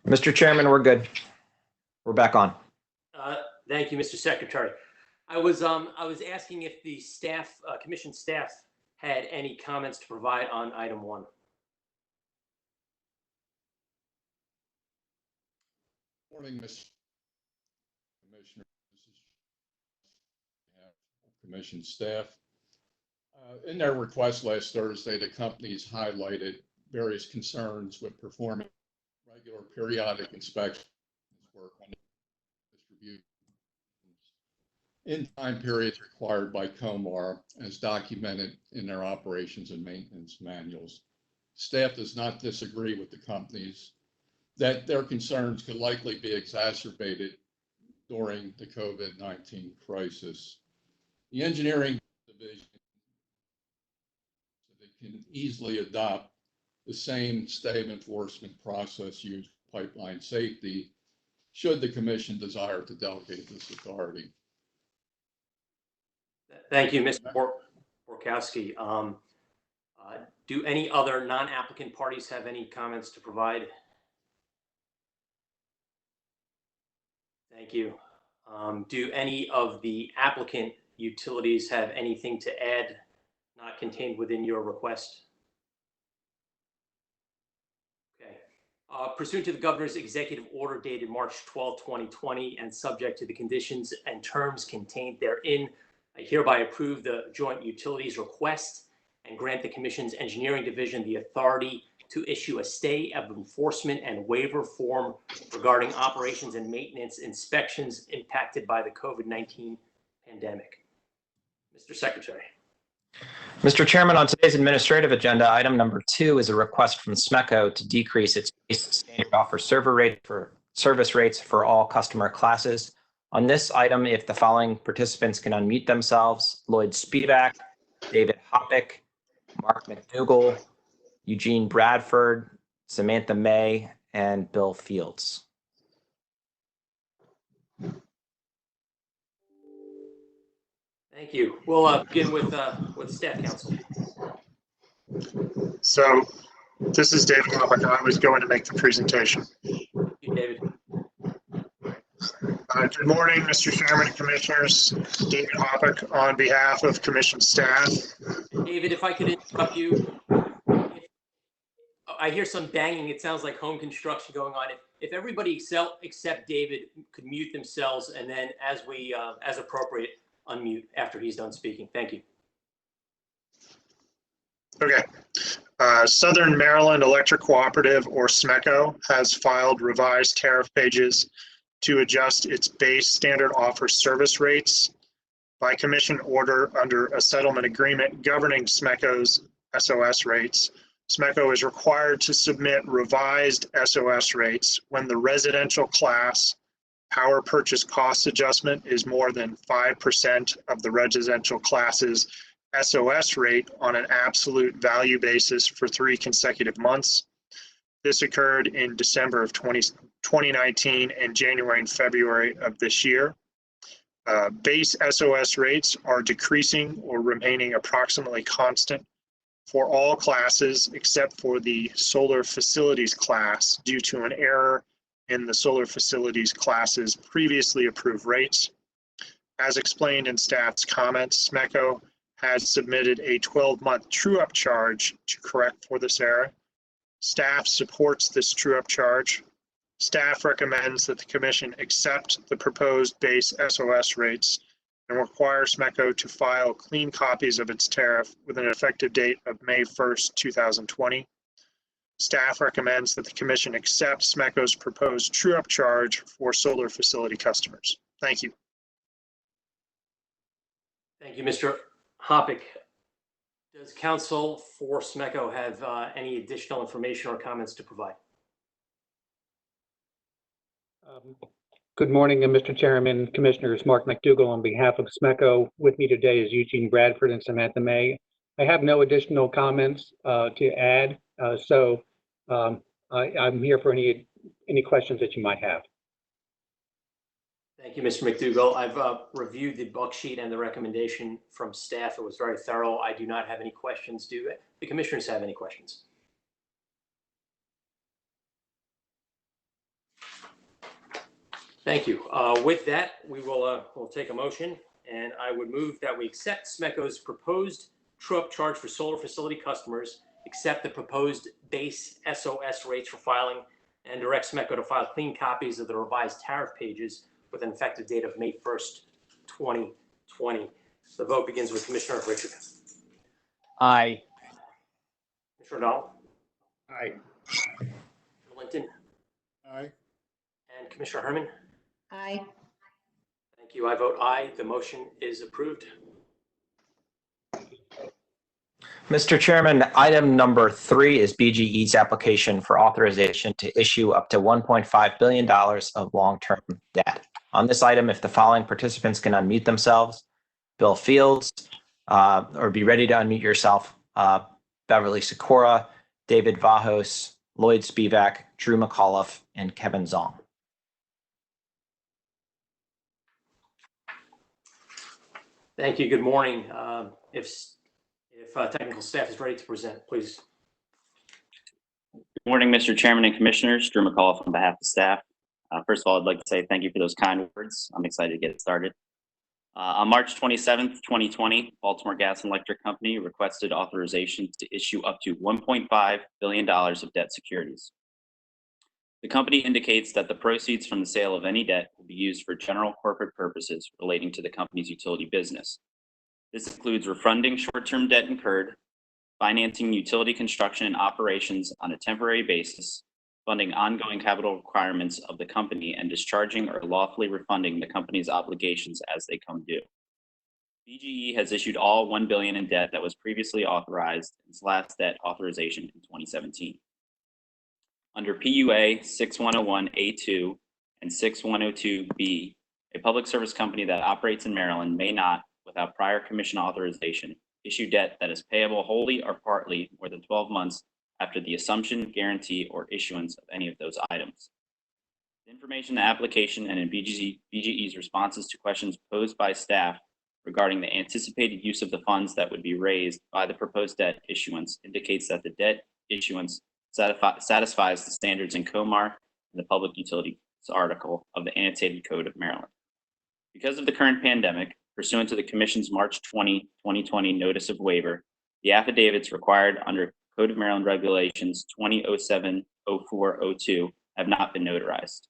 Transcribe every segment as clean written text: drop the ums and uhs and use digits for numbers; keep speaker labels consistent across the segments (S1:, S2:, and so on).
S1: Mr. Chairman, we're good. We're back on.
S2: Thank you, Mr. Secretary. I was asking if the staff, commission staff, had any comments to provide on item 1.
S3: Morning, Mr. Commissioner. This is Commission staff. In their request last Thursday, the companies highlighted various concerns with performing regular periodic inspections work on distributions in time periods required by COMAR as documented in their operations and maintenance manuals. Staff does not disagree with the companies that their concerns could likely be exacerbated during the COVID-19 crisis. The engineering division can easily adopt the same state enforcement process used for pipeline safety should the commission desire to delegate this authority.
S2: Thank you, Mr. Borkowski. Do any other non-applicant parties have any comments to provide? Thank you. Do any of the applicant utilities have anything to add not contained within your request? Okay. Pursuant to the governor's executive order dated March 12, 2020, and subject to the conditions and terms contained therein, I hereby approve the joint utilities request and grant the commission's engineering division the authority to issue a stay of enforcement and waiver form regarding operations and maintenance inspections impacted by the COVID-19 pandemic. Mr. Secretary.
S1: Mr. Chairman, on today's administrative agenda, item number 2 is a request from SMECO to decrease its base standard offer service rates for all customer classes. On this item, if the following participants can unmute themselves: Lloyd Spivak, David Hoppick, Mark McDougall, Eugene Bradford, Samantha May, and Bill Fields.
S2: Thank you. We'll begin with staff counsel.
S4: So this is David Hoppick. I was going to make the presentation.
S2: Thank you, David.
S4: Good morning, Mr. Chairman and Commissioners. David Hoppick on behalf of Commission staff.
S2: David, if I could interrupt you. I hear some banging. It sounds like home construction going on. If everybody except David could mute themselves, and then as appropriate, unmute after he's done speaking. Thank you.
S4: Okay. Southern Maryland Electric Cooperative, or SMECO, has filed revised tariff pages to adjust its base standard offer service rates by commission order under a settlement agreement governing SMECO's SOS rates. SMECO is required to submit revised SOS rates when the residential class power purchase cost adjustment is more than 5% of the residential class's SOS rate on an absolute value basis for 3 consecutive months. This occurred in December of 2019 and January and February of this year. Base SOS rates are decreasing or remaining approximately constant for all classes except for the solar facilities class due to an error in the solar facilities class's previously approved rates. As explained in staff's comments, SMECO has submitted a 12-month true-up charge to correct for this error. Staff supports this true-up charge. Staff recommends that the Commission accept the proposed base SOS rates and require SMECO to file clean copies of its tariff with an effective date of May 1st, 2020. Staff recommends that the Commission accept SMECO's proposed true-up charge for solar facility customers. Thank you.
S2: Thank you, Mr. Hoppick. Does counsel for SMECO have any additional information or comments to provide?
S5: Good morning, Mr. Chairman, Commissioners. Mark McDougall on behalf of SMECO. With me today is Eugene Bradford and Samantha May. I have no additional comments to add, so I'm here for any questions that you might have.
S2: Thank you, Mr. McDougall. I've reviewed the book sheet and the recommendation from staff. It was very thorough. I do not have any questions. Do the commissioners have any questions? Thank you. With that, we'll take a motion, and I would move that we accept SMECO's proposed true-up charge for solar facility customers, accept the proposed base SOS rates for filing, and direct SMECO to file clean copies of the revised tariff pages with an effective date of May 1st, 2020. The vote begins with Commissioner Richard.
S6: Aye.
S2: Commissioner O'Donnell?
S5: Aye.
S2: Commissioner Linton?
S3: Aye.
S2: And Commissioner Herman?
S7: Aye.
S2: Thank you. I vote aye. The motion is approved.
S1: Mr. Chairman, item number 3 is BGE's application for authorization to issue up to $1.5 billion of long-term debt. On this item, if the following participants can unmute themselves: Bill Fields, or be ready to unmute yourself, Beverly Sikora, David Vahos, Lloyd Spivak, Drew McAuliffe, and Kevin Zong.
S2: Thank you. Good morning. If technical staff is ready to present, please.
S8: Good morning, Mr. Chairman and Commissioners. Drew McAuliffe on behalf of staff. First of all, I'd like to say thank you for those kind words. I'm excited to get it started. On March 27th, 2020, Baltimore Gas and Electric Company requested authorization to issue up to $1.5 billion of debt securities. The company indicates that the proceeds from the sale of any debt will be used for general corporate purposes relating to the company's utility business. This includes refunding short-term debt incurred, financing utility construction and operations on a temporary basis, funding ongoing capital requirements of the company, and discharging or lawfully refunding the company's obligations as they come due. BGE has issued all $1 billion in debt that was previously authorized in its last debt authorization in 2017. Under PUA 6101A2 and 6102B, a public service company that operates in Maryland may not, without prior commission authorization, issue debt that is payable wholly or partly more than 12 months after the assumption, guarantee, or issuance of any of those items. The information in the application and in BGE's responses to questions posed by staff regarding the anticipated use of the funds that would be raised by the proposed debt issuance indicates that the debt issuance satisfies the standards in COMAR and the Public Utilities article of the Annotated Code of Maryland. Because of the current pandemic, pursuant to the Commission's March 20, 2020 Notice of Waiver, the affidavits required under Code of Maryland Regulations 2007-0402 have not been notarized.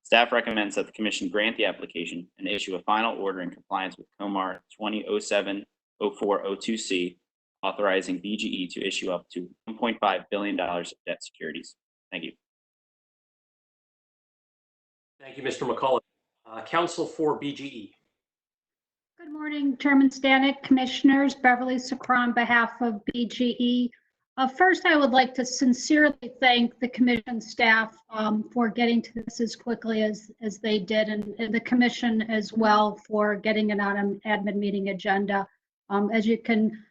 S8: Staff recommends that the Commission grant the application and issue a final order in compliance with COMAR 2007-0402C, authorizing BGE to issue up to $1.5 billion of debt securities. Thank you.
S2: Thank you, Mr. McAuliffe. Counsel for BGE.
S7: Good morning, Chairman Stanek, Commissioners. Beverly Sikora on behalf of BGE. First, I would like to sincerely thank the Commission staff for getting to this as quickly as they did, and the Commission as well for getting it on an admin meeting agenda. As you can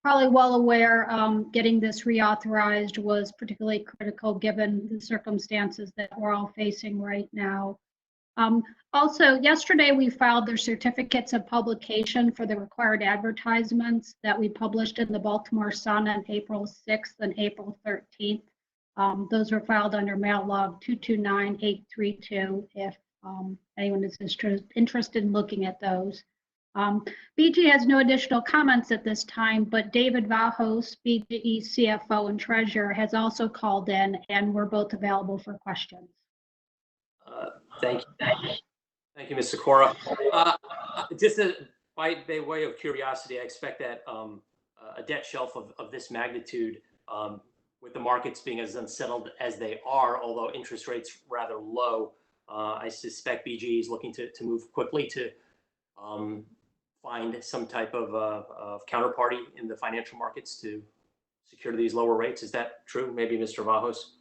S7: probably well aware, getting this reauthorized was particularly critical given the circumstances that we're all facing right now. Also, yesterday we filed the certificates of publication for the required advertisements that we published in the Baltimore Sun on April 6th and April 13th. Those were filed under mail log 229832 if anyone is interested in looking at those. BGE has no additional comments at this time, but David Vahos, BGE CFO and Treasurer, has also called in, and we're both available for questions.
S2: Thank you. Thank you, Ms. Sikora. Just by way of curiosity, I expect that a debt shelf of this magnitude, with the markets being as unsettled as they are, although interest rates rather low, I suspect BGE is looking to move quickly to find some type of counterparty in the financial markets to secure these lower rates. Is that true? Maybe Mr. Vahos?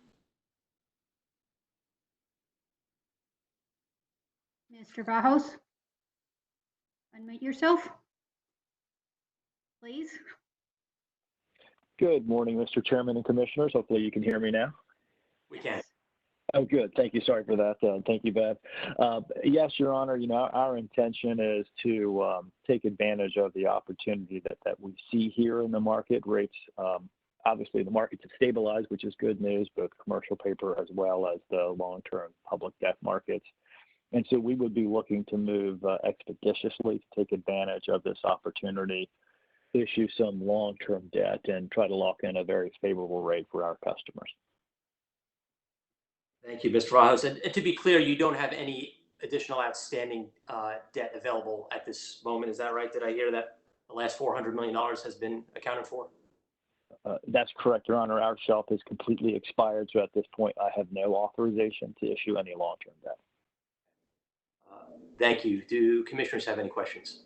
S7: Mr. Vahos, unmute yourself, please.
S6: Good morning, Mr. Chairman and Commissioners. Hopefully you can hear me now.
S2: We can.
S6: Oh, good. Thank you. Sorry for that. Thank you, Bev. Yes, Your Honor, our intention is to take advantage of the opportunity that we see here in the market. Rates, obviously the markets have stabilized, which is good news, both commercial paper as well as the long-term public debt markets. And so we would be looking to move expeditiously to take advantage of this opportunity, issue some long-term debt, and try to lock in a very favorable rate for our customers.
S2: Thank you, Mr. Rajos. And to be clear, you don't have any additional outstanding debt available at this moment. Is that right? Did I hear that the last $400 million has been accounted for?
S6: That's correct, Your Honor. Our shelf is completely expired, so at this point, I have no authorization to issue any long-term debt.
S2: Thank you. Do commissioners have any questions?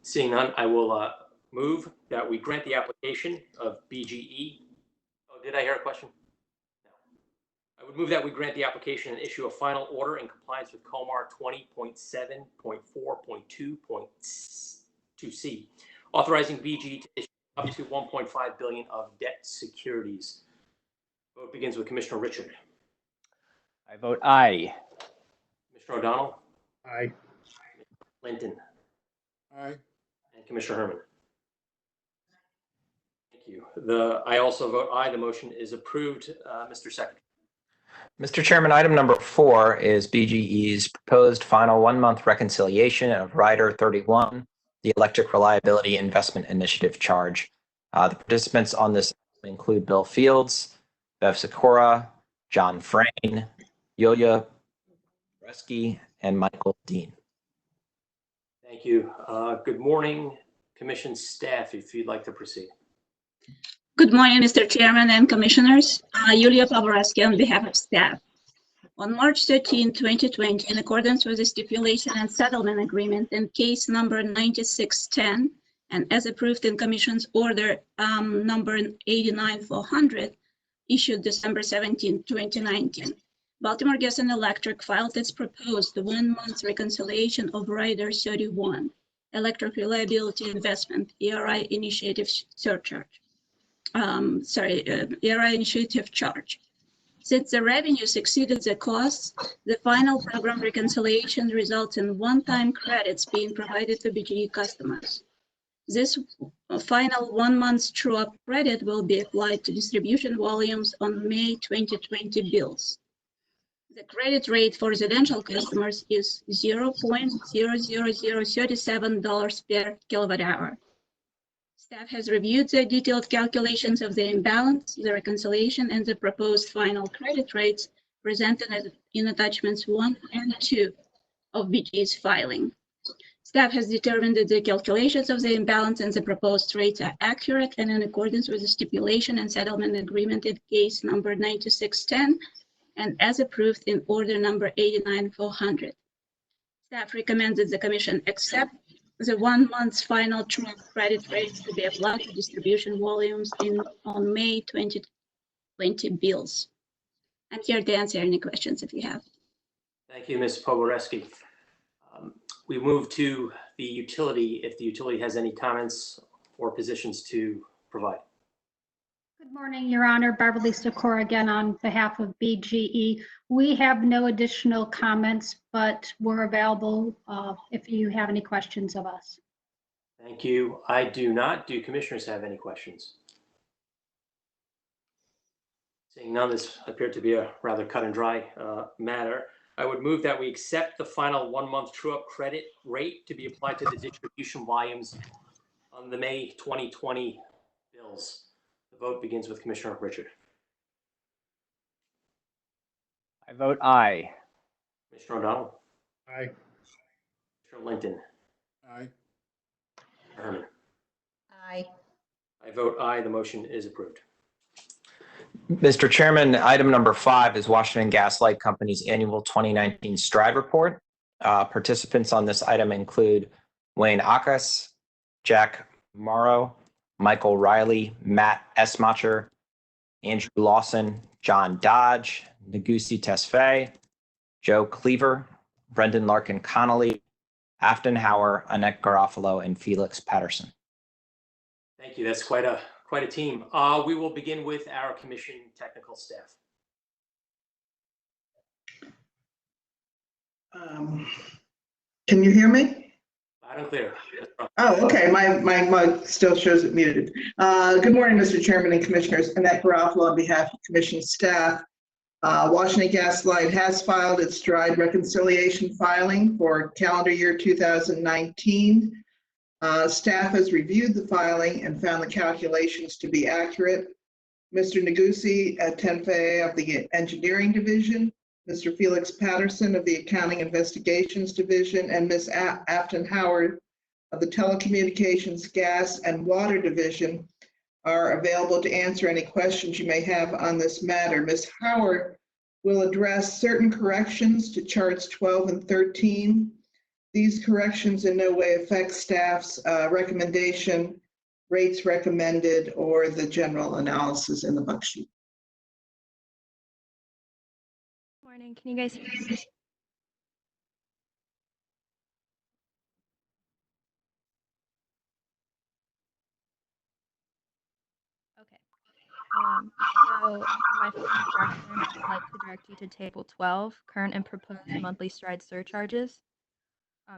S2: Seeing none, I will move that we grant the application of BGE. Oh, did I hear a question? No. I would move that we grant the application and issue a final order in compliance with COMAR 20.7.4.2.2C, authorizing BGE to issue up to $1.5 billion of debt securities. Vote begins with Commissioner Richard.
S9: I vote aye.
S2: Commissioner O'Donnell,
S5: Aye.
S2: Linton,
S3: Aye.
S2: and Commissioner Herman. Thank you. I also vote aye. The motion is approved. Mr. Secretary.
S1: Mr. Chairman, item number 4 is BGE's proposed final 1-month reconciliation of Rider 31, the Electric Reliability Investment Initiative charge. The participants on this include Bill Fields, Bev Sikora, John Frayne, Yulia Bresky, and Michael Dean.
S2: Thank you. Good morning, Commission staff, if you'd like to proceed.
S10: Good morning, Mr. Chairman and Commissioners. Yulia Pavlovsky on behalf of staff. On March 13, 2020, in accordance with the stipulation and settlement agreement in case number 9610, and as approved in Commission's order number 89400, issued December 17, 2019, Baltimore Gas and Electric filed its proposed 1-month reconciliation of Rider 31, Electric Reliability Investment, ERI Initiative Surcharge. ERI Initiative Charge. Since the revenues exceeded the costs, the final program reconciliation results in one-time credits being provided to BGE customers. This final 1-month true-up credit will be applied to distribution volumes on May 2020 bills. The credit rate for residential customers is $0.00037 per kilowatt hour. Staff has reviewed the detailed calculations of the imbalance, the reconciliation, and the proposed final credit rates presented in attachments 1 and 2 of BGE's filing. Staff has determined that the calculations of the imbalance and the proposed rates are accurate and in accordance with the stipulation and settlement agreement in case number 9610 and as approved in order number 89400. Staff recommends that the Commission accept the 1-month final true credit rates to be applied to distribution volumes on May 2020 bills. I'm here to answer any questions if you have.
S2: Thank you, Ms. Pogoreski. We move to the utility, if the utility has any comments or positions to provide.
S7: Good morning, Your Honor. Beverly Sikora again on behalf of BGE. We have no additional comments, but we're available if you have any questions of us.
S2: Thank you. I do not. Do commissioners have any questions? Seeing none, this appeared to be a rather cut and dry matter. I would move that we accept the final 1-month true-up credit rate to be applied to the distribution volumes on the May 2020 bills. The vote begins with Commissioner Richard.
S9: I vote aye.
S2: Commissioner O'Donnell.
S5: Aye.
S2: Commissioner Linton.
S3: Aye.
S2: Herman.
S11: Aye.
S2: I vote aye. The motion is approved.
S1: Mr. Chairman, item number 5 is Washington Gas Light Company's annual 2019 Stride Report. Participants on this item include Wayne Akas, Jack Morrow, Michael Riley, Matt Esmacher, Andrew Lawson, John Dodge, Negusi Tesfaye, Joe Cleaver, Brendan Larkin Connolly, Afton Hauer, Annette Garofalo, and Felix Patterson.
S2: Thank you. That's quite a team. We will begin with our commission technical staff.
S11: Can you hear me?
S2: Loud and clear.
S11: Oh, okay. My mic still shows it muted. Good morning, Mr. Chairman and Commissioners. Annette Garofalo on behalf of Commission staff. Washington Gas Light has filed its STRIDE reconciliation filing for calendar year 2019. Staff has reviewed the filing and found the calculations to be accurate. Mr. Negussi at Tenfei of the Engineering Division, Mr. Felix Patterson of the Accounting Investigations Division, and Ms. Afton Howard of the Telecommunications, Gas, and Water Division are available to answer any questions you may have on this matter. Ms. Howard will address certain corrections to charts 12 and 13. These corrections in no way affect staff's recommendation, rates recommended, or the general analysis in the book sheet.
S12: Morning, can you guys hear me? Okay. So for my first correction, I'd like to direct you to Table 12, current and proposed monthly STRIDE surcharges,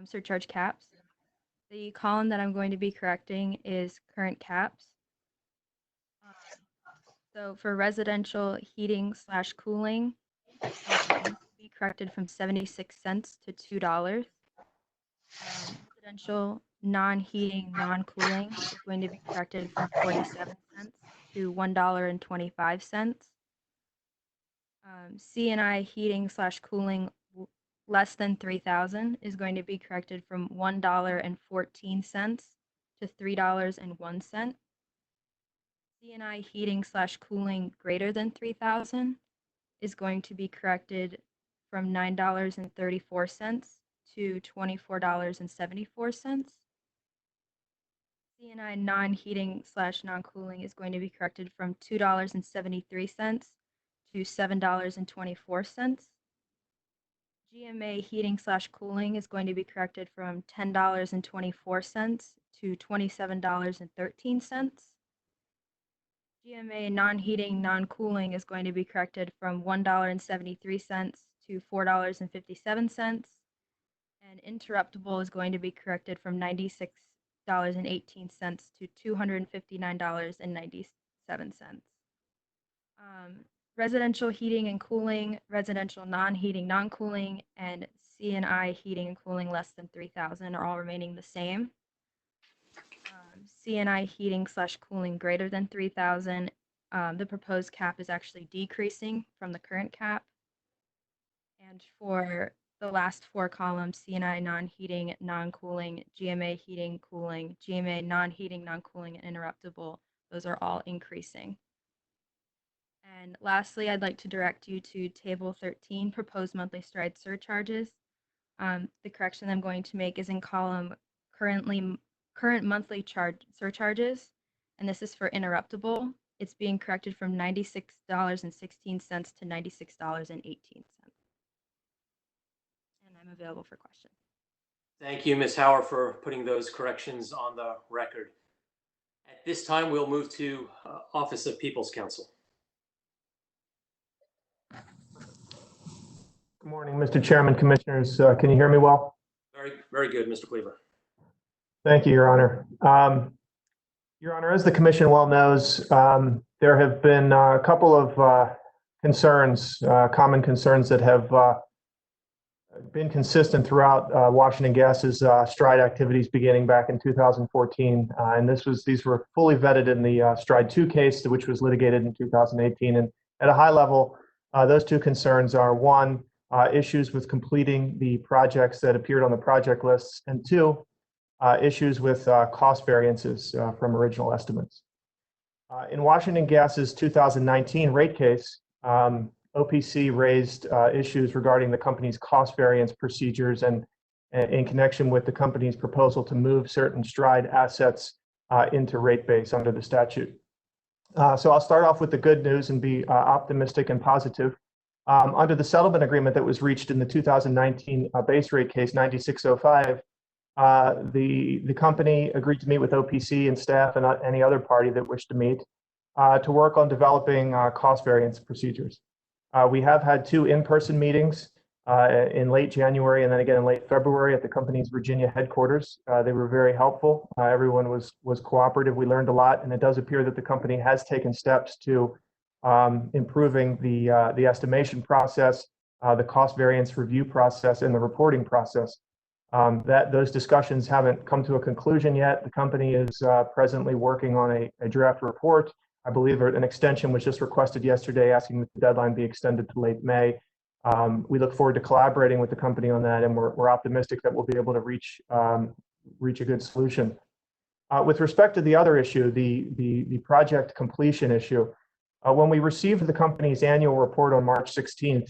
S12: surcharge caps. The column that I'm going to be correcting is current caps. So for residential heating / cooling, be corrected from 76 cents to $2. Residential non-heating, non-cooling is going to be corrected from 47 cents to $1.25. C&I heating / cooling less than 3,000 is going to be corrected from $1.14 to $3.01. C&I heating / cooling greater than 3,000 is going to be corrected from $9.34 to $24.74. C&I non-heating / non-cooling is going to be corrected from $2.73 to $7.24. GMA heating / cooling is going to be corrected from $10.24 to $27.13. GMA non-heating, non-cooling is going to be corrected from $1.73 to $4.57. And interruptible is going to be corrected from $96.18 to $259.97. Residential heating and cooling, residential non-heating, non-cooling, and C&I heating and cooling less than 3,000 are all remaining the same. C&I heating / cooling greater than 3,000, the proposed cap is actually decreasing from the current cap. And for the last 4 columns, C&I non-heating, non-cooling, GMA heating, cooling, GMA non-heating, non-cooling, and interruptible, those are all increasing. And lastly, I'd like to direct you to Table 13, proposed monthly STRIDE surcharges. The correction I'm going to make is in column current monthly surcharges, and this is for interruptible. It's being corrected from $96.16 to $96.18. And I'm available for questions.
S2: Thank you, Ms. Howard, for putting those corrections on the record. At this time, we'll move to Office of People's Counsel.
S13: Good morning, Mr. Chairman, Commissioners. Can you hear me well?
S2: Very, very good, Mr. Cleaver.
S13: Thank you, Your Honor. Your Honor, as the Commission well knows, there have been a couple of concerns, common concerns that have been consistent throughout Washington Gas's STRIDE activities beginning back in 2014. And these were fully vetted in the STRIDE 2 case, which was litigated in 2018. And at a high level, those 2 concerns are, 1, issues with completing the projects that appeared on the project lists, and 2, issues with cost variances from original estimates. In Washington Gas's 2019 rate case, OPC raised issues regarding the company's cost variance procedures and in connection with the company's proposal to move certain STRIDE assets into rate base under the statute. So I'll start off with the good news and be optimistic and positive. Under the settlement agreement that was reached in the 2019 base rate case 9605, the company agreed to meet with OPC and staff and any other party that wished to meet to work on developing cost variance procedures. We have had 2 in-person meetings in late January and then again in late February at the company's Virginia headquarters. They were very helpful. Everyone was cooperative. We learned a lot, and it does appear that the company has taken steps to improving the estimation process, the cost variance review process, and the reporting process. Those discussions haven't come to a conclusion yet. The company is presently working on a draft report. I believe an extension was just requested yesterday, asking that the deadline be extended to late May. We look forward to collaborating with the company on that, and we're optimistic that we'll be able to reach a good solution. With respect to the other issue, the project completion issue, when we received the company's annual report on March 16th,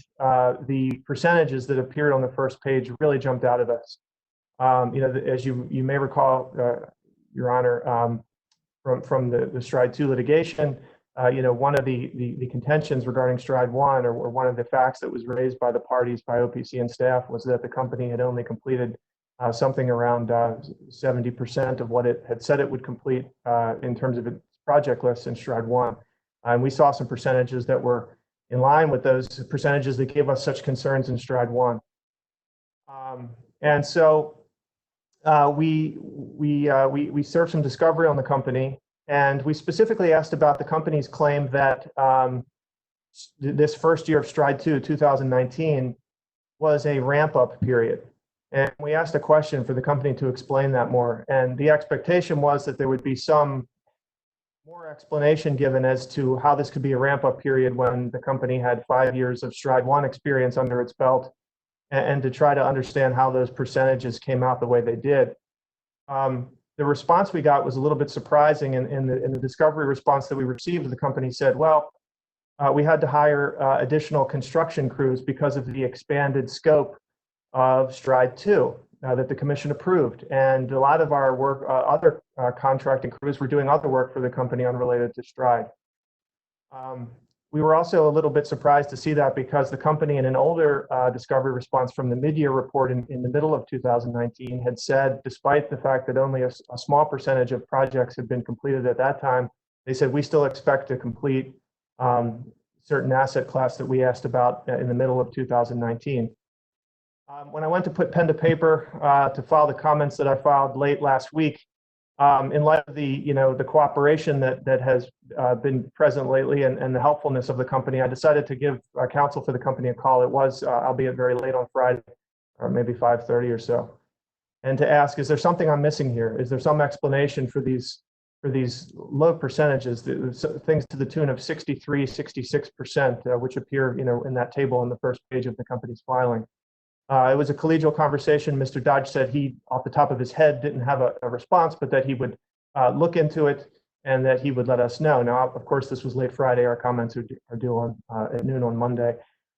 S13: the percentages that appeared on the first page really jumped out at us. As you may recall, Your Honor, from the Stride 2 litigation, one of the contentions regarding Stride 1, or one of the facts that was raised by the parties, by OPC and staff, was that the company had only completed something around 70% of what it had said it would complete in terms of its project list in Stride 1. And we saw some percentages that were in line with those percentages that gave us such concerns in Stride 1. And so we served some discovery on the company, and we specifically asked about the company's claim that this first year of Stride 2, 2019, was a ramp-up period. And we asked a question for the company to explain that more. And the expectation was that there would be some more explanation given as to how this could be a ramp-up period when the company had 5 years of Stride 1 experience under its belt, and to try to understand how those percentages came out the way they did. The response we got was a little bit surprising. In the discovery response that we received, the company said, well, we had to hire additional construction crews because of the expanded scope of Stride 2 that the commission approved. And a lot of our work, other contracting crews were doing other work for the company unrelated to Stride. We were also a little bit surprised to see that, because the company, in an older discovery response from the mid-year report in the middle of 2019, had said, despite the fact that only a small percentage of projects had been completed at that time, they said, we still expect to complete certain asset class that we asked about in the middle of 2019. When I went to put pen to paper to file the comments that I filed late last week, in light of the cooperation that has been present lately, and the helpfulness of the company, I decided to give counsel for the company a call. It was, albeit very late on Friday, or maybe 5:30 or so, and to ask, is there something I'm missing here? Is there some explanation for these low percentages, things to the tune of 63, 66%, which appear in that table on the first page of the company's filing? It was a collegial conversation. Mr. Dodge said he, off the top of his head, didn't have a response, but that he would look into it and that he would let us know. Now, of course, this was late Friday. Our comments are due at noon on Monday.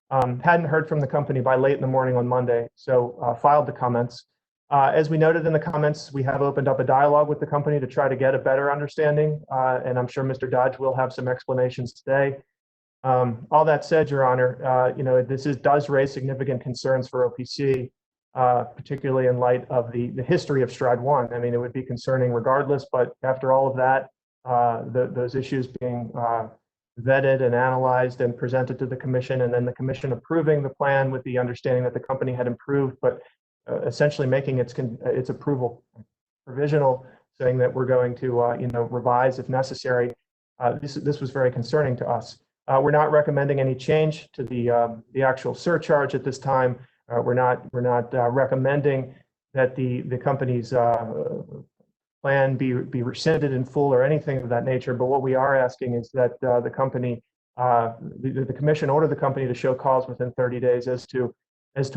S13: Hadn't heard from the company by late in the morning on Monday, so filed the comments. As we noted in the comments, we have opened up a dialogue with the company to try to get a better understanding, and I'm sure Mr. Dodge will have some explanations today. All that said, Your Honor, this does raise significant concerns for OPC, particularly in light of the history of Stride 1. I mean, it would be concerning regardless, but after all of that, those issues being vetted and analyzed and presented to the commission, and then the commission approving the plan with the understanding that the company had improved, but essentially making its approval provisional, saying that we're going to revise if necessary. This was very concerning to us. We're not recommending any change to the actual surcharge at this time. We're not recommending that the company's plan be rescinded in full or anything of that nature. But what we are asking is that the commission order the company to show cause within 30 days as to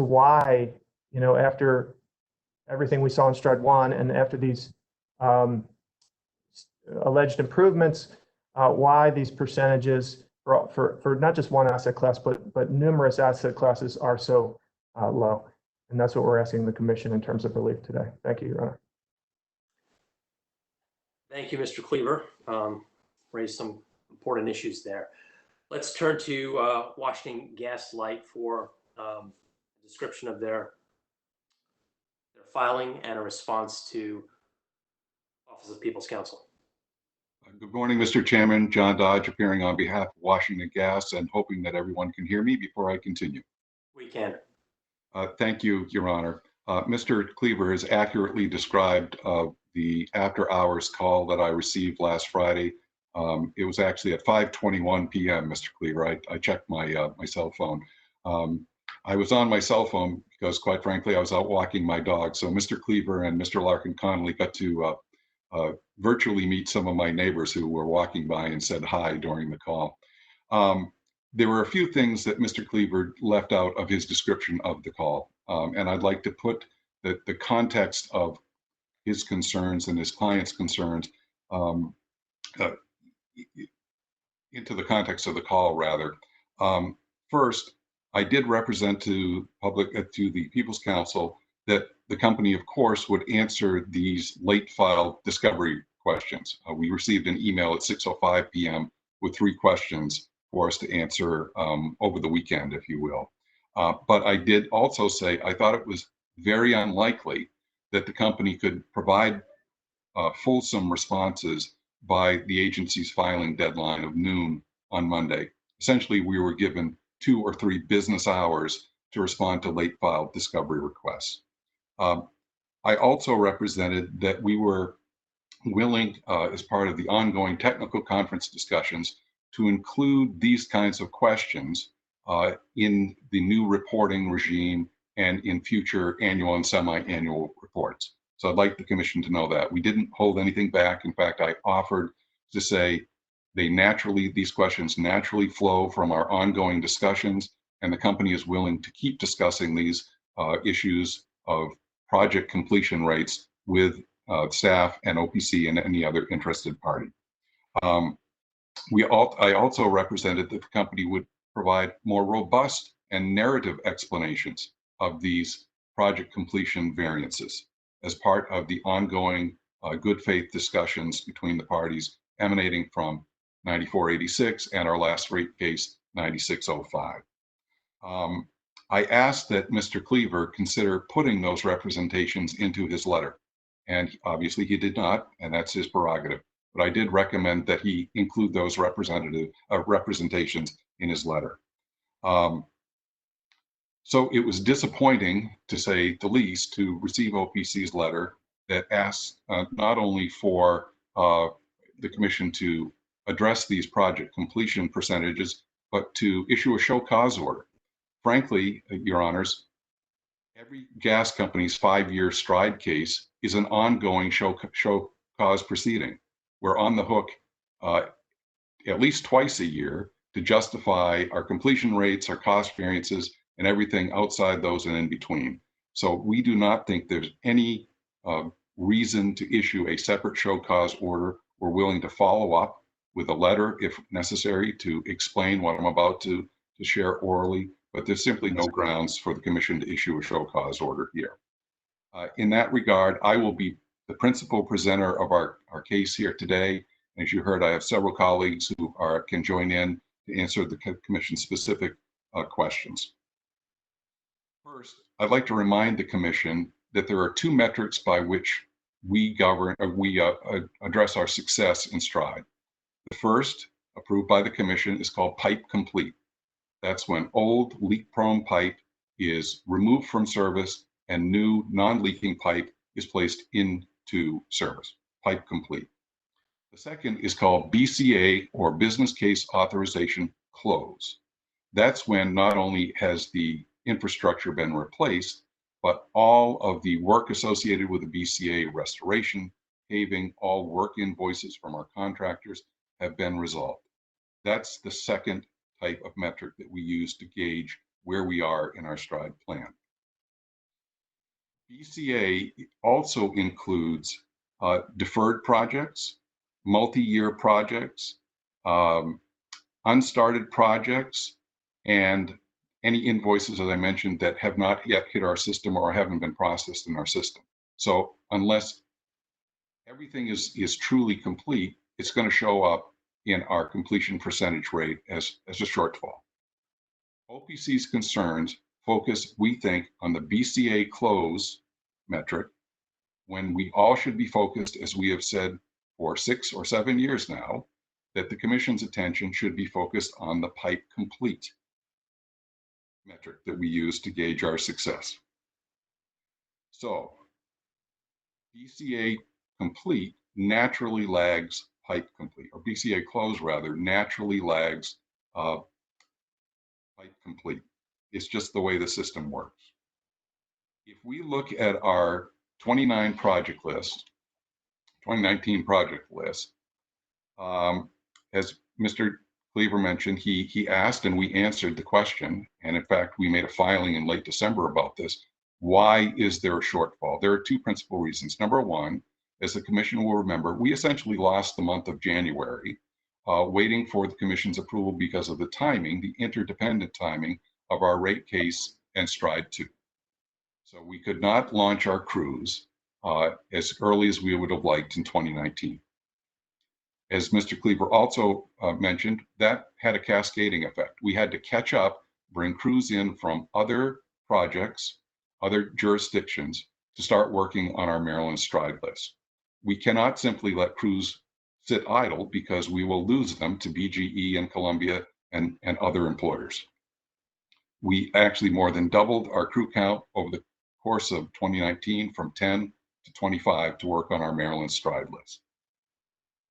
S13: why, after everything we saw in Stride 1 and after these alleged improvements, why these percentages for not just one asset class, but numerous asset classes are so low. And that's what we're asking the commission in terms of relief today. Thank you, Your Honor.
S2: Thank you, Mr. Cleaver. Raised some important issues there. Let's turn to Washington Gas Light for a description of their filing and a response to Office of People's Counsel.
S14: Good morning, Mr. Chairman. John Dodge appearing on behalf of Washington Gas, and hoping that everyone can hear me before I continue.
S2: We can.
S14: Thank you, Your Honor. Mr. Cleaver has accurately described the after-hours call that I received last Friday It was actually at 5:21 p.m., Mr. Cleaver. I checked my my cell phone. I was on my cell phone because, quite frankly, I was out walking my dog. So Mr. Cleaver and Mr. Larkin Connolly got to virtually meet some of my neighbors who were walking by and said hi during the call. There were a few things that Mr. Cleaver left out of his description of the call, and I'd like to put the context of his concerns and his client's concerns into the context of the call, rather. First, I did represent to the People's Council that the company, of course, would answer these late file discovery questions. We received an email at 6:05 p.m. with 3 questions for us to answer over the weekend, if you will. But I did also say I thought it was very unlikely that the company could provide fulsome responses by the agency's filing deadline of noon on Monday. Essentially, we were given 2 or 3 business hours to respond to late file discovery requests. I also represented that we were willing, as part of the ongoing technical conference discussions, to include these kinds of questions in the new reporting regime and in future annual and semi-annual reports. So I'd like the commission to know that. We didn't hold anything back. In fact, I offered to say these questions naturally flow from our ongoing discussions, and the company is willing to keep discussing these issues of project completion rates with staff and OPC and any other interested party. I also represented that the company would provide more robust and narrative explanations of these project completion variances as part of the ongoing good faith discussions between the parties emanating from 9486 and our last rate case 9605. I asked that Mr. Cleaver consider putting those representations into his letter, and obviously he did not, and that's his prerogative. But I did recommend that he include those representations in his letter. So it was disappointing, to say the least, to receive OPC's letter that asks not only for the commission to address these project completion percentages, but to issue a show cause order. Frankly, Your Honors, every gas company's 5-year STRIDE case is an ongoing show cause proceeding. We're on the hook at least twice a year to justify our completion rates, our cost variances, and everything outside those and in between. So we do not think there's any reason to issue a separate show cause order. We're willing to follow up with a letter if necessary to explain what I'm about to share orally, but there's simply no grounds for the commission to issue a show cause order here. In that regard, I will be the principal presenter of our case here today. As you heard, I have several colleagues who can join in to answer the commission's specific questions. First, I'd like to remind the commission that there are 2 metrics by which we address our success in STRIDE. The first, approved by the commission, is called pipe complete. That's when old leak-prone pipe is removed from service and new non-leaking pipe is placed into service, pipe complete. The second is called BCA, or Business Case Authorization Close. That's when not only has the infrastructure been replaced, but all of the work associated with the BCA, restoration, paving, all work invoices from our contractors have been resolved. That's the second type of metric that we use to gauge where we are in our STRIDE plan. BCA also includes deferred projects, multi-year projects, unstarted projects, and any invoices, as I mentioned, that have not yet hit our system or haven't been processed in our system. So unless everything is truly complete, it's going to show up in our completion percentage rate as a shortfall. OPC's concerns focus, we think, on the BCA close metric, when we all should be focused, as we have said for 6 or 7 years now, that the commission's attention should be focused on the pipe complete metric that we use to gauge our success. So BCA complete naturally lags pipe complete, or BCA close rather, naturally lags pipe complete. It's just the way the system works. If we look at our 2019 project list, as Mr. Cleaver mentioned, he asked and we answered the question. And in fact, we made a filing in late December about this. Why is there a shortfall? There are two principal reasons. Number one, as the commission will remember, we essentially lost the month of January waiting for the commission's approval because of the timing, the interdependent timing of our rate case and STRIDE 2. So we could not launch our cruise as early as we would have liked in 2019. As Mr. Cleaver also mentioned, that had a cascading effect. We had to catch up, bring crews in from other projects, other jurisdictions to start working on our Maryland STRIDE list. We cannot simply let crews sit idle because we will lose them to BGE and Columbia and other employers. We actually more than doubled our crew count over the course of 2019 from 10 to 25 to work on our Maryland STRIDE list.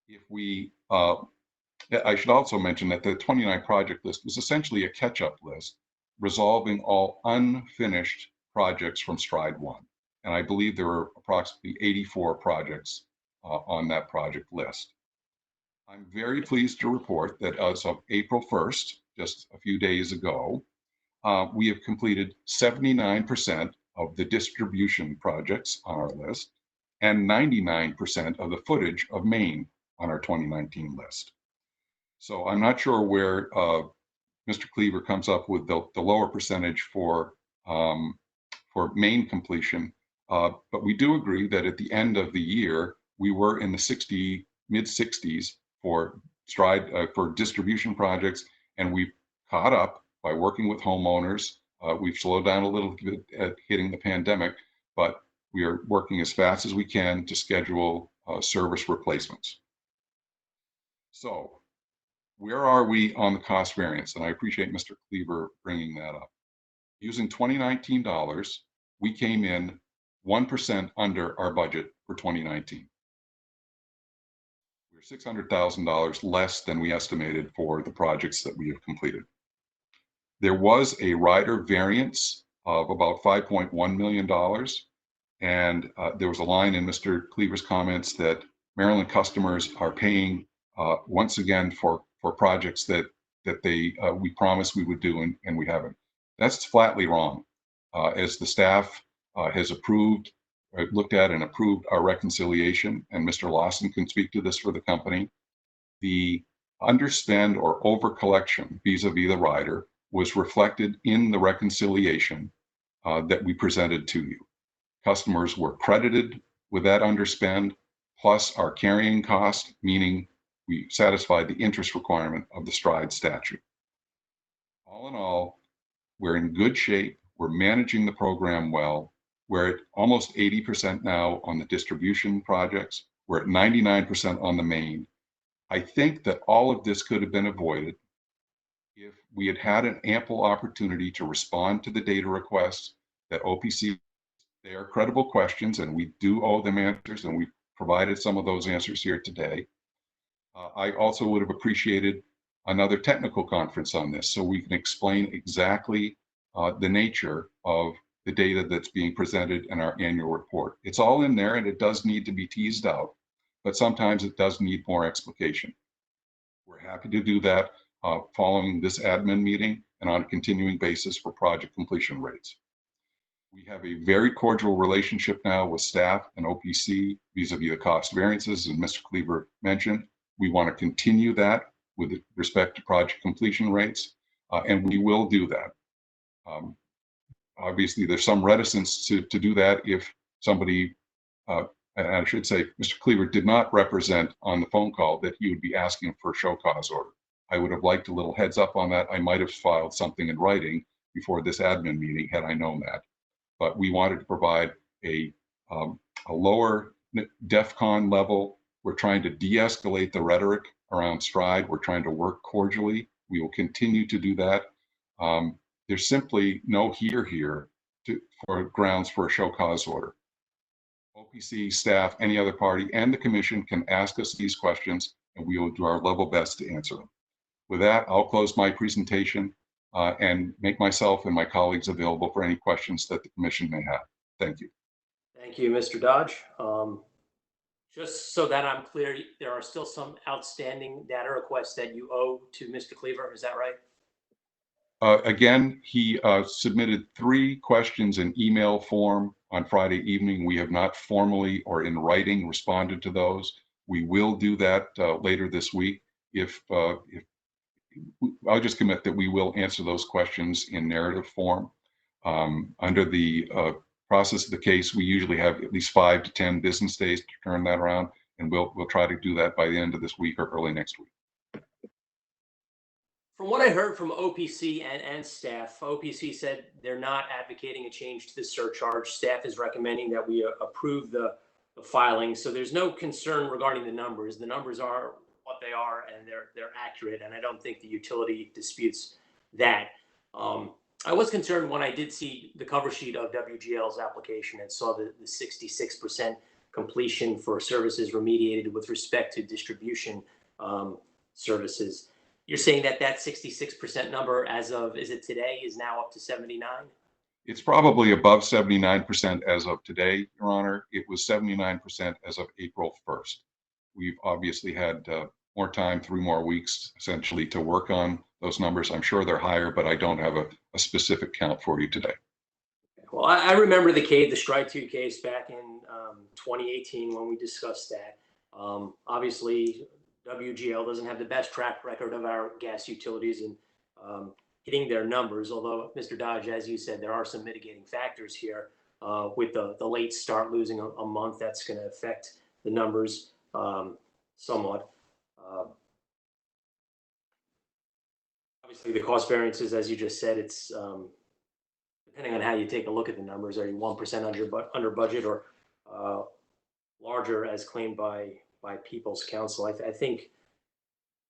S14: If we, I should also mention that the 29 project list was essentially a catch-up list, resolving all unfinished projects from STRIDE 1. And I believe there were approximately 84 projects on that project list. I'm very pleased to report that as of April 1st, just a few days ago, we have completed 79% of the distribution projects on our list and 99% of the footage of Maine on our 2019 list. So I'm not sure where Mr. Cleaver comes up with the lower percentage for Maine completion, but we do agree that at the end of the year, we were in the mid-60s for STRIDE for distribution projects, and we've caught up by working with homeowners. We've slowed down a little bit at hitting the pandemic, but we are working as fast as we can to schedule service replacements. So where are we on the cost variance? And I appreciate Mr. Cleaver bringing that up. Using 2019 dollars, we came in 1% under our budget for 2019. We're $600,000 less than we estimated for the projects that we have completed. There was a rider variance of about $5.1 million. And there was a line in Mr. Cleaver's comments that Maryland customers are paying once again for projects that we promised we would do and we haven't. That's flatly wrong. As the staff has approved, looked at and approved our reconciliation, and Mr. Lawson can speak to this for the company, the underspend or over collection vis-a-vis the rider was reflected in the reconciliation that we presented to you. Customers were credited with that underspend, plus our carrying cost, meaning we satisfied the interest requirement of the STRIDE statute. All in all, we're in good shape. We're managing the program well. We're at almost 80% now on the distribution projects. We're at 99% on the main. I think that all of this could have been avoided if we had had an ample opportunity to respond to the data requests that OPC. They are credible questions, and we do owe them answers, and we provided some of those answers here today. I also would have appreciated another technical conference on this so we can explain exactly the nature of the data that's being presented in our annual report. It's all in there, and it does need to be teased out, but sometimes it does need more explication. We're happy to do that following this admin meeting and on a continuing basis for project completion rates. We have a very cordial relationship now with staff and OPC vis-a-vis the cost variances, as Mr. Cleaver mentioned. We want to continue that with respect to project completion rates, and we will do that. Obviously, there's some reticence to do that if somebody, and I should say, Mr. Cleaver did not represent on the phone call that he would be asking for a show cause order. I would have liked a little heads up on that. I might have filed something in writing before this admin meeting had I known that. But we wanted to provide a lower DEFCON level. We're trying to de-escalate the rhetoric around STRIDE. We're trying to work cordially. We will continue to do that. There's simply no here for grounds for a show cause order. OPC staff, any other party, and the commission can ask us these questions. and we will do our level best to answer them. With that, I'll close my presentation and make myself and my colleagues available for any questions that the commission may have. Thank you.
S2: Thank you, Mr. Dodge. Just so that I'm clear, there are still some outstanding data requests that you owe to Mr. Cleaver, is that right?
S14: Again, he submitted 3 questions in email form on Friday evening. We have not formally or in writing responded to those. We will do that later this week. If I'll just commit that we will answer those questions in narrative form. Under the process of the case, we usually have at least 5 to 10 business days to turn that around, and we'll try to do that by the end of this week or early next week.
S2: From what I heard from OPC and staff, OPC said they're not advocating a change to the surcharge. Staff is recommending that we approve the filing. So there's no concern regarding the numbers. The numbers are what they are, and they're accurate. And I don't think the utility disputes that. I was concerned when I did see the cover sheet of WGL's application and saw the 66% completion for services remediated with respect to distribution services. You're saying that 66% number as of, is it today, is now up to 79?
S14: It's probably above 79% as of today, Your Honor. It was 79% as of April 1st. We've obviously had more time, 3 more weeks essentially to work on those numbers. I'm sure they're higher, but I don't have a specific count for you today.
S2: Well, I remember the Stride 2 case back in 2018 when we discussed that. Obviously, WGL doesn't have the best track record of our gas utilities in hitting their numbers, although, Mr. Dodge, as you said, there are some mitigating factors here with the late start, losing a month. That's going to affect the numbers somewhat. Obviously, the cost variances, as you just said, it's depending on how you take a look at the numbers, are you 1% under budget or larger as claimed by People's Counsel? I think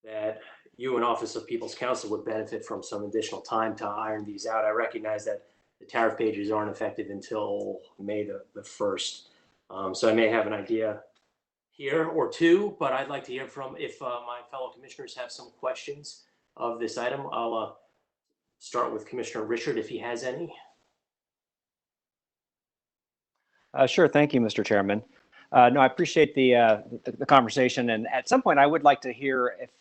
S2: that you and Office of People's Counsel would benefit from some additional time to iron these out. I recognize that the tariff pages aren't effective until May the 1st. So I may have an idea here or two, but I'd like to hear from if my fellow commissioners have some questions of this item. I'll start with Commissioner Richard if he has any.
S9: Sure. Thank you, Mr. Chairman. No, I appreciate the conversation, and at some point I would like to hear if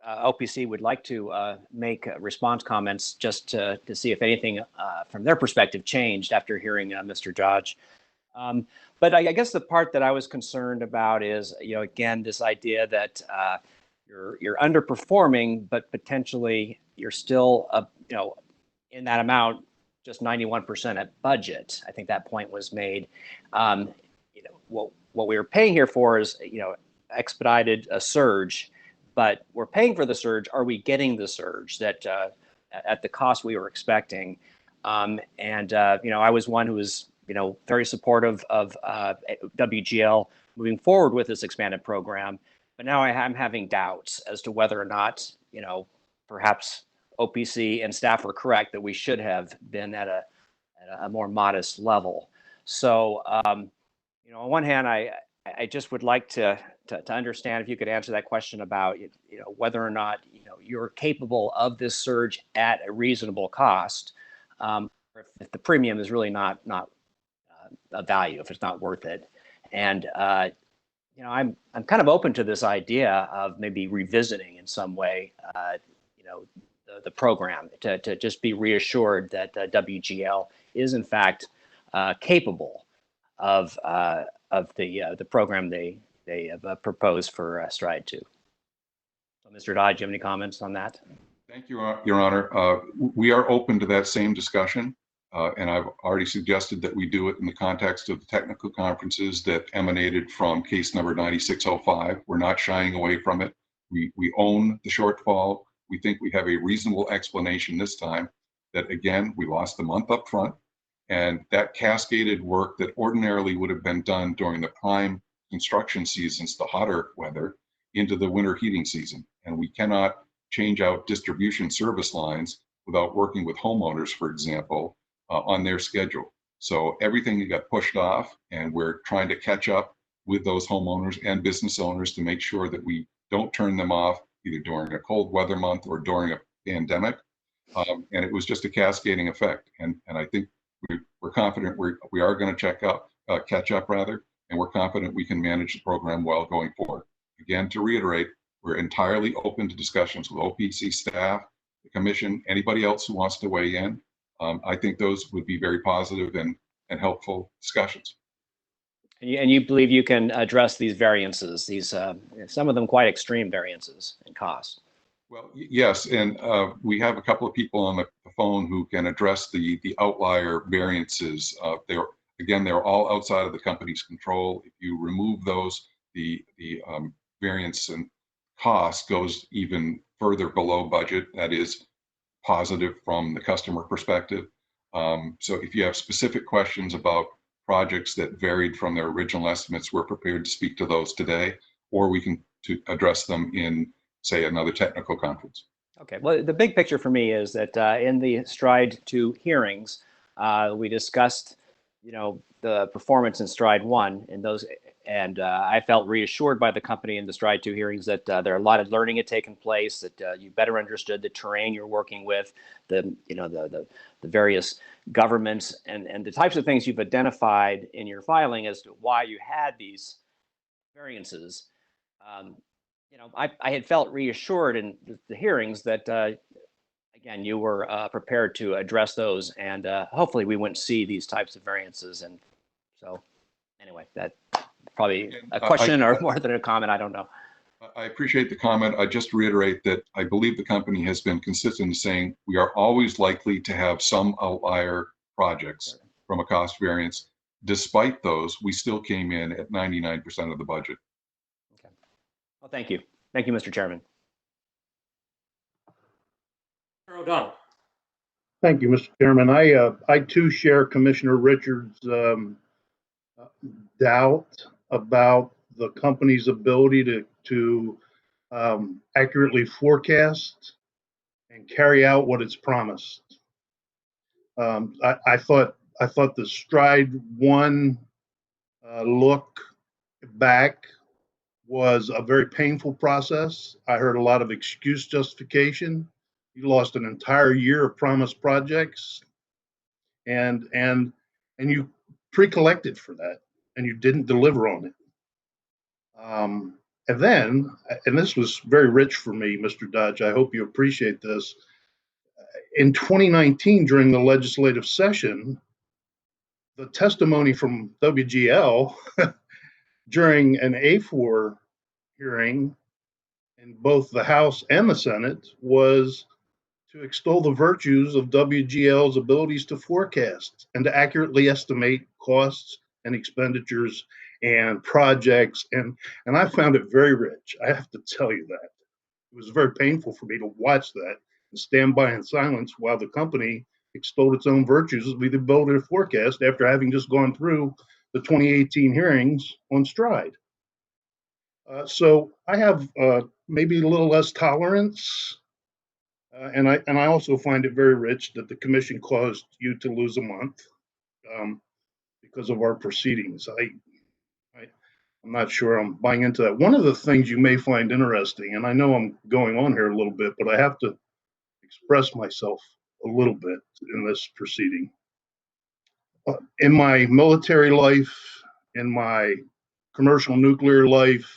S9: OPC would like to make response comments just to see if anything from their perspective changed after hearing Mr. Dodge. But I guess the part that I was concerned about is, again, this idea that you're underperforming, but potentially you're still, in that amount, just 91% at budget. I think that point was made. What we were paying here for is, expedited a surge, but we're paying for the surge. Are we getting the surge that at the cost we were expecting? I was one who was, very supportive of WGL moving forward with this expanded program. But now I'm having doubts as to whether or not, perhaps OPC and staff were correct that we should have been at a more modest level. So, on one hand, I just would like to understand if you could answer that question about, whether or not, you're capable of this surge at a reasonable cost, or if the premium is really not a value, if it's not worth it. And, I'm kind of open to this idea of maybe revisiting in some way, the program to just be reassured that WGL is in fact capable of the program they have proposed for Stride 2. So, Mr. Dodge, do you have any comments on that?
S14: Thank you, Your Honor. We are open to that same discussion. And I've already suggested that we do it in the context of the technical conferences that emanated from case number 9605. We're not shying away from it. We own the shortfall. We think we have a reasonable explanation this time that, again, we lost a month up front, and that cascaded work that ordinarily would have been done during the prime construction seasons, the hotter weather, into the winter heating season. And we cannot change out distribution service lines without working with homeowners, for example, on their schedule. So everything got pushed off, and we're trying to catch up with those homeowners and business owners to make sure that we don't turn them off either during a cold weather month or during a pandemic. And it was just a cascading effect. And I think we're confident we are going to catch up rather, and we're confident we can manage the program well going forward. Again, to reiterate, we're entirely open to discussions with OPC staff, the commission, anybody else who wants to weigh in. I think those would be very positive and helpful discussions.
S9: And you believe you can address these variances, these some of them quite extreme variances in cost?
S14: Well, yes, and we have a couple of people on the phone who can address the outlier variances. They're all outside of the company's control. If you remove those, the variance and cost goes even further below budget. That is positive from the customer perspective. So if you have specific questions about projects that varied from their original estimates, we're prepared to speak to those today, or we can address them in, say, another technical conference.
S9: Okay, well, the big picture for me is that in the STRIDE 2 hearings, we discussed, the performance in STRIDE 1 in those, and I felt reassured by the company in the STRIDE 2 hearings that there are a lot of learning had taken place, that you better understood the terrain you're working with, the various governments, and the types of things you've identified in your filing as to why you had these variances. I had felt reassured in the hearings that, again, you were prepared to address those, and hopefully we wouldn't see these types of variances. And so, anyway, that's probably a question or more than a comment. I don't know.
S14: I appreciate the comment. I just reiterate that I believe the company has been consistent in saying we are always likely to have some outlier projects from a cost variance. Despite those, we still came in at 99% of the budget.
S9: Well, thank you. Thank you, Mr. Chairman.
S2: O'Donnell.
S15: Thank you, Mr. Chairman. I too share Commissioner Richards' doubt about the company's ability to accurately forecast and carry out what it's promised. I thought the STRIDE 1 look back was a very painful process. I heard a lot of excuse justification. You lost an entire year of promised projects, and you pre-collected for that, and you didn't deliver on it. And then, and this was very rich for me, Mr. Dodge, I hope you appreciate this. In 2019, during the legislative session, the testimony from WGL during an A4 hearing in both the House and the Senate was to extol the virtues of WGL's abilities to forecast and to accurately estimate costs and expenditures and projects. And I found it very rich. I have to tell you that. It was very painful for me to watch that and stand by in silence while the company extolled its own virtues with the ability to forecast after having just gone through the 2018 hearings on STRIDE. So I have maybe a little less tolerance, and I also find it very rich that the commission caused you to lose a month because of our proceedings. I'm not sure I'm buying into that. One of the things you may find interesting, and I know I'm going on here a little bit, but I have to express myself a little bit in this proceeding. In my military life, in my commercial nuclear life,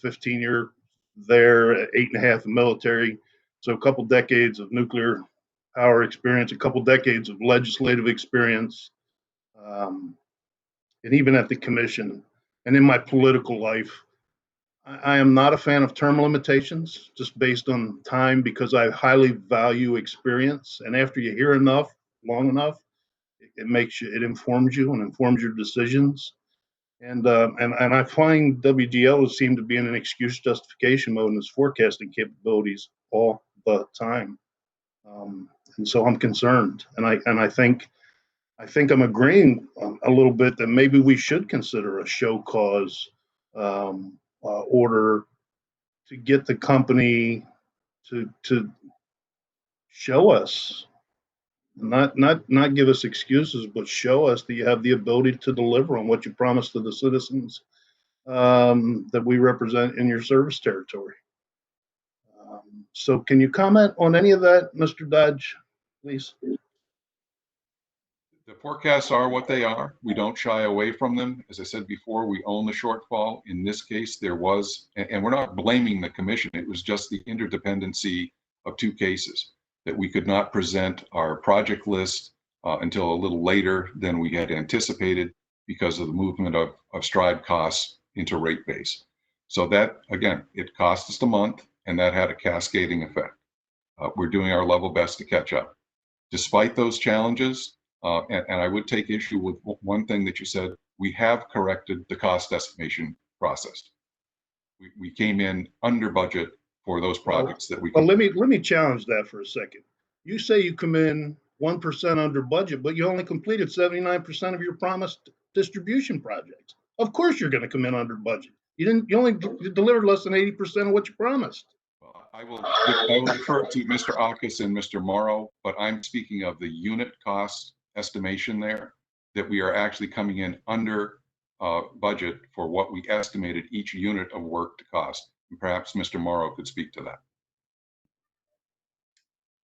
S15: 15-year there, 8.5 in military, so a couple decades of nuclear power experience, a couple decades of legislative experience, and even at the commission, and in my political life, I am not a fan of term limitations, just based on time, because I highly value experience, and after you hear enough, long enough, it informs you and informs your decisions. And I find WGL seem to be in an excuse justification mode in its forecasting capabilities all the time, and so I'm concerned. And I think I'm agreeing a little bit that maybe we should consider a show cause order to get the company to show us, not give us excuses, but show us that you have the ability to deliver on what you promised to the citizens that we represent in your service territory. So can you comment on any of that, Mr. Dodge, please?
S14: The forecasts are what they are. We don't shy away from them. As I said before, we own the shortfall. In this case, there was, and we're not blaming the commission. It was just the interdependency of two cases that we could not present our project list until a little later than we had anticipated because of the movement of STRIDE costs into rate base. So that, again, it cost us a month, and that had a cascading effect. We're doing our level best to catch up. Despite those challenges, and I would take issue with one thing that you said, we have corrected the cost estimation process. We came in under budget for those projects that we.
S15: Well, let me challenge that for a second. You say you come in 1% under budget, but you only completed 79% of your promised distribution projects. Of course, you're going to come in under budget. You only delivered less than 80% of what you promised.
S14: I will defer to Mr. Akis and Mr. Morrow, but I'm speaking of the unit cost estimation there, that we are actually coming in under budget for what we estimated each unit of work to cost. And perhaps Mr. Morrow could speak to that.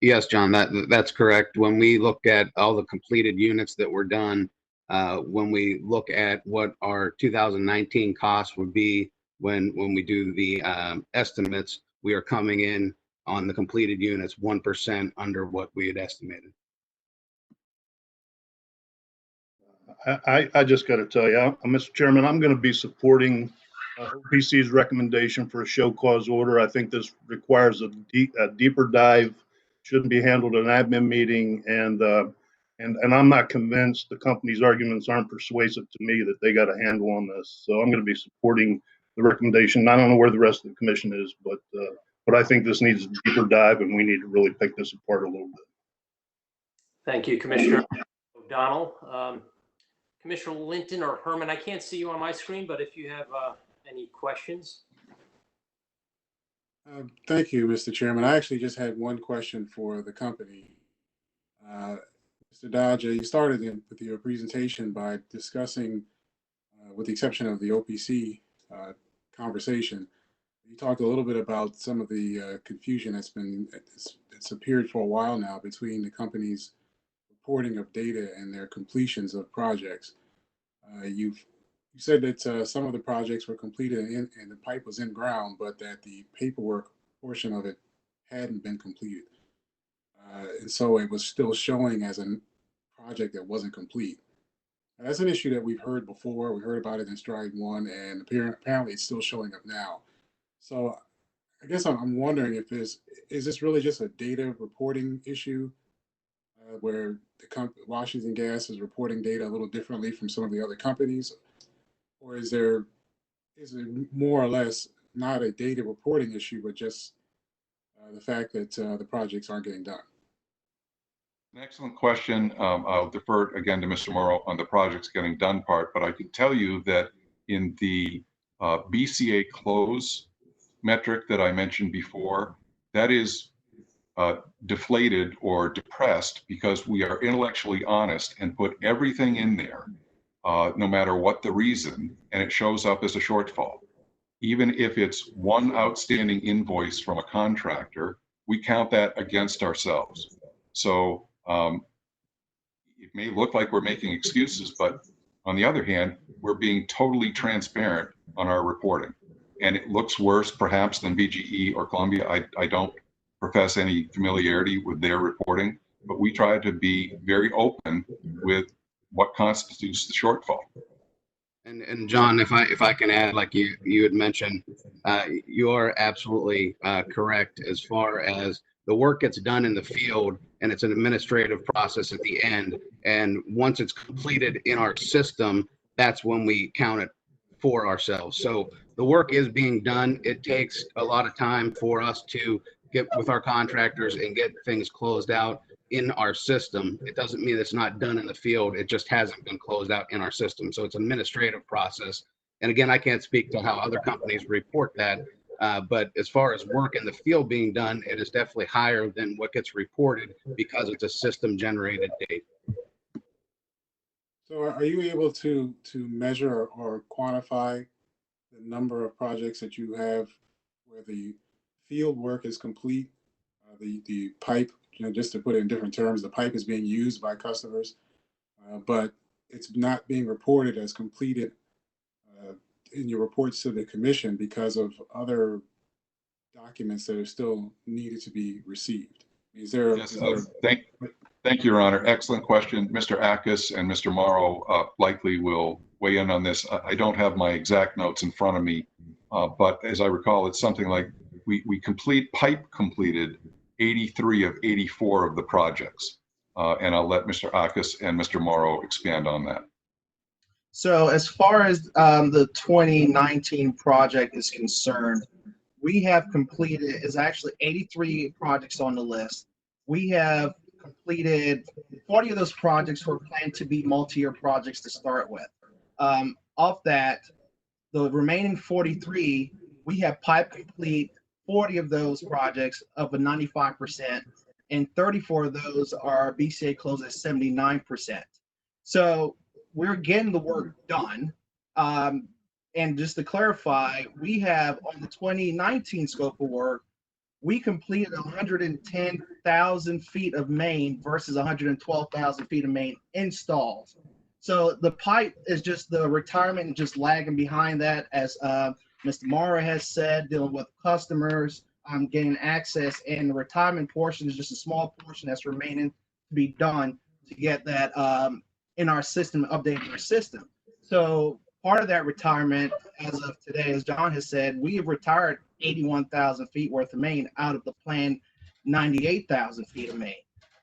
S16: Yes, John, that's correct. When we look at all the completed units that were done, when we look at what our 2019 costs would be when we do the estimates, we are coming in on the completed units 1% under what we had estimated.
S15: I just got to tell you, Mr. Chairman, I'm going to be supporting OPC's recommendation for a show cause order. I think this requires a deeper dive. Shouldn't be handled in an admin meeting, and I'm not convinced the company's arguments aren't persuasive to me that they got a handle on this. So I'm going to be supporting the recommendation. I don't know where the rest of the commission is, but I think this needs a deeper dive, and we need to really pick this apart a little bit.
S2: Thank you, Commissioner O'Donnell. Commissioner Linton or Herman, I can't see you on my screen, but if you have any questions.
S17: Thank you, Mr. Chairman. I actually just had one question for the company. Mr. Dodge, you started with your presentation by discussing, with the exception of the OPC conversation, you talked a little bit about some of the confusion it's appeared for a while now between the companies reporting of data and their completions of projects. You said that some of the projects were completed and the pipe was in ground, but that the paperwork portion of it hadn't been completed. And so it was still showing as a project that wasn't complete. That's an issue that we've heard before. We heard about it in STRIDE 1, and apparently it's still showing up now. So I guess I'm wondering if is this really just a data reporting issue where the Washington Gas is reporting data a little differently from some of the other companies? Or is it more or less not a data reporting issue, but just the fact that the projects aren't getting done?
S14: An excellent question. I'll defer again to Mr. Morrow on the projects getting done part, but I can tell you that in the BCA close metric that I mentioned before, that is deflated or depressed because we are intellectually honest and put everything in there, no matter what the reason, and it shows up as a shortfall. Even if it's one outstanding invoice from a contractor, we count that against ourselves. So it may look like we're making excuses, but on the other hand, we're being totally transparent on our reporting. And it looks worse perhaps than BGE or Columbia. I don't profess any familiarity with their reporting, but we try to be very open with what constitutes the shortfall.
S16: And John, if I can add, like you had mentioned, you are absolutely correct as far as the work gets done in the field, and it's an administrative process at the end. And once it's completed in our system, that's when we count it for ourselves. So the work is being done. It takes a lot of time for us to get with our contractors and get things closed out in our system. It doesn't mean it's not done in the field. It just hasn't been closed out in our system. So it's an administrative process. And again, I can't speak to how other companies report that. But as far as work in the field being done, it is definitely higher than what gets reported because it's a system generated date.
S17: So are you able to measure or quantify the number of projects that you have where the field work is complete, the pipe, just to put it in different terms, the pipe is being used by customers, but it's not being reported as completed in your reports to the commission because of other documents that are still needed to be received? Is there?
S14: Yes, thank you, Your Honor. Excellent question. Mr. Ackus and Mr. Morrow likely will weigh in on this. I don't have my exact notes in front of me, but as I recall, it's something like we completed 83 of 84 of the projects. And I'll let Mr. Ackus and Mr. Morrow expand on that.
S18: So as far as the 2019 project is concerned, we have completed, is actually 83 projects on the list. We have completed 40 of those projects were planned to be multi-year projects to start with. Of that, the remaining 43, we have pipe complete 40 of those projects of a 95%, and 34 of those are BCA closed at 79%. So we're getting the work done. And just to clarify, we have on the 2019 scope of work, we completed 110,000 feet of main versus 112,000 feet of main installed. So the pipe is just the retirement, just lagging behind that, as Mr. Morrow has said, dealing with customers, getting access, and the retirement portion is just a small portion that's remaining to be done to get that in our system, updating our system. So part of that retirement, as of today, as John has said, we have retired 81,000 feet worth of main out of the planned 98,000 feet of main.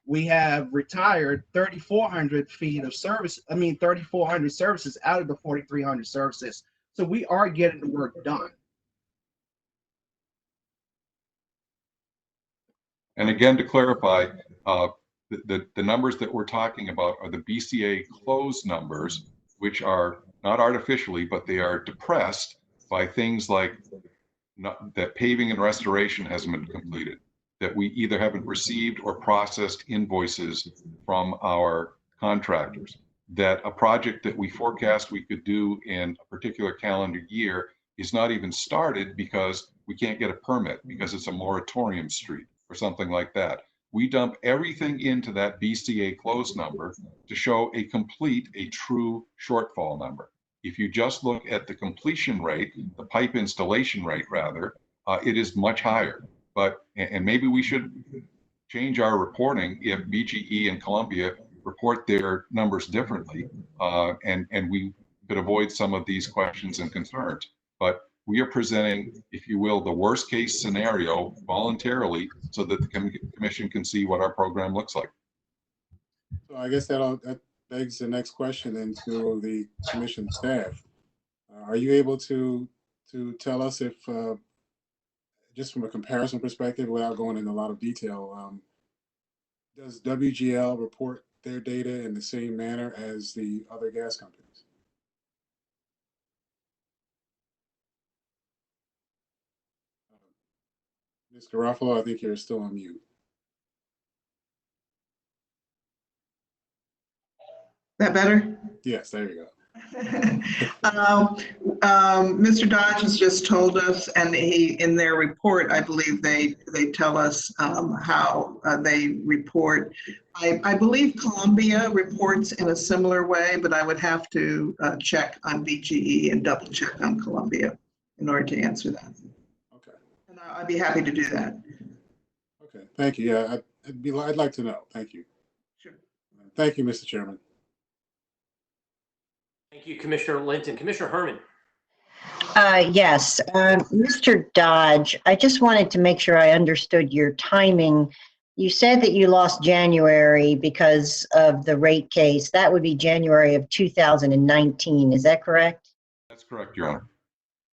S18: We have retired 3,400 feet of service, 3,400 services out of the 4,300 services. So we are getting the work done.
S14: And again, to clarify, the numbers that we're talking about are the BCA closed numbers, which are not artificially, but they are depressed by things like that paving and restoration hasn't been completed, that we either haven't received or processed invoices from our contractors, that a project that we forecast we could do in a particular calendar year is not even started because we can't get a permit because it's a moratorium street or something like that. We dump everything into that BCA closed number to show a true shortfall number. If you just look at the completion rate, the pipe installation rate rather, it is much higher. And maybe we should change our reporting if BGE and Columbia report their numbers differently, and we could avoid some of these questions and concerns. But we are presenting, if you will, the worst case scenario voluntarily so that the commission can see what our program looks like.
S17: So I guess that begs the next question then to the commission staff. Are you able to tell us if, just from a comparison perspective, without going into a lot of detail, does WGL report their data in the same manner as the other gas companies? Ms. Garofalo, I think you're still on mute.
S11: That better?
S17: Yes, there you go.
S11: Mr. Dodge has just told us, and in their report, I believe they tell us how they report. I believe Columbia reports in a similar way, but I would have to check on BGE and double check on Columbia in order to answer that.
S17: Okay.
S11: And I'd be happy to do that.
S17: Okay, thank you. Yeah, I'd like to know. Thank you.
S11: Sure.
S17: Thank you, Mr. Chairman.
S2: Thank you, Commissioner Linton. Commissioner Herman.
S19: Yes, Mr. Dodge, I just wanted to make sure I understood your timing. You said that you lost January because of the rate case. That would be January of 2019. Is that correct?
S14: That's correct, Your Honor.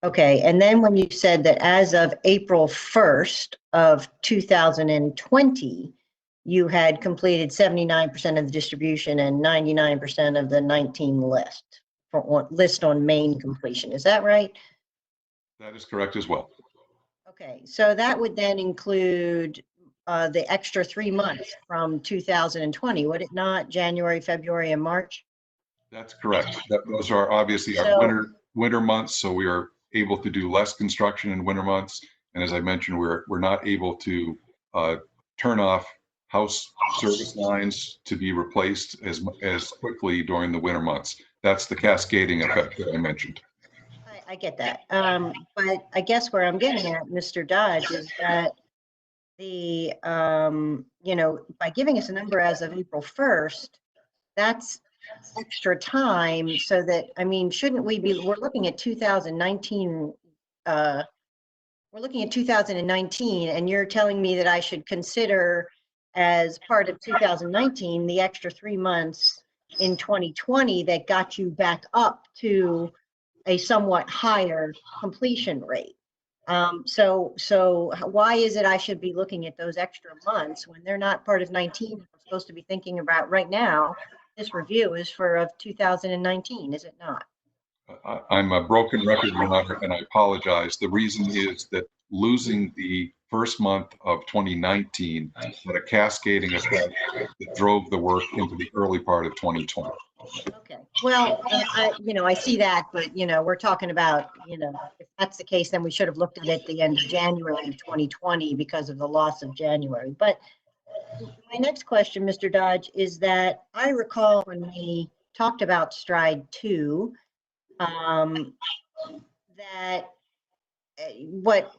S19: Okay, and then when you said that as of April 1st of 2020, you had completed 79% of the distribution and 99% of the 19 list on main completion. Is that right?
S14: That is correct as well.
S19: Okay, so that would then include the extra 3 months from 2020, would it not? January, February, and March?
S14: That's correct. Those are obviously our winter months, so we are able to do less construction in winter months. And as I mentioned, we're not able to turn off house service lines to be replaced as quickly during the winter months. That's the cascading effect that I mentioned.
S19: I get that. But I guess where I'm getting at, Mr. Dodge, is that the, you know, by giving us a number as of April 1st, that's extra time so that, I mean, shouldn't we be, we're looking at 2019, we're looking at 2019, and you're telling me that I should consider as part of 2019, the extra 3 months in 2020 that got you back up to a somewhat higher completion rate. So why is it I should be looking at those extra months when they're not part of 19? I'm supposed to be thinking about right now. This review is for of 2019, is it not?
S14: I'm a broken record, Your Honor, and I apologize. The reason is that losing the first month of 2019 had a cascading effect that drove the work into the early part of 2020.
S19: Okay. Well, I see that, but, we're talking about, if that's the case, then we should have looked at it at the end of January of 2020 because of the loss of January. But my next question, Mr. Dodge, is that I recall when we talked about Stride 2, that what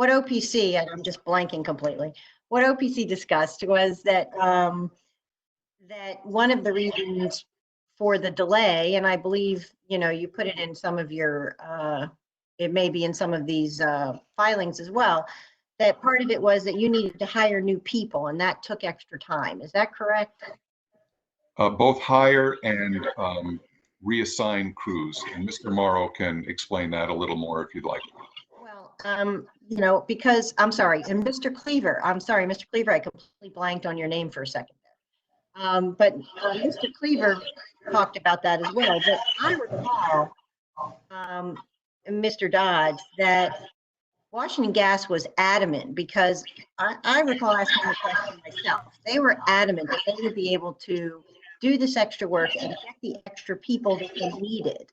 S19: OPC, I'm just blanking completely. What OPC discussed was that that one of the reasons for the delay, and I believe, you put it in some of your, it may be in some of these filings as well, that part of it was that you needed to hire new people and that took extra time. Is that correct?
S14: Both hire and reassign crews, and Mr. Morrow can explain that a little more if you'd like.
S19: Well, because I'm sorry, and Mr. Cleaver, I completely blanked on your name for a second there. But Mr. Cleaver talked about that as well. But I recall, Mr. Dodge, that Washington Gas was adamant, because I recall asking the question myself. They were adamant that they would be able to do this extra work and get the extra people that they needed.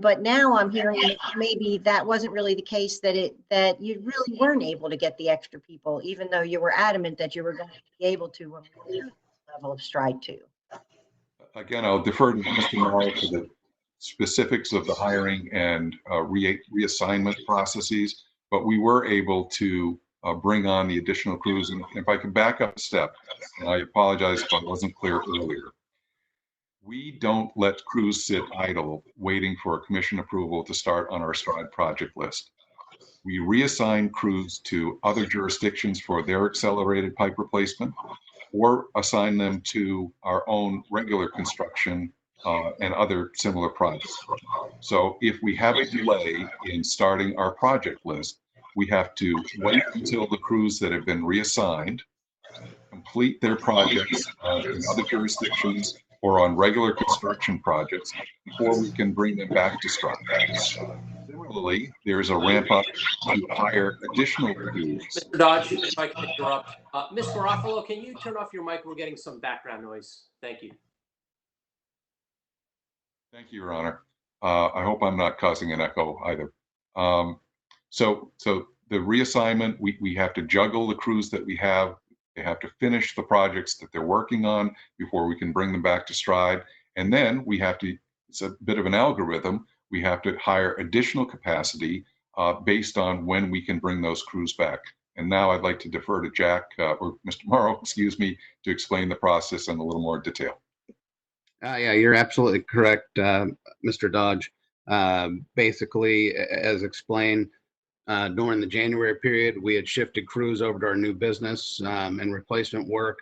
S19: But now I'm hearing that maybe that wasn't really the case, that you really weren't able to get the extra people, even though you were adamant that you were going to be able to when we were at the level of Stride 2.
S14: Again, I'll defer to Mr. Morrow for the specifics of the hiring and reassignment processes, but we were able to bring on the additional crews. And if I can back up a step, and I apologize if I wasn't clear earlier. We don't let crews sit idle waiting for commission approval to start on our Stride project list. We reassign crews to other jurisdictions for their accelerated pipe replacement, or assign them to our own regular construction and other similar projects. So if we have a delay in starting our project list, we have to wait until the crews that have been reassigned complete their projects in other jurisdictions or on regular construction projects before we can bring them back to Stride. Similarly, there's a ramp up to hire additional crews.
S2: Mr. Dodge, if I can interrupt. Ms. Garofalo, can you turn off your mic? We're getting some background noise. Thank you.
S14: Thank you, Your Honor. I hope I'm not causing an echo either. So the reassignment, we have to juggle the crews that we have. They have to finish the projects that they're working on before we can bring them back to Stride. And then we have to, it's a bit of an algorithm, we have to hire additional capacity based on when we can bring those crews back. And now I'd like to defer to Jack, or Mr. Morrow, excuse me, to explain the process in a little more detail.
S16: Yeah, you're absolutely correct, Mr. Dodge. Basically, as explained, during the January period, we had shifted crews over to our new business and replacement work.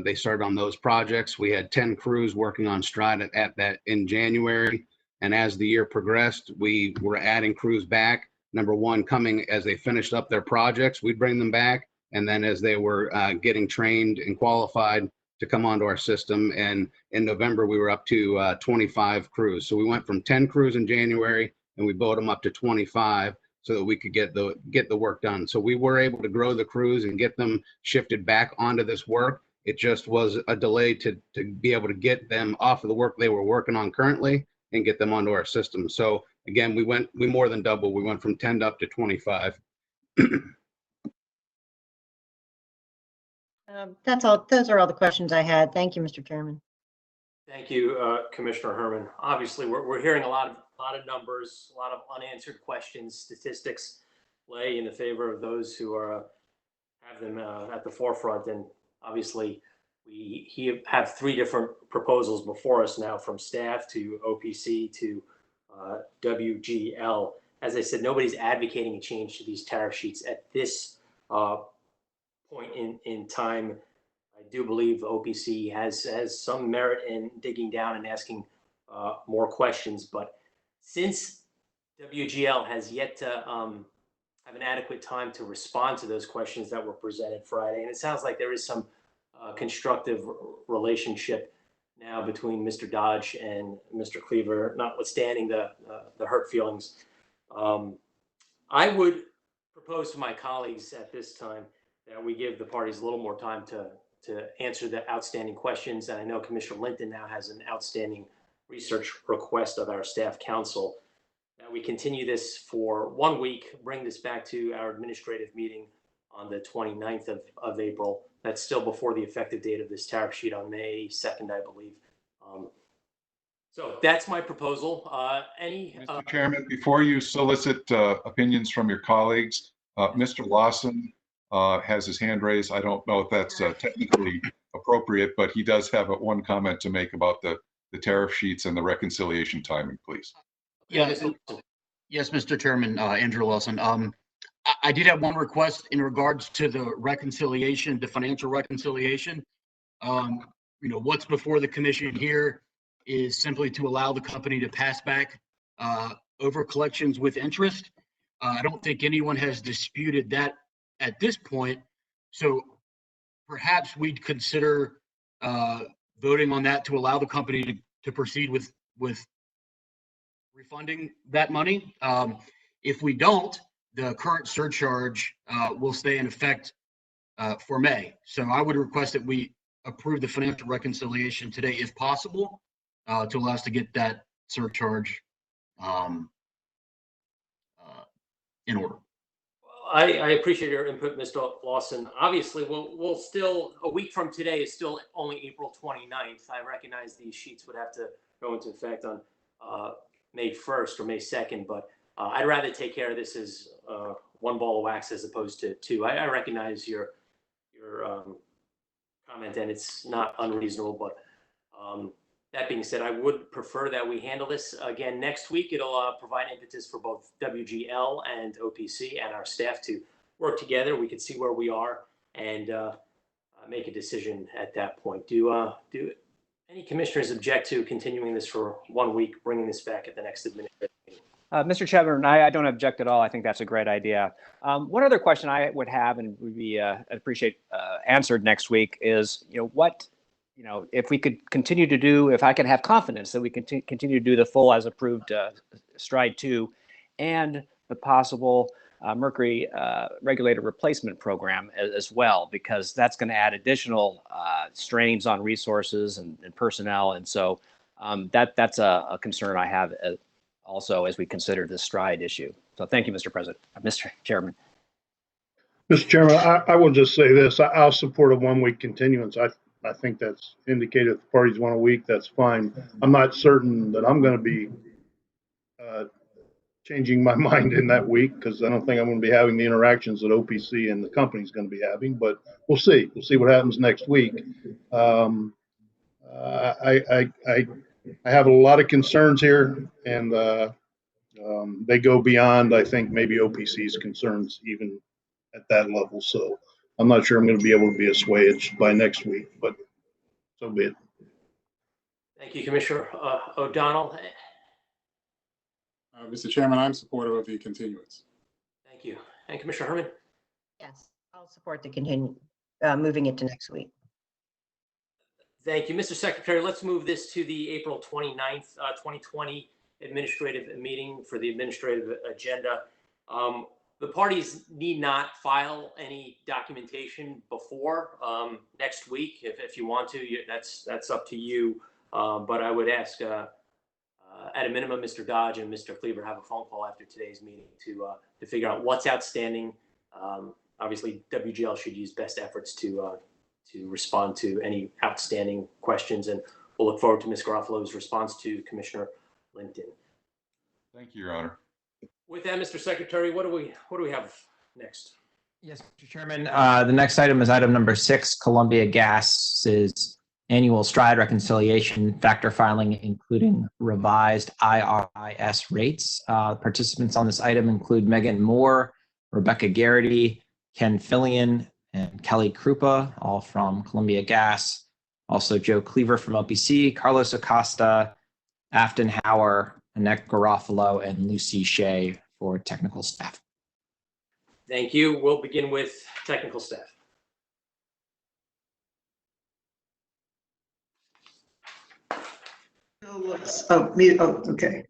S16: They started on those projects. We had 10 crews working on Stride at that in January. And as the year progressed, we were adding crews back. Number one, coming as they finished up their projects, we'd bring them back. And then as they were getting trained and qualified to come onto our system. And in November, we were up to 25 crews. So we went from 10 crews in January and we built them up to 25. So that we could get the work done. So we were able to grow the crews and get them shifted back onto this work. It just was a delay to be able to get them off of the work they were working on currently and get them onto our system. So again, we more than doubled. We went from 10 up to 25.
S19: That's all. Those are all the questions I had. Thank you, Mr. Chairman.
S2: Thank you, Commissioner Herman. Obviously, we're hearing a lot of numbers, a lot of unanswered questions. Statistics lay in the favor of those who are have them at the forefront, and obviously, we have 3 different proposals before us now, from staff to OPC to WGL. As I said, nobody's advocating a change to these tariff sheets at this point in time. I do believe OPC has some merit in digging down and asking more questions, but since WGL has yet to have an adequate time to respond to those questions that were presented Friday, and it sounds like there is some constructive relationship now between Mr. Dodge and Mr. Cleaver, notwithstanding the hurt feelings. I would propose to my colleagues at this time that we give the parties a little more time to answer the outstanding questions. And I know Commissioner Linton now has an outstanding research request of our staff counsel, that we continue this for 1 week, bring this back to our administrative meeting on the 29th of April. That's still before the effective date of this tariff sheet on May 2nd, I believe. So that's my proposal.
S14: Mr. Chairman, before you solicit opinions from your colleagues, Mr. Lawson has his hand raised. I don't know if that's technically appropriate, but he does have one comment to make about the tariff sheets and the reconciliation timing, please.
S20: Yes, Mr. Chairman, Andrew Wilson. I did have one request in regards to the reconciliation, the financial reconciliation. What's before the commission here is simply to allow the company to pass back over collections with interest. I don't think anyone has disputed that at this point. So perhaps we'd consider voting on that to allow the company to proceed with refunding that money. If we don't, the current surcharge will stay in effect for May. So I would request that we approve the financial reconciliation today, if possible, to allow us to get that surcharge in order.
S2: I appreciate your input, Mr. Lawson. Obviously, we'll still, a week from today is still only April 29th. I recognize these sheets would have to go into effect on May 1st or May 2nd, but I'd rather take care of this as one ball of wax as opposed to 2. I recognize your comment, and it's not unreasonable, but that being said, I would prefer that we handle this again next week. It'll provide impetus for both WGL and OPC and our staff to work together. We can see where we are and make a decision at that point. Do any commissioners object to continuing this for 1 week, bringing this back at the next administrative meeting?
S9: Mr. Chairman, I don't object at all. I think that's a great idea. One other question I would have and would be I'd appreciate answered next week is, if we could continue to do, if I can have confidence that we can continue to do the full as approved Stride 2 and the possible mercury regulator replacement program as well, because that's going to add additional strains on resources and personnel. And so that's a concern I have also as we consider the Stride issue. So thank you, Mr. President, Mr. Chairman.
S15: Mr. Chairman, I will just say this. I'll support a 1 week continuance. I think that's indicated. If the parties want a week, that's fine. I'm not certain that I'm going to be changing my mind in that week, because I don't think I'm going to be having the interactions that OPC and the company's going to be having, but we'll see. We'll see what happens next week. I have a lot of concerns here, and they go beyond, I think, maybe OPC's concerns even at that level. So I'm not sure I'm going to be able to be assuaged by next week, but so be it.
S2: Thank you, Commissioner O'Donnell.
S17: Mr. Chairman, I'm supportive of the continuance.
S2: Thank you. And Commissioner Herman?
S19: Yes, I'll support the moving it to next week.
S2: Thank you, Mr. Secretary. Let's move this to the April 29th, 2020 administrative meeting for the administrative agenda. The parties need not file any documentation before next week. If you want to, that's up to you. But I would ask, at a minimum, Mr. Dodge and Mr. Cleaver have a phone call after today's meeting to figure out what's outstanding. Obviously, WGL should use best efforts to respond to any outstanding questions, and we'll look forward to Ms. Garofalo's response to Commissioner Linton.
S14: Thank you, Your Honor.
S2: With that, Mr. Secretary, what do we have next?
S1: Yes, Mr. Chairman. The next item is item number 6, Columbia Gas's annual STRIDE reconciliation factor filing, including revised IRIS rates. Participants on this item include Megan Moore, Rebecca Garrity, Ken Fillion, and Kelly Krupa, all from Columbia Gas. Also Joe Cleaver from OPC, Carlos Acosta, Afton Hauer, Annette Garofalo, and Lucy Shea for technical staff.
S2: Thank you. We'll begin with technical staff.
S11: Okay.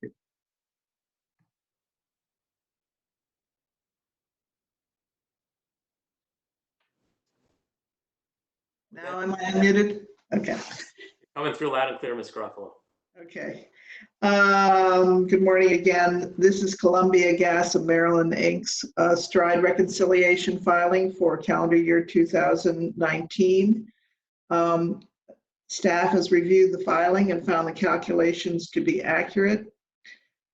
S11: Now am I unmuted? Okay.
S2: Coming through loud and clear, Ms. Garofalo.
S11: Okay. Good morning again. This is Columbia Gas of Maryland, Inc.'s STRIDE reconciliation filing for calendar year 2019. Staff has reviewed the filing and found the calculations to be accurate.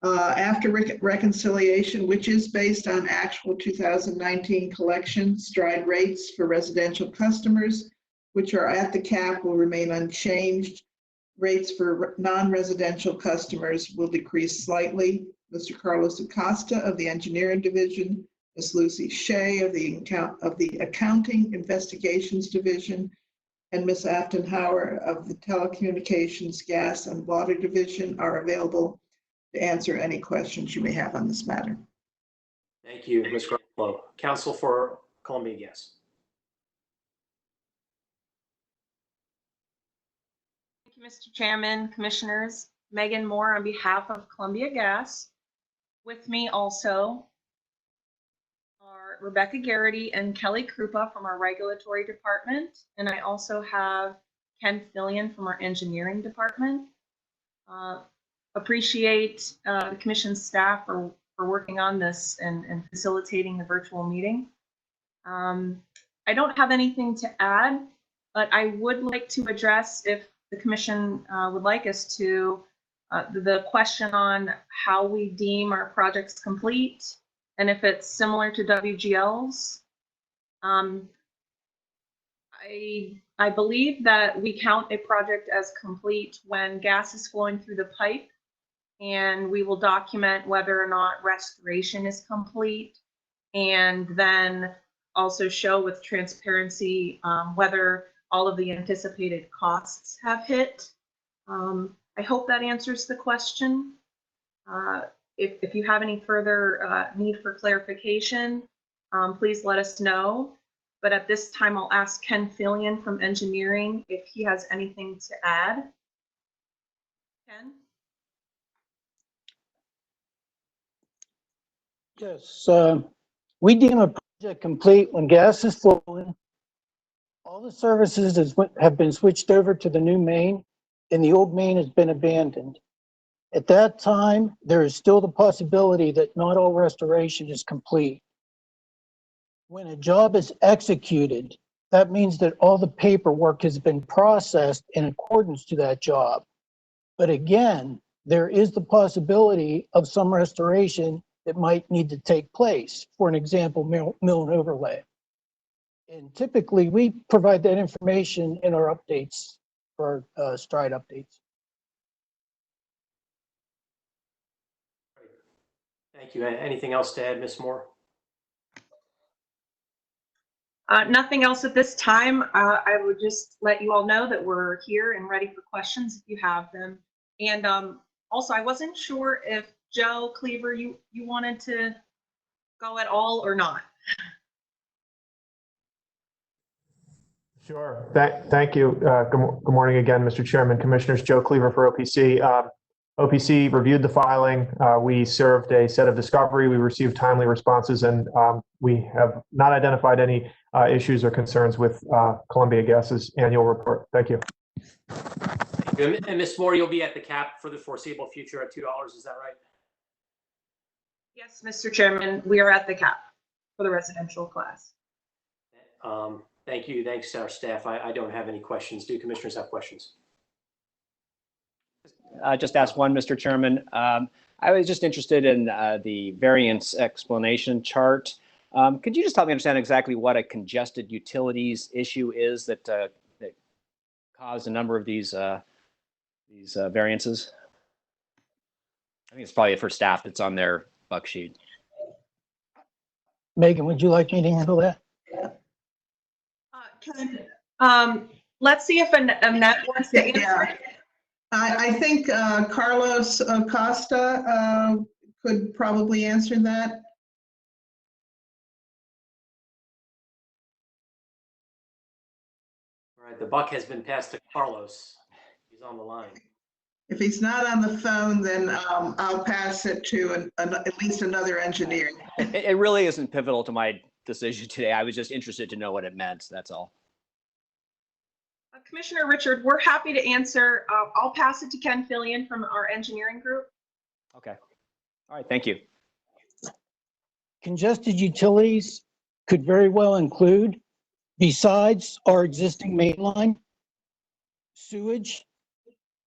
S11: After reconciliation, which is based on actual 2019 collection, STRIDE rates for residential customers, which are at the cap, will remain unchanged. Rates for non-residential customers will decrease slightly. Mr. Carlos Acosta of the Engineering Division, Ms. Lucy Shea of the Accounting Investigations Division, and Ms. Afton Hauer of the Telecommunications, Gas, and Water Division are available to answer any questions you may have on this matter.
S2: Thank you, Ms. Garofalo. Counsel for Columbia Gas.
S21: Thank you, Mr. Chairman, Commissioners. Megan Moore on behalf of Columbia Gas. With me also are Rebecca Garrity and Kelly Krupa from our regulatory department. And I also have Ken Fillion from our engineering department. Appreciate the commission staff for working on this and facilitating the virtual meeting. I don't have anything to add, but I would like to address, if the commission would like us to, the question on how we deem our projects complete and if it's similar to WGL's. I believe that we count a project as complete when gas is flowing through the pipe, and we will document whether or not restoration is complete, and then also show with transparency whether all of the anticipated costs have hit. I hope that answers the question. If you have any further need for clarification, please let us know. But at this time, I'll ask Ken Fillion from engineering if he has anything to add. Ken?
S22: Yes, we deem a project complete when gas is flowing, all the services have been switched over to the new main, and the old main has been abandoned. At that time, there is still the possibility that not all restoration is complete. When a job is executed, that means that all the paperwork has been processed in accordance to that job. But again, there is the possibility of some restoration that might need to take place. For an example, mill and overlay. And typically we provide that information in our updates, for our STRIDE updates.
S2: Thank you. Anything else to add, Ms. Moore?
S21: Nothing else at this time. I would just let you all know that we're here and ready for questions if you have them. And also, I wasn't sure if Joe Cleaver, you wanted to go at all or not.
S13: Sure. Thank you. Good morning again, Mr. Chairman, Commissioners. Joe Cleaver for OPC. OPC reviewed the filing. We served a set of discovery. We received timely responses, and we have not identified any issues or concerns with Columbia Gas's annual report. Thank you.
S2: And Ms. Moore, you'll be at the cap for the foreseeable future at $2, is that right?
S21: Yes, Mr. Chairman, we are at the cap for the residential class.
S2: Thank you. Thanks to our staff. I don't have any questions. Do commissioners have questions?
S9: Just ask one, Mr. Chairman. I was just interested in the variance explanation chart. Could you just help me understand exactly what a congested utilities issue is that caused a number of these variances? I think it's probably for staff that's on their buck sheet.
S22: Megan, would you like me to handle that?
S21: Let's see if Annette wants to answer.
S11: Yeah. I think Carlos Acosta could probably answer that.
S2: All right, the buck has been passed to Carlos. He's on the line.
S11: If he's not on the phone, then I'll pass it to at least another engineer.
S9: It really isn't pivotal to my decision today. I was just interested to know what it meant. That's all.
S21: Commissioner Richard, we're happy to answer. I'll pass it to Ken Fillion from our engineering group.
S9: Okay. All right. Thank you.
S22: Congested utilities could very well include, besides our existing main line, sewage,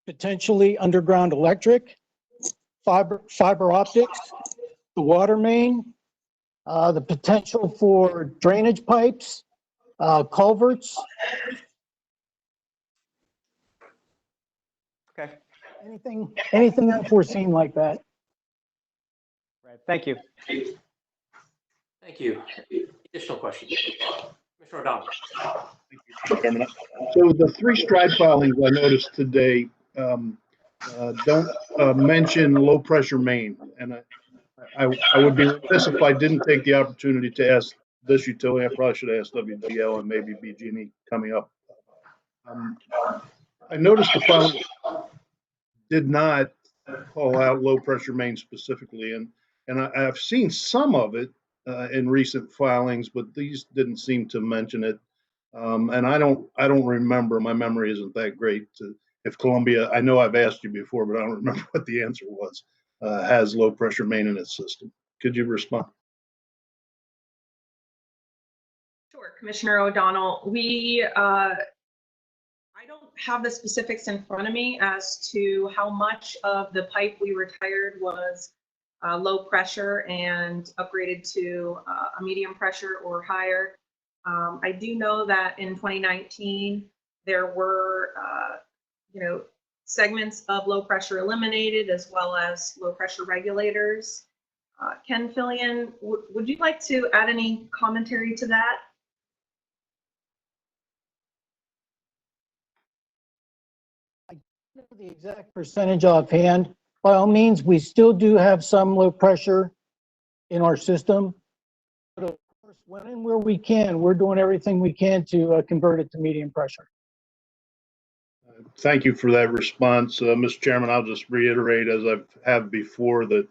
S22: potentially underground electric, fiber optics, the water main, the potential for drainage pipes, culverts.
S9: Okay.
S22: Anything unforeseen like that.
S9: Right. Thank you.
S2: Thank you. Additional questions? Commissioner O'Donnell.
S15: So the 3 stride filings I noticed today don't mention low pressure main, and I would be remiss if I didn't take the opportunity to ask this utility. I probably should ask WGL and maybe BG&E coming up. I noticed the filing did not call out low pressure main specifically, and I've seen some of it in recent filings, but these didn't seem to mention it. And I don't remember. My memory isn't that great. If Columbia, I know I've asked you before, but I don't remember what the answer was. Has low pressure main in its system. Could you respond?
S21: Sure, Commissioner O'Donnell. I don't have the specifics in front of me as to how much of the pipe we retired was low pressure and upgraded to a medium pressure or higher. I do know that in 2019 there were, segments of low pressure eliminated as well as low pressure regulators. Ken Fillion, would you like to add any commentary to that?
S22: I don't know the exact percentage offhand. By all means, we still do have some low pressure in our system. But of course, when and where we can, we're doing everything we can to convert it to medium pressure.
S15: Thank you for that response, Mr. Chairman. I'll just reiterate, as I have before, that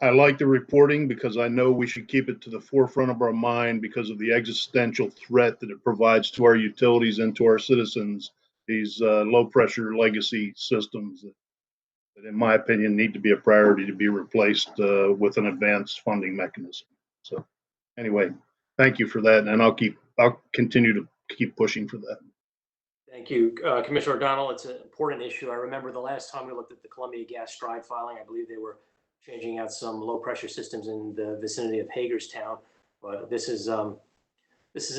S15: I like the reporting because I know we should keep it to the forefront of our mind because of the existential threat that it provides to our utilities and to our citizens. These low pressure legacy systems that, in my opinion, need to be a priority to be replaced with an advanced funding mechanism. So, anyway, thank you for that, and I'll continue to keep pushing for that.
S2: Thank you, Commissioner O'Donnell. It's an important issue. I remember the last time we looked at the Columbia Gas Stride filing, I believe they were changing out some low pressure systems in the vicinity of Hagerstown. But this is an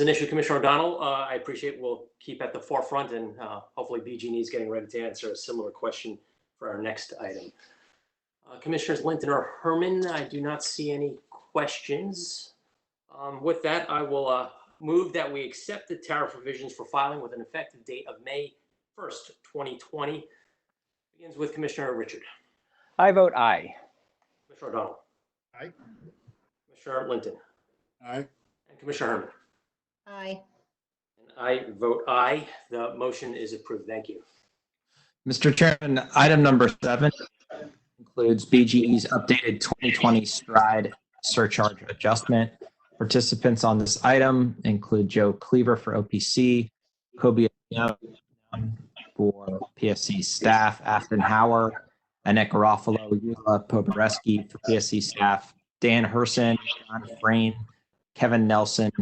S2: issue, Commissioner O'Donnell. I appreciate. We'll keep at the forefront, and hopefully BG&E is getting ready to answer a similar question for our next item. Commissioners Linton or Herman, I do not see any questions. With that, I will move that we accept the tariff revisions for filing with an effective date of May 1st, 2020. Begins with Commissioner Richard.
S9: I vote aye.
S2: Commissioner O'Donnell.
S15: Aye.
S2: Commissioner Linton.
S17: Aye.
S2: And Commissioner Herman.
S19: Aye.
S2: And I vote aye. The motion is approved. Thank you.
S1: Mr. Chairman, item number 7 includes BGE's updated 2020 STRIDE surcharge adjustment. Participants on this item include Joe Cleaver for OPC, Kobe for PSC staff, Afton Hauer, Annette Garofalo, Eula Poboreski for PSC staff, Dan Herson, John Frayne, Kevin Nelson,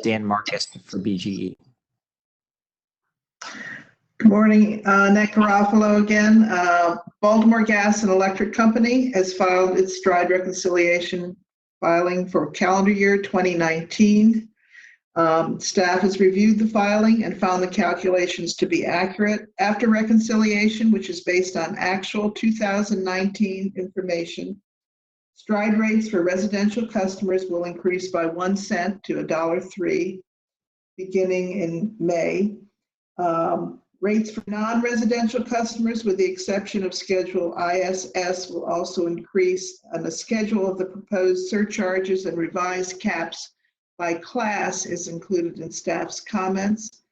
S1: Dan Marcus for BGE.
S11: Good morning, Annette Garofalo again. Baltimore Gas and Electric Company has filed its STRIDE reconciliation filing for calendar year 2019. Staff has reviewed the filing and found the calculations to be accurate. After reconciliation, which is based on actual 2019 information, STRIDE rates for residential customers will increase by 1 cent to $1.03 beginning in May. Rates for non-residential customers, with the exception of Schedule ISS, will also increase, and the schedule of the proposed surcharges and revised caps by class is included in staff's comments.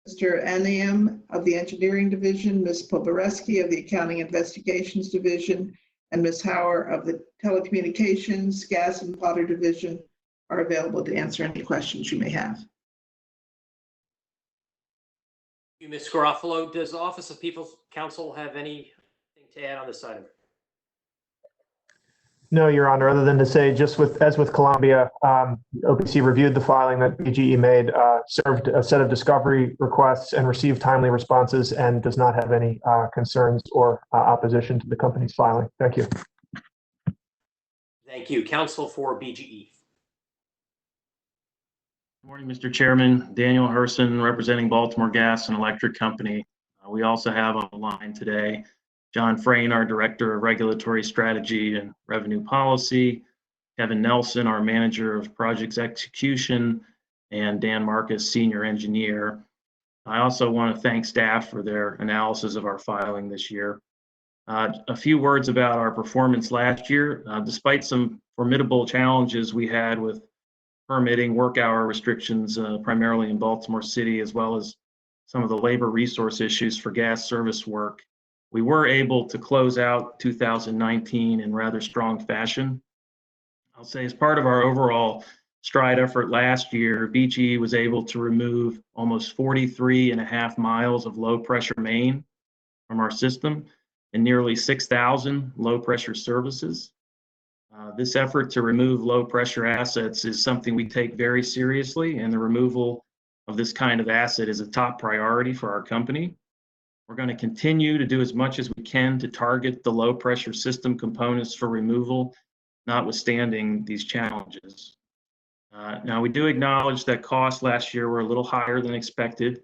S11: Mr. Aniam of the Engineering Division, Ms. Poboreski of the Accounting Investigations Division, and Ms. Hauer of the Telecommunications, Gas and Water Division are available to answer any questions you may have.
S2: Ms. Garofalo, does the Office of People's Counsel have anything to add on this item?
S13: No, Your Honor, other than to say, just as with Columbia, OPC reviewed the filing that BGE made, served a set of discovery requests and received timely responses, and does not have any concerns or opposition to the company's filing. Thank you.
S2: Thank you. Counsel for BGE.
S4: Good morning, Mr. Chairman. Daniel Herson, representing Baltimore Gas and Electric Company. We also have on the line today John Frayne, our Director of Regulatory Strategy and Revenue Policy, Kevin Nelson, our Manager of Projects Execution, and Dan Marcus, Senior Engineer. I also want to thank staff for their analysis of our filing this year. A few words about our performance last year. Despite some formidable challenges we had with permitting, work hour restrictions, primarily in Baltimore City, as well as some of the labor resource issues for gas service work, we were able to close out 2019 in rather strong fashion. I'll say as part of our overall STRIDE effort last year, BGE was able to remove almost 43.5 miles of low pressure main from our system and nearly 6,000 low pressure services. This effort to remove low pressure assets is something we take very seriously, and the removal of this kind of asset is a top priority for our company. We're going to continue to do as much as we can to target the low pressure system components for removal, notwithstanding these challenges. Now, we do acknowledge that costs last year were a little higher than expected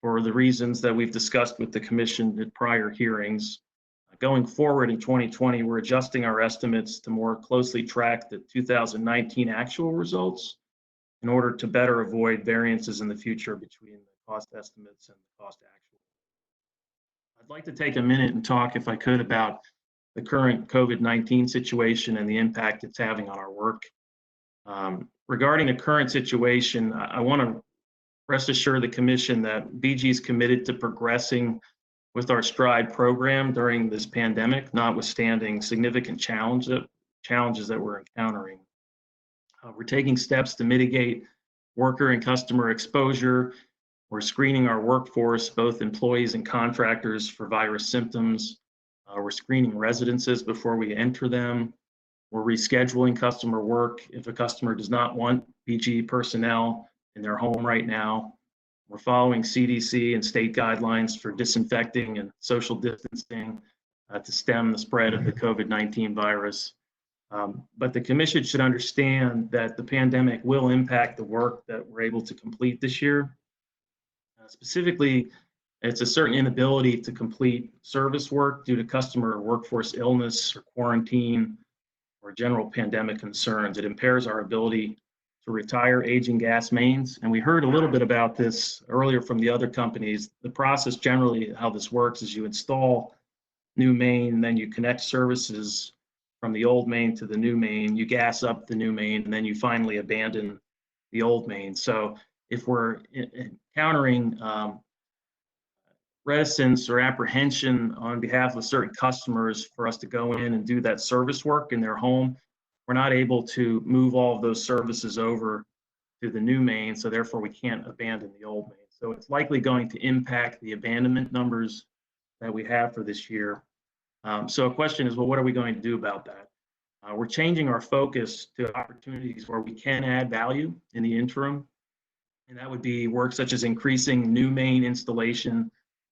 S4: for the reasons that we've discussed with the Commission at prior hearings. Going forward in 2020, we're adjusting our estimates to more closely track the 2019 actual results in order to better avoid variances in the future between the cost estimates and the cost actual. I'd like to take a minute and talk, if I could, about the current COVID-19 situation and the impact it's having on our work. Regarding the current situation, I want to rest assure the Commission that BGE is committed to progressing with our STRIDE program during this pandemic, notwithstanding significant challenges that we're encountering. We're taking steps to mitigate worker and customer exposure. We're screening our workforce, both employees and contractors, for virus symptoms. We're screening residences before we enter them. We're rescheduling customer work if a customer does not want BGE personnel in their home right now. We're following CDC and state guidelines for disinfecting and social distancing to stem the spread of the COVID-19 virus. But the Commission should understand that the pandemic will impact the work that we're able to complete this year. Specifically, it's a certain inability to complete service work due to customer or workforce illness or quarantine or general pandemic concerns. It impairs our ability to retire aging gas mains. And we heard a little bit about this earlier from the other companies. The process generally, how this works, is you install new main, and then you connect services from the old main to the new main, you gas up the new main, and then you finally abandon the old main. So if we're encountering reticence or apprehension on behalf of certain customers for us to go in and do that service work in their home. We're not able to move all of those services over to the new main, so therefore we can't abandon the old main. So it's likely going to impact the abandonment numbers that we have for this year. So a question is, well, what are we going to do about that? We're changing our focus to opportunities where we can add value in the interim. And that would be work such as increasing new main installation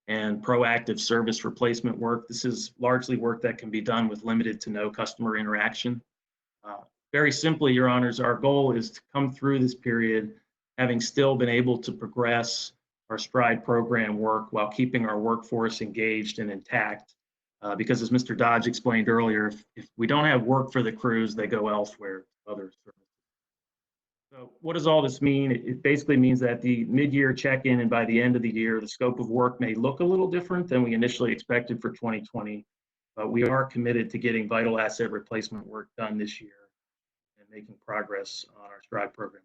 S4: and proactive service replacement work. This is largely work that can be done with limited to no customer interaction. Very simply, Your Honors, our goal is to come through this period having still been able to progress our STRIDE program work while keeping our workforce engaged and intact. Because as Mr. Dodge explained earlier, if we don't have work for the crews, they go elsewhere to other services. So what does all this mean? It basically means that the mid-year check-in and by the end of the year, the scope of work may look a little different than we initially expected for 2020, but we are committed to getting vital asset replacement work done this year and making progress on our STRIDE program.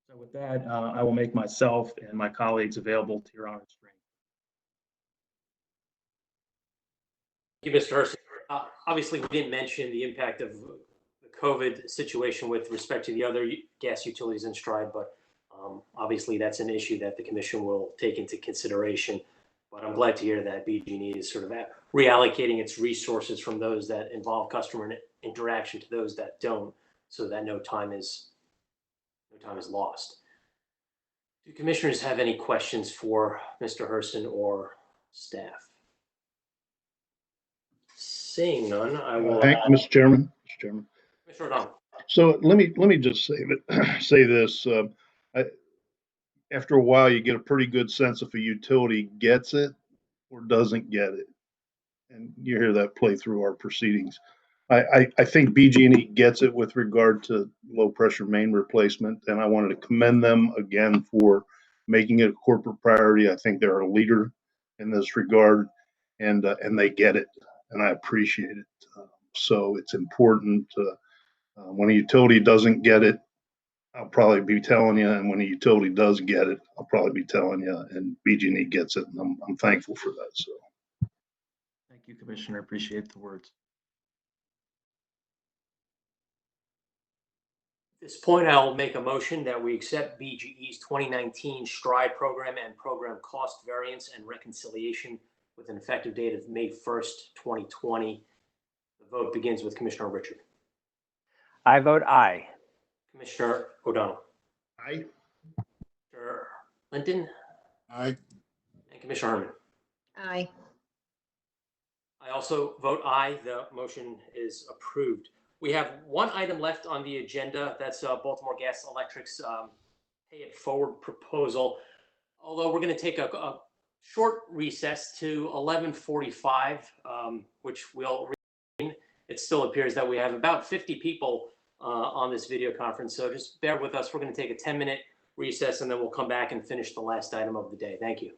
S4: So with that, I will make myself and my colleagues available to Your Honor's screen.
S2: Thank you, Mr. Hurston. Obviously, we didn't mention the impact of the COVID situation with respect to the other gas utilities in STRIDE, but obviously that's an issue that the commission will take into consideration. But I'm glad to hear that BG&E is sort of reallocating its resources from those that involve customer interaction to those that don't, so that no time is lost. Do commissioners have any questions for Mr. Hurston or staff? Seeing none, I will.
S15: Thank you, Mr. Chairman. Mr. Chairman.
S2: Commissioner O'Donnell.
S15: So let me just say this. After a while, you get a pretty good sense if a utility gets it or doesn't get it, and you hear that play through our proceedings. I think BG&E gets it with regard to low pressure main replacement, and I wanted to commend them again for making it a corporate priority. I think they're a leader in this regard, and they get it, and I appreciate it. So it's important. When a utility doesn't get it, I'll probably be telling you, and when a utility does get it, I'll probably be telling you, and BG&E gets it, and I'm thankful for that. So,
S4: thank you, Commissioner. Appreciate the words.
S2: At this point, I'll make a motion that we accept BGE's 2019 STRIDE program and program cost variance and reconciliation with an effective date of May 1st, 2020. The vote begins with Commissioner Richard.
S9: I vote aye.
S2: Commissioner O'Donnell.
S15: Aye.
S2: Mr. Linton.
S17: Aye.
S2: And Commissioner Herman.
S19: Aye.
S2: I also vote aye. The motion is approved. We have one item left on the agenda. That's Baltimore Gas Electric's pay it forward proposal. Although we're going to take a short recess to 11:45, which will read. It still appears that we have about 50 people on this video conference. So just bear with us. We're going to take a 10-minute recess, and then we'll come back and finish the last item of the day. Thank you.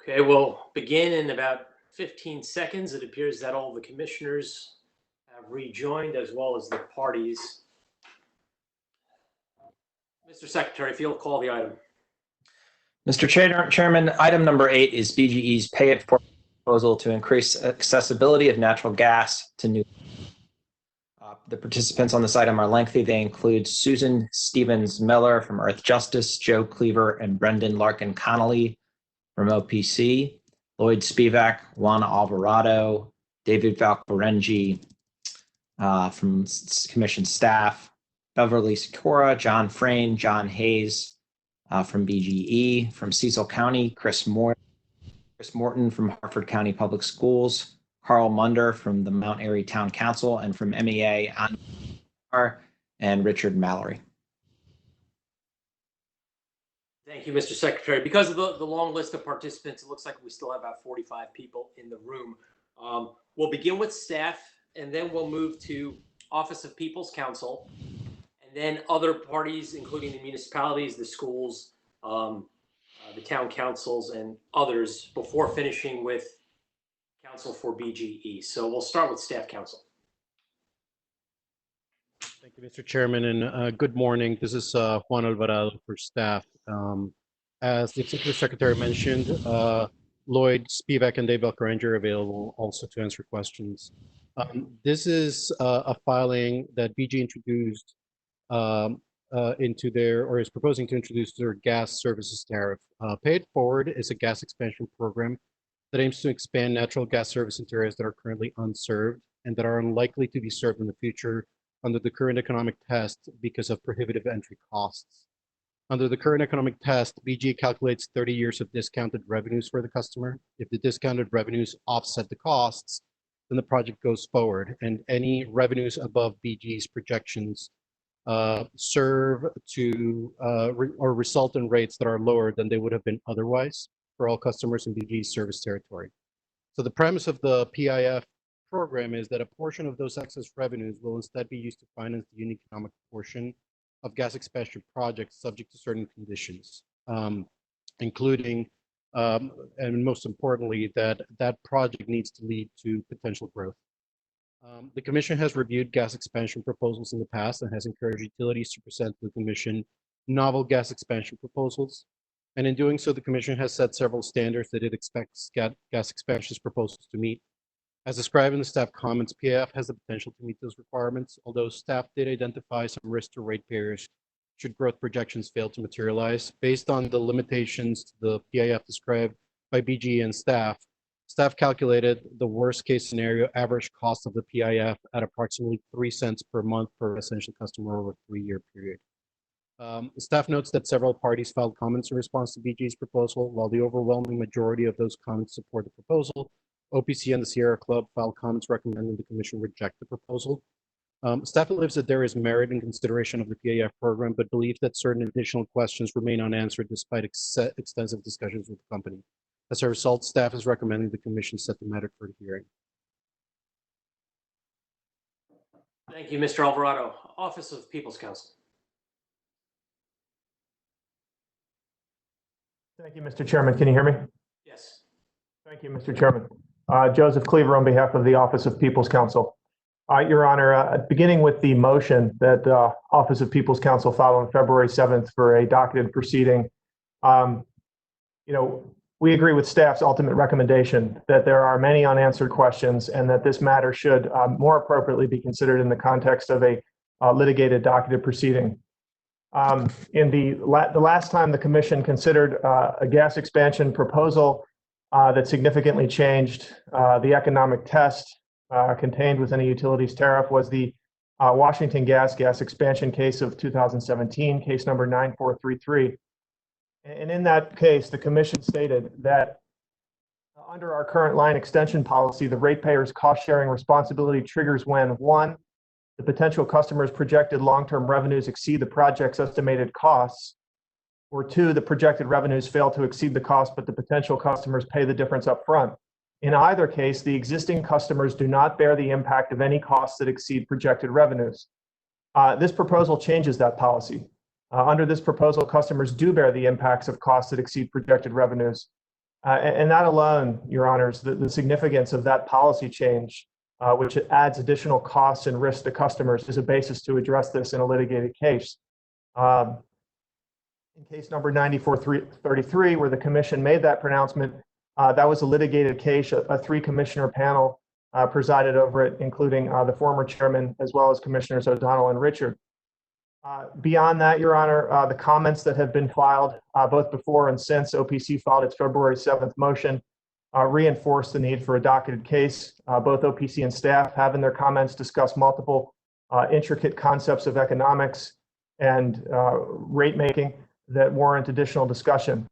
S2: Okay, we'll begin in about 15 seconds. It appears that all the commissioners have rejoined, as well as the parties. Mr. Secretary, if you'll call the item.
S1: Mr. Chairman, item number 8 is BGE's Pay It Forward proposal to increase accessibility of natural gas to new. The participants on this item are lengthy. They include Susan Stevens Miller from Earth Justice, Joe Cleaver and Brendan Larkin Connolly from OPC, Lloyd Spivak, Juan Alvarado, David Valcarengi from Commission staff, Beverly Sikora, John Frayne, John Hayes from BGE, from Cecil County, Chris Morton from Hartford County Public Schools, Carl Munder from the Mount Airy Town Council, and from MEA, and Richard Mallory.
S2: Thank you, Mr. Secretary. Because of the long list of participants, it looks like we still have about 45 people in the room. We'll begin with staff, and then we'll move to Office of People's Counsel, and then other parties, including the municipalities, the schools, the town councils, and others, before finishing with counsel for BGE. So we'll start with staff counsel.
S6: Thank you, Mr. Chairman, and good morning. This is Juan Alvarado for staff. As the Executive Secretary mentioned, Lloyd Spivak and Dave Valcarengi are available also to answer questions. This is a filing that BGE introduced into their, or is proposing to introduce their gas services tariff. Pay It Forward is a gas expansion program that aims to expand natural gas service into areas that are currently unserved and that are unlikely to be served in the future under the current economic test because of prohibitive entry costs. Under the current economic test, BGE calculates 30 years of discounted revenues for the customer. If the discounted revenues offset the costs, then the project goes forward, and any revenues above BGE's projections serve to or result in rates that are lower than they would have been otherwise for all customers in BGE's service territory. So the premise of the PIF program is that a portion of those excess revenues will instead be used to finance the unique economic portion of gas expansion projects subject to certain conditions, including, and most importantly, that project needs to lead to potential growth. The Commission has reviewed gas expansion proposals in the past and has encouraged utilities to present to the Commission novel gas expansion proposals. And in doing so, the Commission has set several standards that it expects gas expansion proposals to meet. As described in the staff comments, PIF has the potential to meet those requirements, although staff did identify some risk to ratepayers should growth projections fail to materialize. Based on the limitations to the PIF described by BGE and staff calculated the worst case scenario average cost of the PIF at approximately 3 cents per month per residential customer over a 3-year period. Staff notes that several parties filed comments in response to BGE's proposal. While the overwhelming majority of those comments support the proposal, OPC and the Sierra Club filed comments recommending the Commission reject the proposal. Staff believes that there is merit in consideration of the PIF program, but believes that certain additional questions remain unanswered despite extensive discussions with the company. As a result, staff is recommending the Commission set the matter for hearing.
S2: Thank you, Mr. Alvarado. Office of People's Counsel.
S13: Thank you, Mr. Chairman. Can you hear me?
S2: Yes.
S13: Thank you, Mr. Chairman. Joseph Cleaver on behalf of the Office of People's Counsel. Your Honor, beginning with the motion that Office of People's Counsel filed on February 7th for a docketed proceeding, we agree with staff's ultimate recommendation that there are many unanswered questions and that this matter should more appropriately be considered in the context of a litigated docketed proceeding. In the last time the Commission considered a gas expansion proposal that significantly changed the economic test contained within a utilities tariff was the Washington gas expansion case of 2017, case number 9433. And in that case, the Commission stated that under our current line extension policy, the ratepayer's cost-sharing responsibility triggers when, 1, the potential customer's projected long-term revenues exceed the project's estimated costs, or 2, the projected revenues fail to exceed the cost, but the potential customers pay the difference up front. In either case, the existing customers do not bear the impact of any costs that exceed projected revenues. This proposal changes that policy. Under this proposal, customers do bear the impacts of costs that exceed projected revenues. And that alone, Your Honors, the significance of that policy change, which adds additional costs and risks to customers, is a basis to address this in a litigated case. In case number 9433, where the commission made that pronouncement, that was a litigated case. A three-commissioner panel presided over it, including the former chairman, as well as Commissioners O'Donnell and Richard. Beyond that, Your Honor, the comments that have been filed both before and since OPC filed its February 7th motion reinforce the need for a docketed case. Both OPC and staff have in their comments discussed multiple intricate concepts of economics and rate making that warrant additional discussion.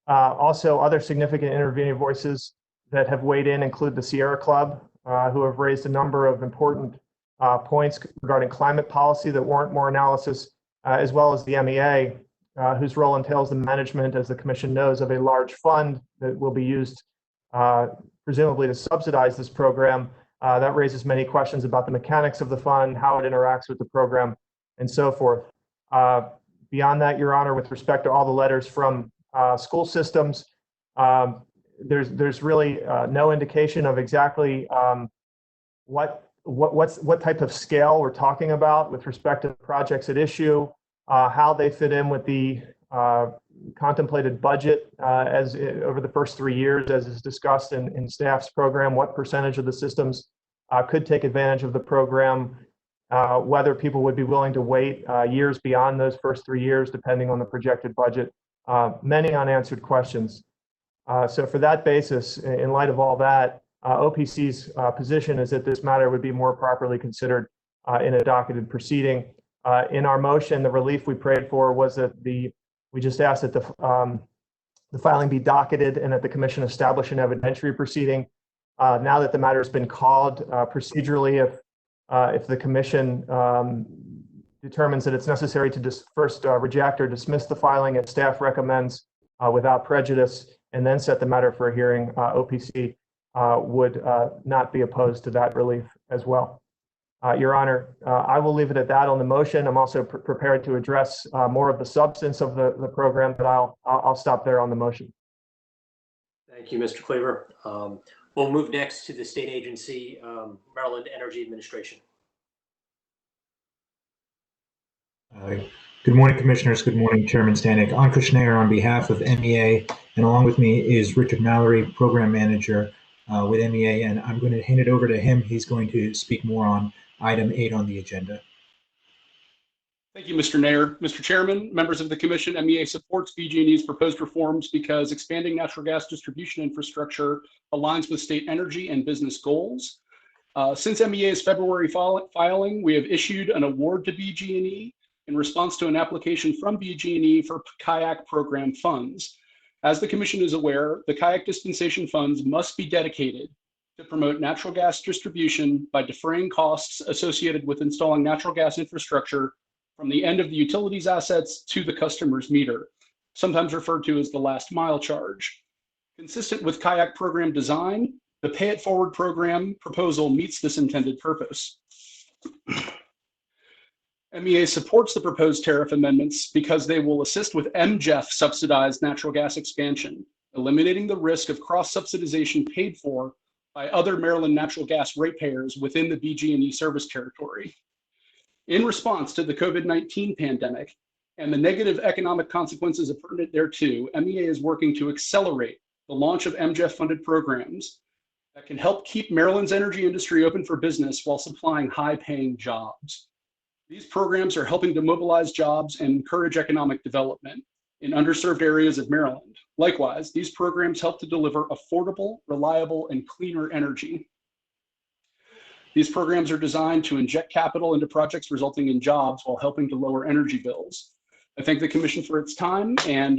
S13: Also, other significant intervening voices that have weighed in include the Sierra Club, who have raised a number of important points regarding climate policy that warrant more analysis, as well as the MEA, whose role entails the management, as the Commission knows, of a large fund that will be used presumably to subsidize this program. That raises many questions about the mechanics of the fund, how it interacts with the program, and so forth. Beyond that, Your Honor, with respect to all the letters from school systems, there's really no indication of exactly what type of scale we're talking about with respect to the projects at issue, how they fit in with the contemplated budget over the first 3 years, as is discussed in staff's program, what percentage of the systems could take advantage of the program, whether people would be willing to wait years beyond those first 3 years, depending on the projected budget. Many unanswered questions. So for that basis, in light of all that, OPC's position is that this matter would be more properly considered in a docketed proceeding. In our motion, the relief we prayed for was that we just asked that the filing be docketed and that the Commission establish an evidentiary proceeding. Now that the matter has been called procedurally, if the Commission determines that it's necessary to first reject or dismiss the filing, and staff recommends without prejudice, and then set the matter for a hearing, OPC would not be opposed to that relief as well. Your Honor, I will leave it at that on the motion. I'm also prepared to address more of the substance of the program, but I'll stop there on the motion.
S2: Thank you, Mr. Cleaver. We'll move next to the state agency, Maryland Energy Administration.
S8: Good morning, Commissioners. Good morning, Chairman Stanek. Ankush Nair on behalf of MEA, and along with me is Richard Mallory, Program Manager with MEA, and I'm going to hand it over to him. He's going to speak more on item 8 on the agenda.
S10: Thank you, Mr. Nair. Mr. Chairman, members of the Commission, MEA supports BG&E's proposed reforms because expanding natural gas distribution infrastructure aligns with state energy and business goals. Since MEA's February filing, we have issued an award to BG&E in response to an application from BG&E for kayak program funds. As the Commission is aware, the kayak dispensation funds must be dedicated to promote natural gas distribution by deferring costs associated with installing natural gas infrastructure from the end of the utilities assets to the customer's meter, sometimes referred to as the last mile charge. Consistent with kayak program design, the Pay It Forward program proposal meets this intended purpose. MEA supports the proposed tariff amendments because they will assist with MGEF subsidized natural gas expansion, eliminating the risk of cross-subsidization paid for by other Maryland natural gas ratepayers within the BG&E service territory. In response to the COVID-19 pandemic and the negative economic consequences pertinent thereto, MEA is working to accelerate the launch of MGEF-funded programs that can help keep Maryland's energy industry open for business while supplying high-paying jobs. These programs are helping to mobilize jobs and encourage economic development in underserved areas of Maryland. Likewise, these programs help to deliver affordable, reliable, and cleaner energy. These programs are designed to inject capital into projects resulting in jobs while helping to lower energy bills. I thank the Commission for its time and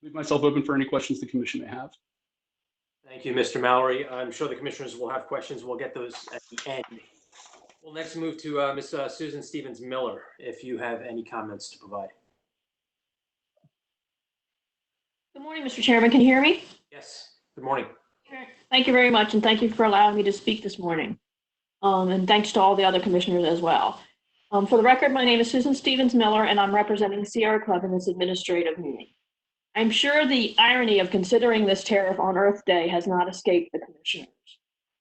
S10: leave myself open for any questions the Commission may have.
S2: Thank you, Mr. Mallory. I'm sure the Commissioners will have questions. We'll get those at the end. We'll next move to Ms. Susan Stevens Miller, if you have any comments to provide.
S23: Good morning, Mr. Chairman. Can you hear me?
S2: Yes. Good morning.
S23: Thank you very much, and thank you for allowing me to speak this morning. And thanks to all the other commissioners as well. For the record, my name is Susan Stevens Miller, and I'm representing Sierra Club in this administrative meeting. I'm sure the irony of considering this tariff on Earth Day has not escaped the commissioners.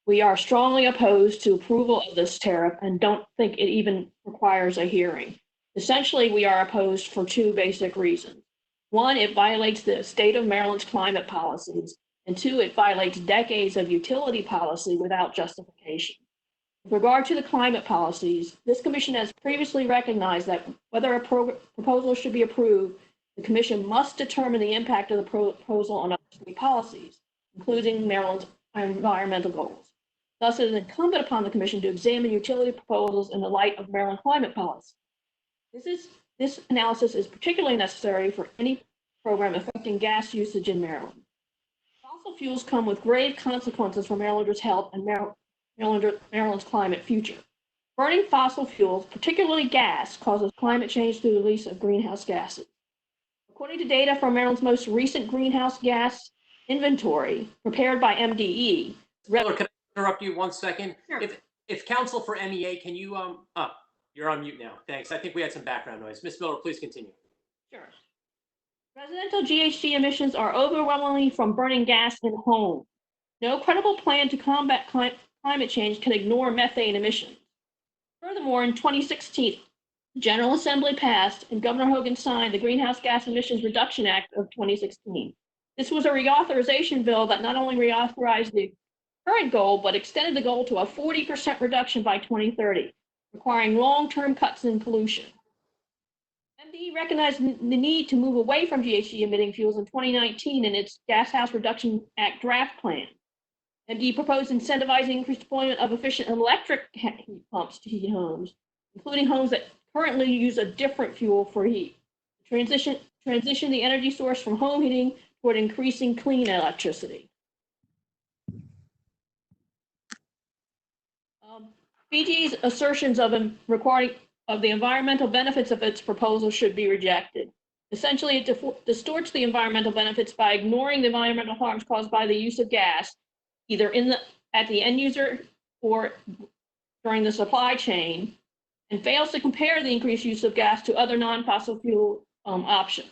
S23: We are strongly opposed to approval of this tariff and don't think it even requires a hearing. Essentially, we are opposed for two basic reasons. One, it violates the state of Maryland's climate policies, and two, it violates decades of utility policy without justification. With regard to the climate policies, this commission has previously recognized that whether a proposal should be approved, the commission must determine the impact of the proposal on other state policies, including Maryland's environmental goals. Thus, it is incumbent upon the commission to examine utility proposals in the light of Maryland climate policy. This analysis is particularly necessary for any program affecting gas usage in Maryland. Fossil fuels come with grave consequences for Marylanders' health and Maryland's climate future. Burning fossil fuels, particularly gas, causes climate change through the release of greenhouse gases. According to data from Maryland's most recent greenhouse gas inventory prepared by MDE.
S2: Miller, can I interrupt you 1 second?
S21: Sure.
S2: If counsel for MEA, can you, you're on mute now. Thanks. I think we had some background noise. Ms. Miller, please continue.
S23: Sure. Residential GHG emissions are overwhelmingly from burning gas in homes. No credible plan to combat climate change can ignore methane emissions. Furthermore, in 2016, the General Assembly passed and Governor Hogan signed the Greenhouse Gas Emissions Reduction Act of 2016. This was a reauthorization bill that not only reauthorized the current goal, but extended the goal to a 40% reduction by 2030, requiring long-term cuts in pollution. MDE recognized the need to move away from GHG emitting fuels in 2019 in its Gas House Reduction Act draft plan. MDE proposed incentivizing increased deployment of efficient electric heat pumps to heat homes, including homes that currently use a different fuel for heat. Transition the energy source from home heating toward increasing clean electricity. BG's assertions of the environmental benefits of its proposal should be rejected. Essentially, it distorts the environmental benefits by ignoring the environmental harms caused by the use of gas, either at the end user or during the supply chain, and fails to compare the increased use of gas to other non-fossil fuel options.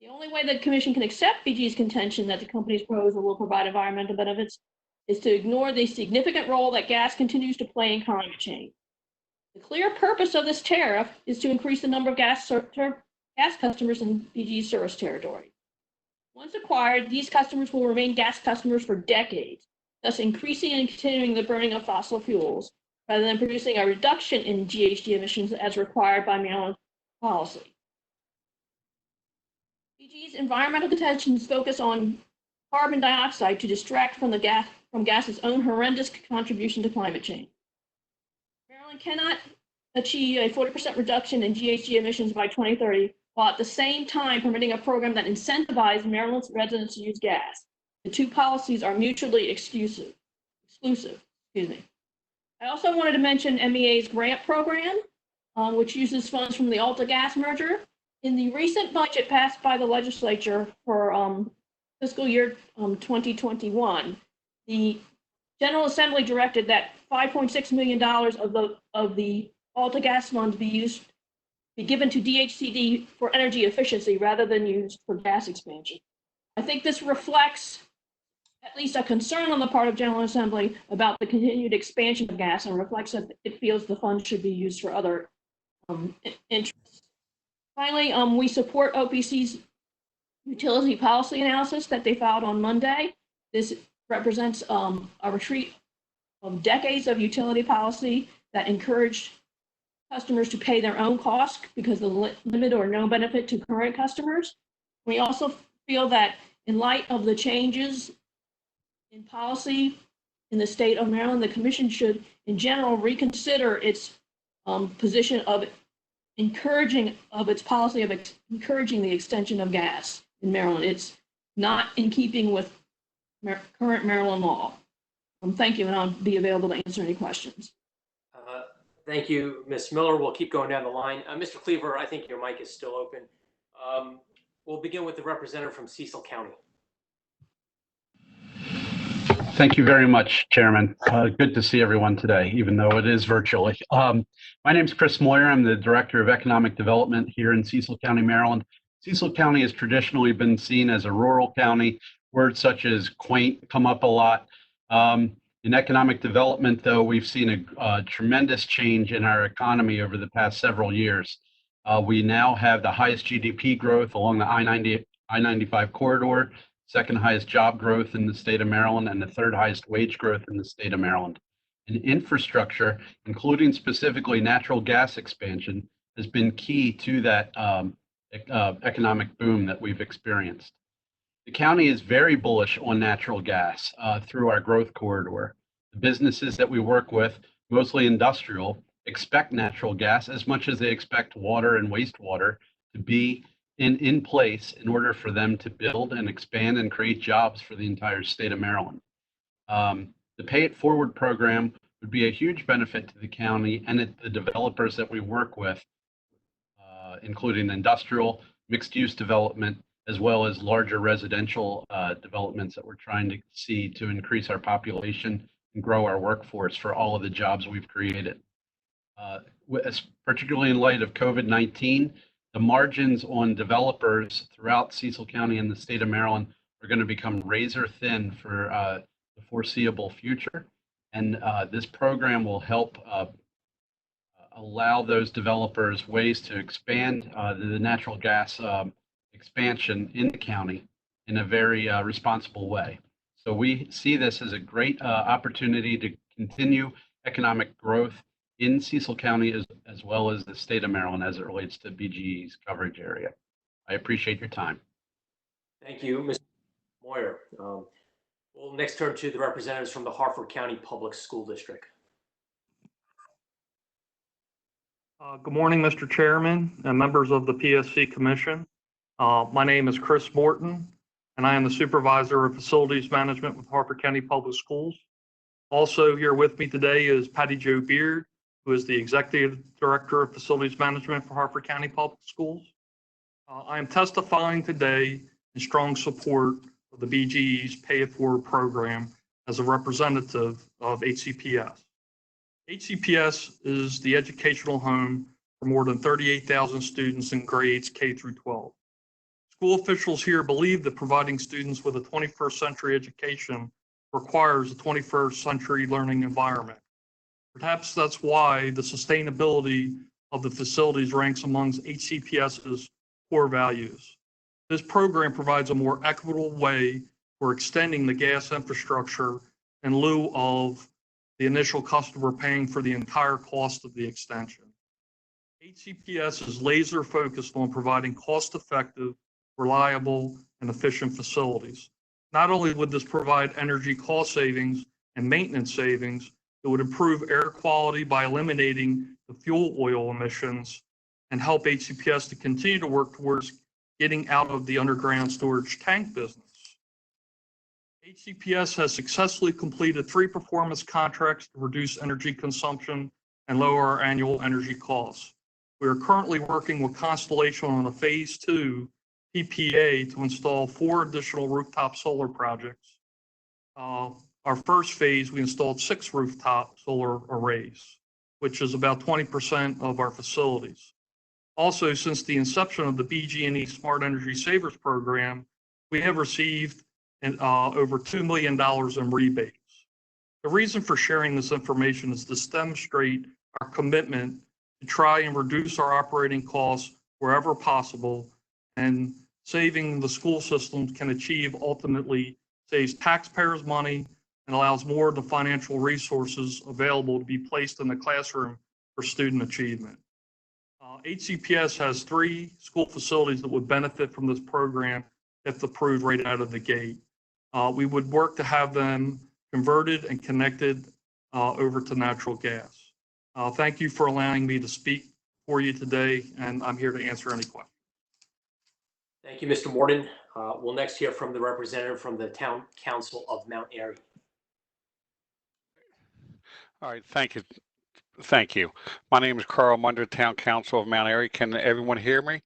S23: The only way the commission can accept BG's contention that the company's proposal will provide environmental benefits is to ignore the significant role that gas continues to play in climate change. The clear purpose of this tariff is to increase the number of gas customers in BG's service territory. Once acquired, these customers will remain gas customers for decades, thus increasing and continuing the burning of fossil fuels, rather than producing a reduction in GHG emissions as required by Maryland policy. BG's environmental contentions focus on carbon dioxide to distract from gas's own horrendous contribution to climate change. Maryland cannot achieve a 40% reduction in GHG emissions by 2030, while at the same time permitting a program that incentivizes Maryland's residents to use gas. The two policies are mutually exclusive. I also wanted to mention MEA's grant program, which uses funds from the Alta Gas merger. In the recent budget passed by the legislature for fiscal year 2021, the General Assembly directed that $5.6 million of the Alta Gas funds be given to DHCD for energy efficiency rather than used for gas expansion. I think this reflects at least a concern on the part of General Assembly about the continued expansion of gas, and reflects that it feels the funds should be used for other interests. Finally, we support OPC's utility policy analysis that they filed on Monday. This represents a retreat of decades of utility policy that encouraged customers to pay their own costs because of the limited or no benefit to current customers. We also feel that in light of the changes in policy in the state of Maryland, the commission should, in general, reconsider its position of encouraging the extension of gas in Maryland. It's not in keeping with current Maryland law. Thank you, and I'll be available to answer any questions.
S2: Thank you, Ms. Miller. We'll keep going down the line. Mr. Cleaver, I think your mic is still open. We'll begin with the representative from Cecil County.
S3: Thank you very much, Chairman. Good to see everyone today, even though it is virtually. My name is Chris Moyer. I'm the Director of Economic Development here in Cecil County, Maryland. Cecil County has traditionally been seen as a rural county. Words such as quaint come up a lot. In economic development, though, we've seen a tremendous change in our economy over the past several years. We now have the highest GDP growth along the I-95 corridor, second highest job growth in the state of Maryland, and the third highest wage growth in the state of Maryland. And infrastructure, including specifically natural gas expansion, has been key to that economic boom that we've experienced. The county is very bullish on natural gas through our growth corridor. The businesses that we work with, mostly industrial, expect natural gas as much as they expect water and wastewater to be in place in order for them to build and expand and create jobs for the entire state of Maryland. The Pay It Forward program would be a huge benefit to the county and the developers that we work with, including industrial, mixed-use development, as well as larger residential developments that we're trying to see to increase our population and grow our workforce for all of the jobs we've created. Particularly in light of COVID-19, the margins on developers throughout Cecil County and the state of Maryland are going to become razor thin for the foreseeable future. And this program will help allow those developers ways to expand the natural gas expansion in the county in a very responsible way. So we see this as a great opportunity to continue economic growth in Cecil County as well as the state of Maryland as it relates to BGE's coverage area. I appreciate your time.
S2: Thank you, Mr. Moyer. We'll next turn to the representatives from the Harford County Public School District.
S5: Good morning, Mr. Chairman and members of the PSC Commission. My name is Chris Morton, and I am the Supervisor of Facilities Management with Harford County Public Schools. Also here with me today is Patty Jo Beard, who is the Executive Director of Facilities Management for Harford County Public Schools. I am testifying today in strong support of the BGE's Pay It Forward program as a representative of HCPS. HCPS is the educational home for more than 38,000 students in grades K through 12. School officials here believe that providing students with a 21st century education requires a 21st century learning environment. Perhaps that's why the sustainability of the facilities ranks amongst HCPS's core values. This program provides a more equitable way for extending the gas infrastructure in lieu of the initial customer paying for the entire cost of the extension. HCPS is laser focused on providing cost-effective, reliable, and efficient facilities. Not only would this provide energy cost savings and maintenance savings, it would improve air quality by eliminating the fuel oil emissions and help HCPS to continue to work towards getting out of the underground storage tank business. HCPS has successfully completed 3 performance contracts to reduce energy consumption and lower our annual energy costs. We are currently working with Constellation on a phase 2 PPA to install 4 additional rooftop solar projects. Our first phase, we installed 6 rooftop solar arrays, which is about 20% of our facilities. Also, since the inception of the BG&E Smart Energy Savers program, we have received over $2 million in rebates. The reason for sharing this information is to demonstrate our commitment to try and reduce our operating costs wherever possible, and saving the school system can achieve ultimately saves taxpayers money and allows more of the financial resources available to be placed in the classroom for student achievement. HCPS has 3 school facilities that would benefit from this program if approved right out of the gate. We would work to have them converted and connected over to natural gas. Thank you for allowing me to speak for you today, and I'm here to answer any questions.
S2: Thank you, Mr. Morton. We'll next hear from the representative from the Town Council of Mount Airy.
S7: All right, thank you. Thank you. My name is Carl Munder, Town Council of Mount Airy. Can everyone hear me?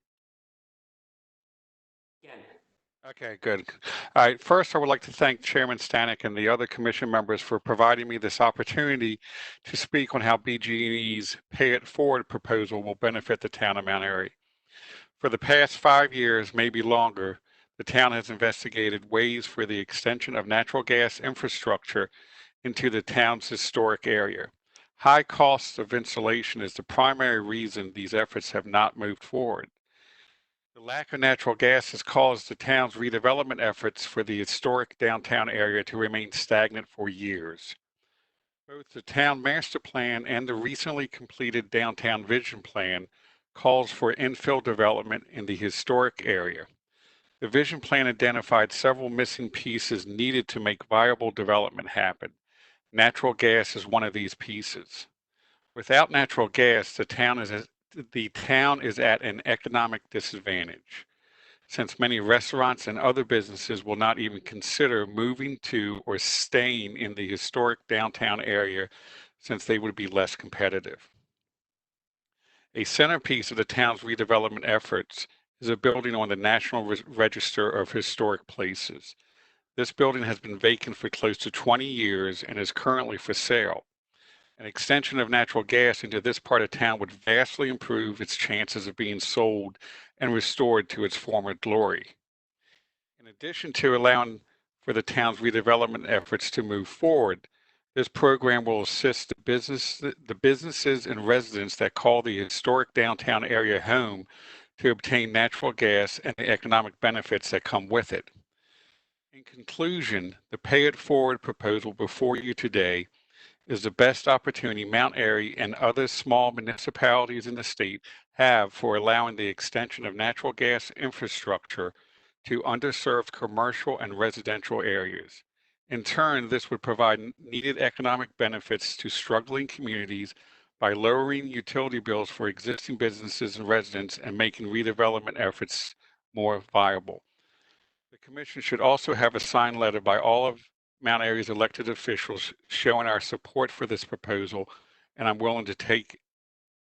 S7: Okay, good. All right, first I would like to thank Chairman Stanek and the other commission members for providing me this opportunity to speak on how BG&E's Pay It Forward proposal will benefit the town of Mount Airy. For the past 5 years, maybe longer, the town has investigated ways for the extension of natural gas infrastructure into the town's historic area. High costs of insulation is the primary reason these efforts have not moved forward. The lack of natural gas has caused the town's redevelopment efforts for the historic downtown area to remain stagnant for years. Both the town master plan and the recently completed downtown vision plan calls for infill development in the historic area. The vision plan identified several missing pieces needed to make viable development happen. Natural gas is one of these pieces. Without natural gas, the town is at an economic disadvantage, since many restaurants and other businesses will not even consider moving to or staying in the historic downtown area since they would be less competitive. A centerpiece of the town's redevelopment efforts is a building on the National Register of Historic Places. This building has been vacant for close to 20 years and is currently for sale. An extension of natural gas into this part of town would vastly improve its chances of being sold and restored to its former glory. In addition to allowing for the town's redevelopment efforts to move forward, this program will assist the businesses and residents that call the historic downtown area home to obtain natural gas and the economic benefits that come with it. In conclusion, the Pay It Forward proposal before you today is the best opportunity Mount Airy and other small municipalities in the state have for allowing the extension of natural gas infrastructure to underserved commercial and residential areas. In turn, this would provide needed economic benefits to struggling communities by lowering utility bills for existing businesses and residents and making redevelopment efforts more viable. The Commission should also have a signed letter by all of Mount Airy's elected officials showing our support for this proposal, and I'm willing to take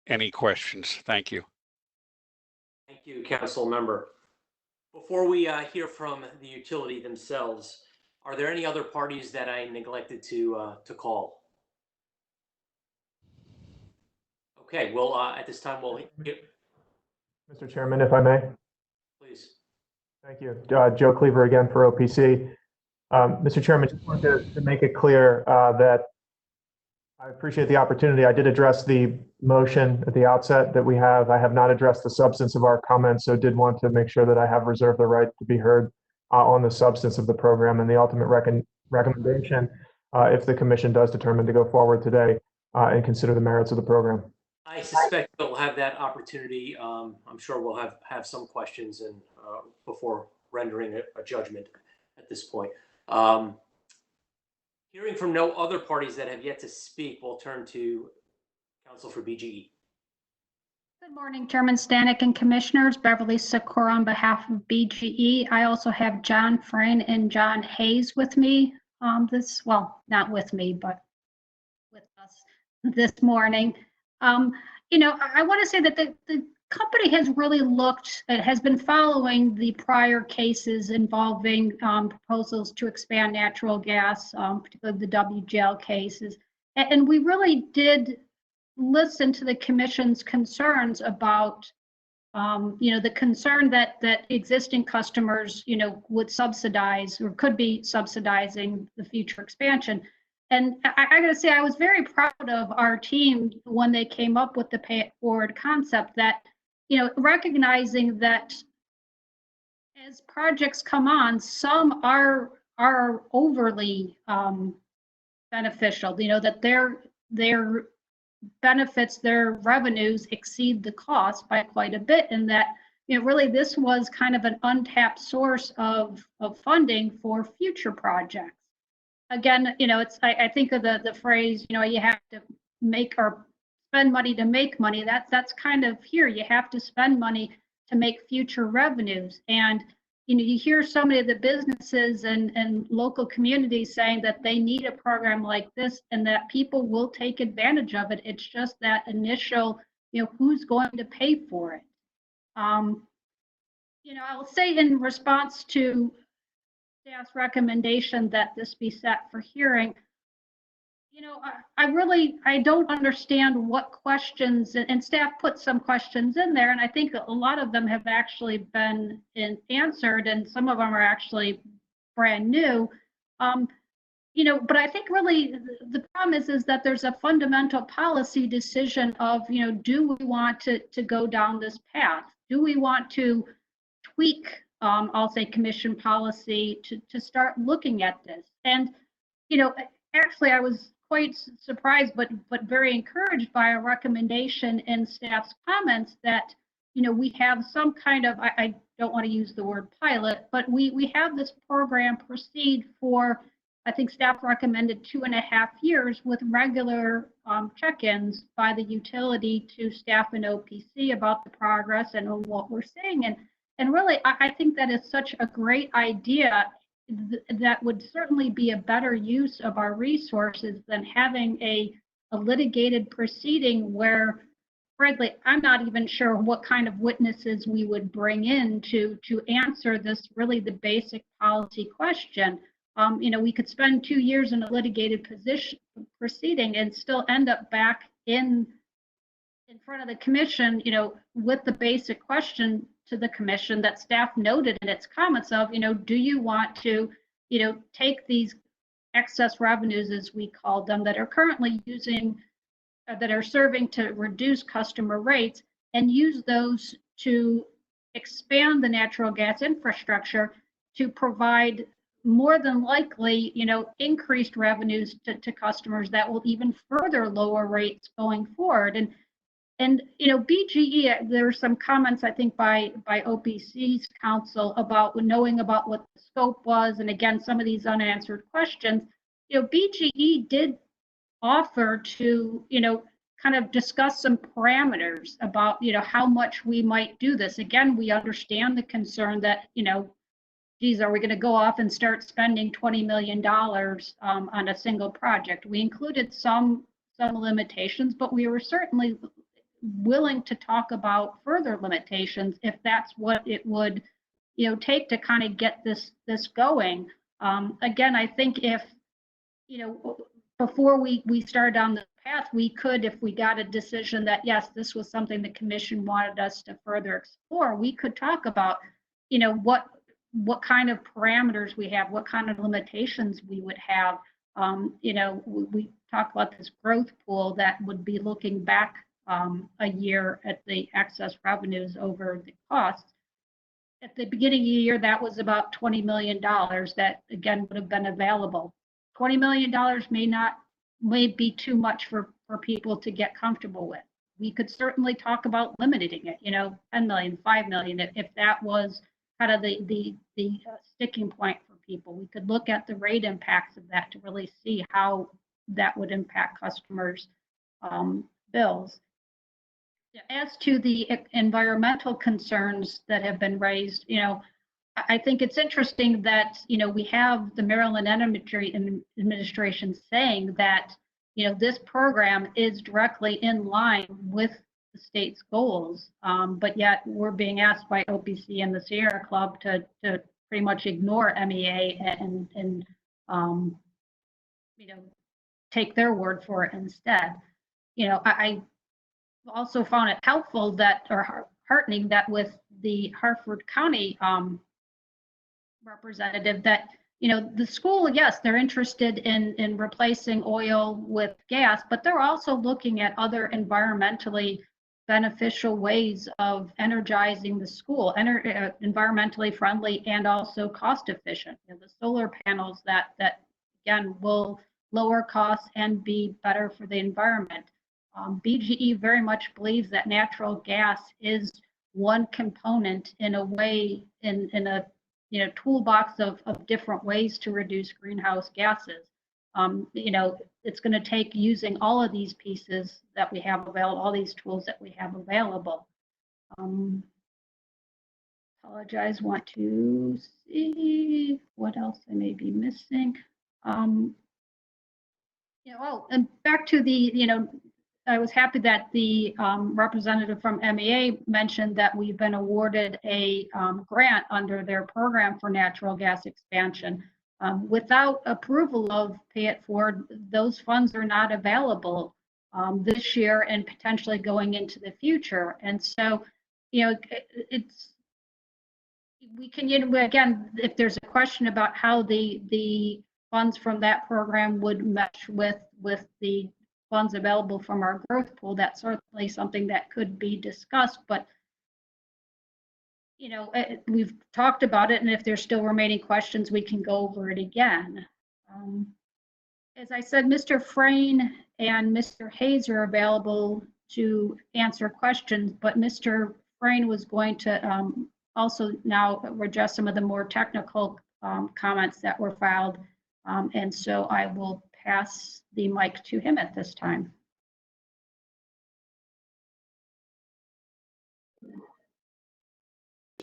S7: any questions. Thank you.
S2: Thank you, Council Member. Before we hear from the utility themselves, are there any other parties that I neglected to call? Okay, well, at this time, we'll hear.
S13: Mr. Chairman, if I may.
S2: Please.
S13: Thank you. Joe Cleaver again for OPC. Mr. Chairman, just wanted to make it clear that I appreciate the opportunity. I did address the motion at the outset that we have. I have not addressed the substance of our comments, so did want to make sure that I have reserved the right to be heard on the substance of the program and the ultimate recommendation if the Commission does determine to go forward today and consider the merits of the program.
S2: I suspect we'll have that opportunity. I'm sure we'll have some questions and before rendering a judgment at this point. Hearing from no other parties that have yet to speak, we'll turn to Council for BGE.
S12: Good morning, Chairman Stanek and Commissioners. Beverly Sikora on behalf of BGE. I also have John Frayne and John Hayes with me. Not with me, but with us this morning. I want to say that the company has really has been following the prior cases involving proposals to expand natural gas, particularly the WGL cases. And we really did listen to the Commission's concerns about, the concern that existing customers, would subsidize or could be subsidizing the future expansion. And I got to say, I was very proud of our team when they came up with the Pay It Forward concept that, recognizing that as projects come on, some are overly beneficial, that their benefits, their revenues exceed the cost by quite a bit, and that, really this was kind of an untapped source of funding for future projects. Again, I think of the phrase, you have to make or spend money to make money. That's kind of here. You have to spend money to make future revenues. And, you hear so many of the businesses and local communities saying that they need a program like this and that people will take advantage of it. It's just that initial, who's going to pay for it? I'll say in response to staff's recommendation that this be set for hearing, You know, I don't understand what questions, and staff put some questions in there, and I think a lot of them have actually been answered, and some of them are actually brand new. You know, but I think really the problem is that there's a fundamental policy decision of, you know, do we want to go down this path? Do we want to tweak, I'll say, commission policy to start looking at this? And, you know, actually, I was quite surprised, but very encouraged by a recommendation in staff's comments that, you know, we have some kind of, I don't want to use the word pilot, but we have this program proceed for, I think staff recommended 2.5 years with regular check-ins by the utility to staff and OPC about the progress and what we're seeing. And really, I think that is such a great idea that would certainly be a better use of our resources than having a litigated proceeding where, frankly, I'm not even sure what kind of witnesses we would bring in to answer this really the basic policy question. You know, we could spend 2 years in a litigated proceeding and still end up back in front of the commission, you know, with the basic question to the commission that staff noted in its comments of, you know, do you want to, you know, take these excess revenues, as we call them, that are currently using, that are serving to reduce customer rates, and use those to expand the natural gas infrastructure to provide more than likely, you know, increased revenues to customers that will even further lower rates going forward. And you know, BGE, there were some comments, I think, by OPC's counsel about knowing about what the scope was, and again, some of these unanswered questions. You know, BGE did offer to, you know, kind of discuss some parameters about, you know, how much we might do this. Again, we understand the concern that, you know, geez, are we going to go off and start spending $20 million on a single project? We included some limitations, but we were certainly willing to talk about further limitations if that's what it would, you know, take to kind of get this going. Again, I think if, you know, before we started down the path, we could, if we got a decision that yes, this was something the commission wanted us to further explore, we could talk about, you know, what kind of parameters we have, what kind of limitations we would have. You know, we talk about this growth pool that would be looking back a year at the excess revenues over the costs. At the beginning of the year, that was about $20 million that, again, would have been available. $20 million may be too much for people to get comfortable with. We could certainly talk about limiting it, you know, 10 million, 5 million, if that was kind of the sticking point for people. We could look at the rate impacts of that to really see how that would impact customers' bills. As to the environmental concerns that have been raised, you know, I think it's interesting that, you know, we have the Maryland Energy Administration saying that, you know, this program is directly in line with the state's goals, but yet we're being asked by OPC and the Sierra Club to pretty much ignore MEA and you know, take their word for it instead. You know, I also found it helpful that, or heartening that with the Harford County representative that, you know, the school, yes, they're interested in replacing oil with gas, but they're also looking at other environmentally beneficial ways of energizing the school, environmentally friendly and also cost efficient. You know, the solar panels that again will lower costs and be better for the environment. BGE very much believes that natural gas is one component in a way, in a, you know, toolbox of different ways to reduce greenhouse gases. You know, it's going to take using all of these pieces that we have available, all these tools that we have available. Apologize, want to see what else I may be missing. You know, oh, and back to the, you know, I was happy that the representative from MEA mentioned that we've been awarded a grant under their program for natural gas expansion. Without approval of Pay It Forward, those funds are not available this year and potentially going into the future. And so, we can, again, if there's a question about how the funds from that program would mesh with the funds available from our growth pool, that's certainly something that could be discussed. But we've talked about it, and if there's still remaining questions, we can go over it again. As I said, Mr. Frayne and Mr. Hayes are available to answer questions, but Mr. Frayne was going to also now address some of the more technical comments that were filed. And so I will pass the mic to him at this time.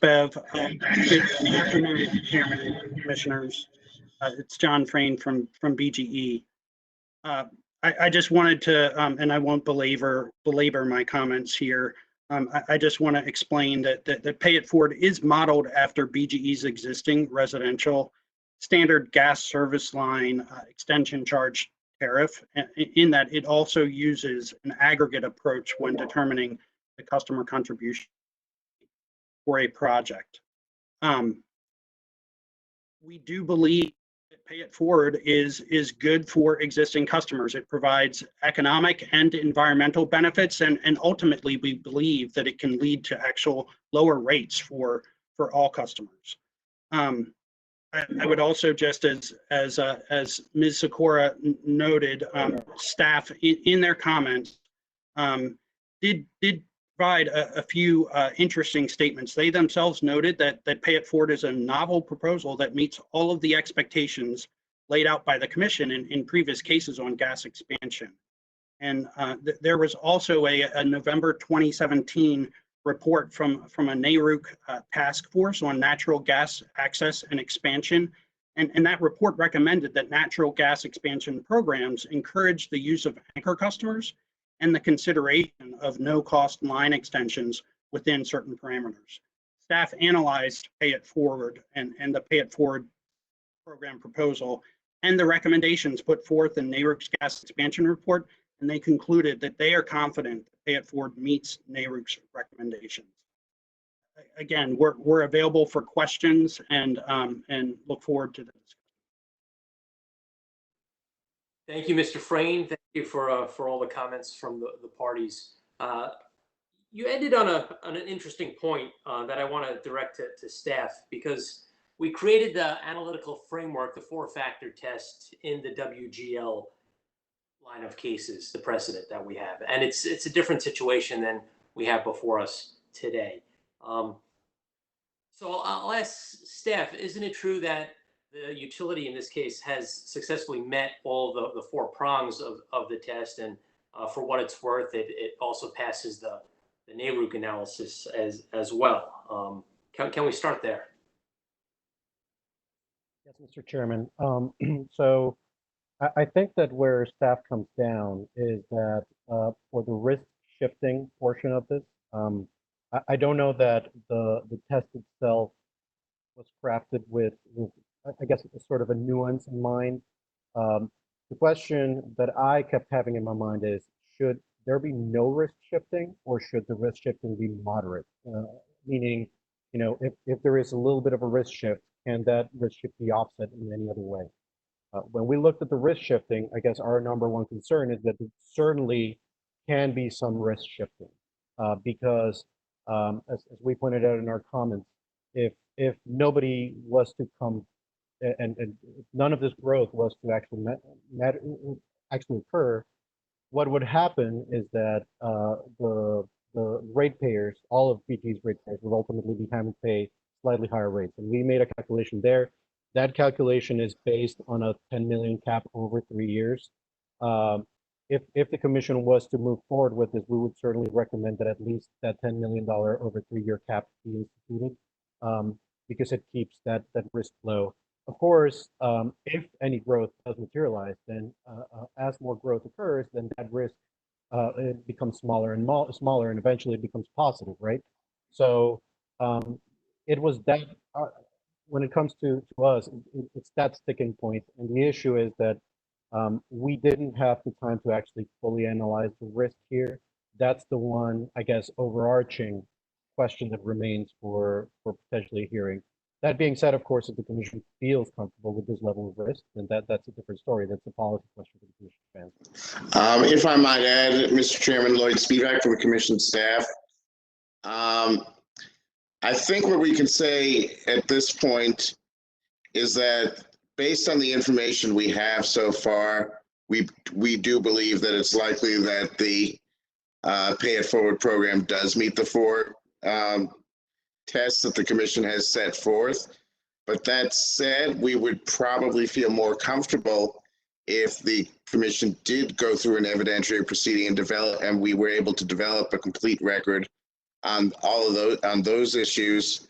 S16: Bev. Good afternoon, Chairman and Commissioners. It's John Frayne from BGE. I just wanted to, and I won't belabor my comments here. I just want to explain that Pay It Forward is modeled after BGE's existing residential standard gas service line extension charge tariff, in that it also uses an aggregate approach when determining the customer contribution for a project. We do believe that Pay It Forward is good for existing customers. It provides economic and environmental benefits, and ultimately we believe that it can lead to actual lower rates for all customers. I would also, just as Ms. Sikora noted, staff in their comments did provide a few interesting statements. They themselves noted that Pay It Forward is a novel proposal that meets all of the expectations laid out by the Commission in previous cases on gas expansion. And there was also a November 2017 report from a NARUC task force on natural gas access and expansion. And that report recommended that natural gas expansion programs encourage the use of anchor customers and the consideration of no-cost line extensions within certain parameters. Staff analyzed Pay It Forward and the Pay It Forward program proposal and the recommendations put forth in NARUC's gas expansion report, and they concluded that they are confident that Pay It Forward meets NARUC's recommendations. Again, we're available for questions and look forward to this.
S2: Thank you, Mr. Frayne. Thank you for all the comments from the parties. You ended on an interesting point that I want to direct to staff, because we created the analytical framework, the 4-factor test, in the WGL line of cases, the precedent that we have, and it's a different situation than we have before us today. So I'll ask staff: isn't it true that the utility in this case has successfully met all the 4 prongs of the test, and for what it's worth, it also passes the NARUC analysis as well? Can we start there?
S6: Yes, Mr. Chairman. So I think that where staff comes down is that for the risk shifting portion of this, I don't know that the test itself was crafted with I guess it's sort of a nuance in mind. The question that I kept having in my mind is, should there be no risk shifting, or should the risk shifting be moderate? Meaning, if there is a little bit of a risk shift, can that risk shift be offset in any other way? When we looked at the risk shifting, I guess our number one concern is that there certainly can be some risk shifting because, as we pointed out in our comments, if nobody was to come and none of this growth was to actually occur, what would happen is that the ratepayers, all of BGE's ratepayers, would ultimately be having to pay slightly higher rates. And we made a calculation there. That calculation is based on a 10 million cap over 3 years. If the commission was to move forward with this, we would certainly recommend that at least that $10 million over 3-year cap be instituted, because it keeps that risk low. Of course, if any growth does materialize, then as more growth occurs, then that risk it becomes smaller and smaller, and eventually it becomes positive, right? So it was that when it comes to us, it's that sticking point. And the issue is that we didn't have the time to actually fully analyze the risk here. That's the one, I guess, overarching question that remains for potentially a hearing. That being said, of course, if the commission feels comfortable with this level of risk, then that's a different story. That's a policy question for the commission.
S14: If I might add, Mr. Chairman, Lloyd Spivak from the commission staff. I think what we can say at this point is that based on the information we have so far, we do believe that it's likely that the Pay It Forward program does meet the four tests that the commission has set forth. But that said, we would probably feel more comfortable if the commission did go through an evidentiary proceeding and we were able to develop a complete record on all of those issues,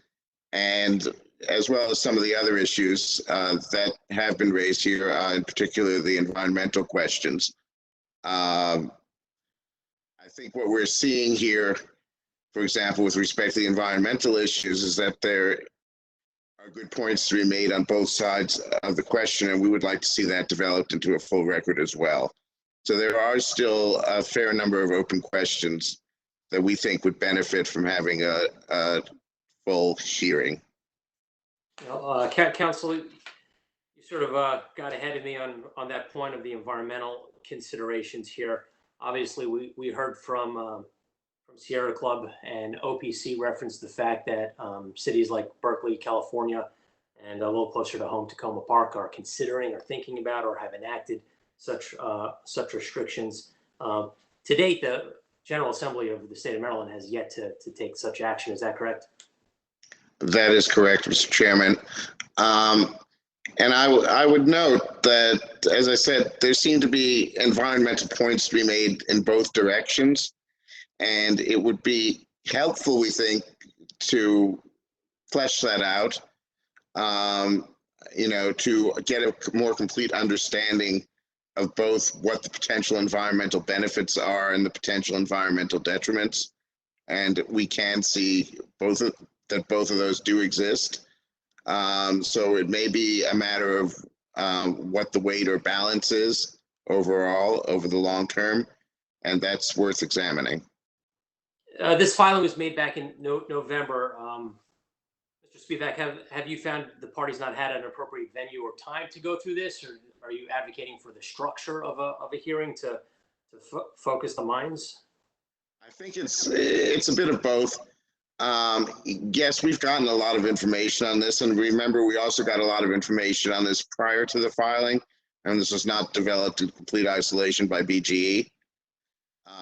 S14: and as well as some of the other issues that have been raised here, in particular the environmental questions. I think what we're seeing here, for example, with respect to the environmental issues, is that there are good points to be made on both sides of the question, and we would like to see that developed into a full record as well. So there are still a fair number of open questions that we think would benefit from having a full hearing.
S2: Council, you sort of got ahead of me on that point of the environmental considerations here. Obviously, we heard from Sierra Club, and OPC referenced the fact that cities like Berkeley, California, and a little closer to home, Tacoma Park, are considering or thinking about or have enacted such restrictions. To date, the General Assembly of the state of Maryland has yet to take such action. Is that correct?
S14: That is correct, Mr. Chairman. And I would note that, as I said, there seem to be environmental points to be made in both directions. And it would be helpful, we think, to flesh that out, to get a more complete understanding of both what the potential environmental benefits are and the potential environmental detriments. And we can see that both of those do exist. So it may be a matter of what the weight or balance is overall over the long term, and that's worth examining.
S2: This filing was made back in November. Mr. Spivak, have you found the parties not had an appropriate venue or time to go through this, or are you advocating for the structure of a hearing to focus the minds?
S14: I think it's a bit of both. Yes, we've gotten a lot of information on this, and remember, we also got a lot of information on this prior to the filing, and this was not developed in complete isolation by BGE.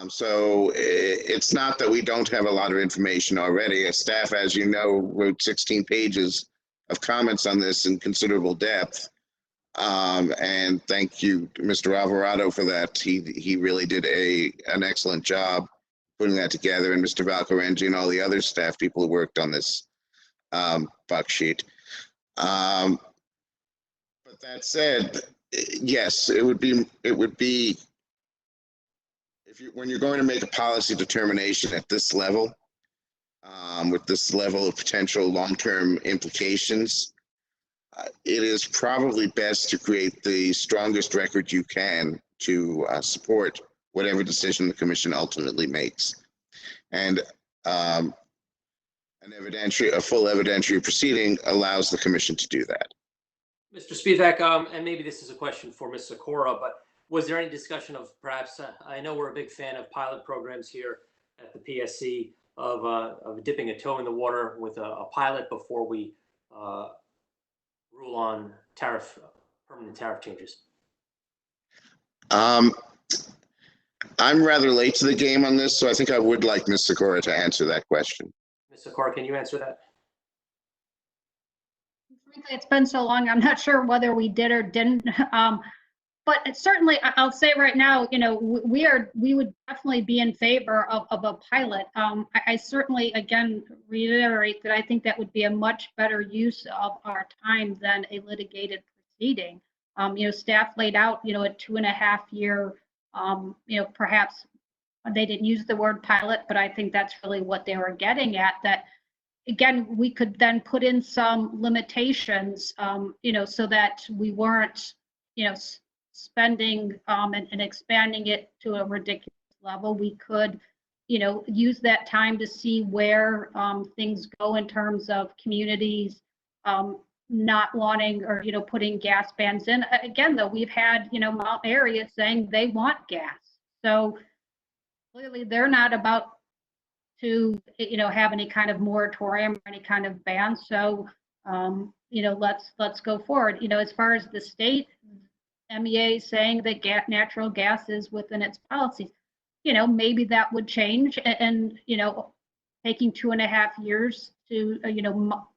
S14: So it's not that we don't have a lot of information already. Staff, as you know, wrote 16 pages of comments on this in considerable depth. And thank you, Mr. Alvarado, for that. He really did an excellent job putting that together, and Mr. Valcarengi and all the other staff people who worked on this buck sheet. But that said, yes, it would be when you're going to make a policy determination at this level, with this level of potential long-term implications, it is probably best to create the strongest record you can to support whatever decision the commission ultimately makes. And a full evidentiary proceeding allows the commission to do that.
S2: Mr. Spivak, and maybe this is a question for Ms. Sikora, but was there any discussion of perhaps, I know we're a big fan of pilot programs here at the PSC, of dipping a toe in the water with a pilot before we rule on permanent tariff changes?
S14: I'm rather late to the game on this, so I think I would like Ms. Sikora to answer that question.
S2: Ms. Sikora, can you answer that?
S12: Frankly, it's been so long, I'm not sure whether we did or didn't. But certainly, I'll say right now, we would definitely be in favor of a pilot. I certainly, again, reiterate that I think that would be a much better use of our time than a litigated proceeding. Staff laid out, a 2.5 year, perhaps they didn't use the word pilot, but I think that's really what they were getting at, that again, we could then put in some limitations, so that we weren't, spending and expanding it to a ridiculous level. We could, use that time to see where things go in terms of communities not wanting or, putting gas bans in. Again, though, we've had, Mount Airy saying they want gas. So clearly they're not about to, have any kind of moratorium or any kind of ban. So, let's go forward. As far as the state, MEA saying that natural gas is within its policies, maybe that would change and taking 2.5 years to,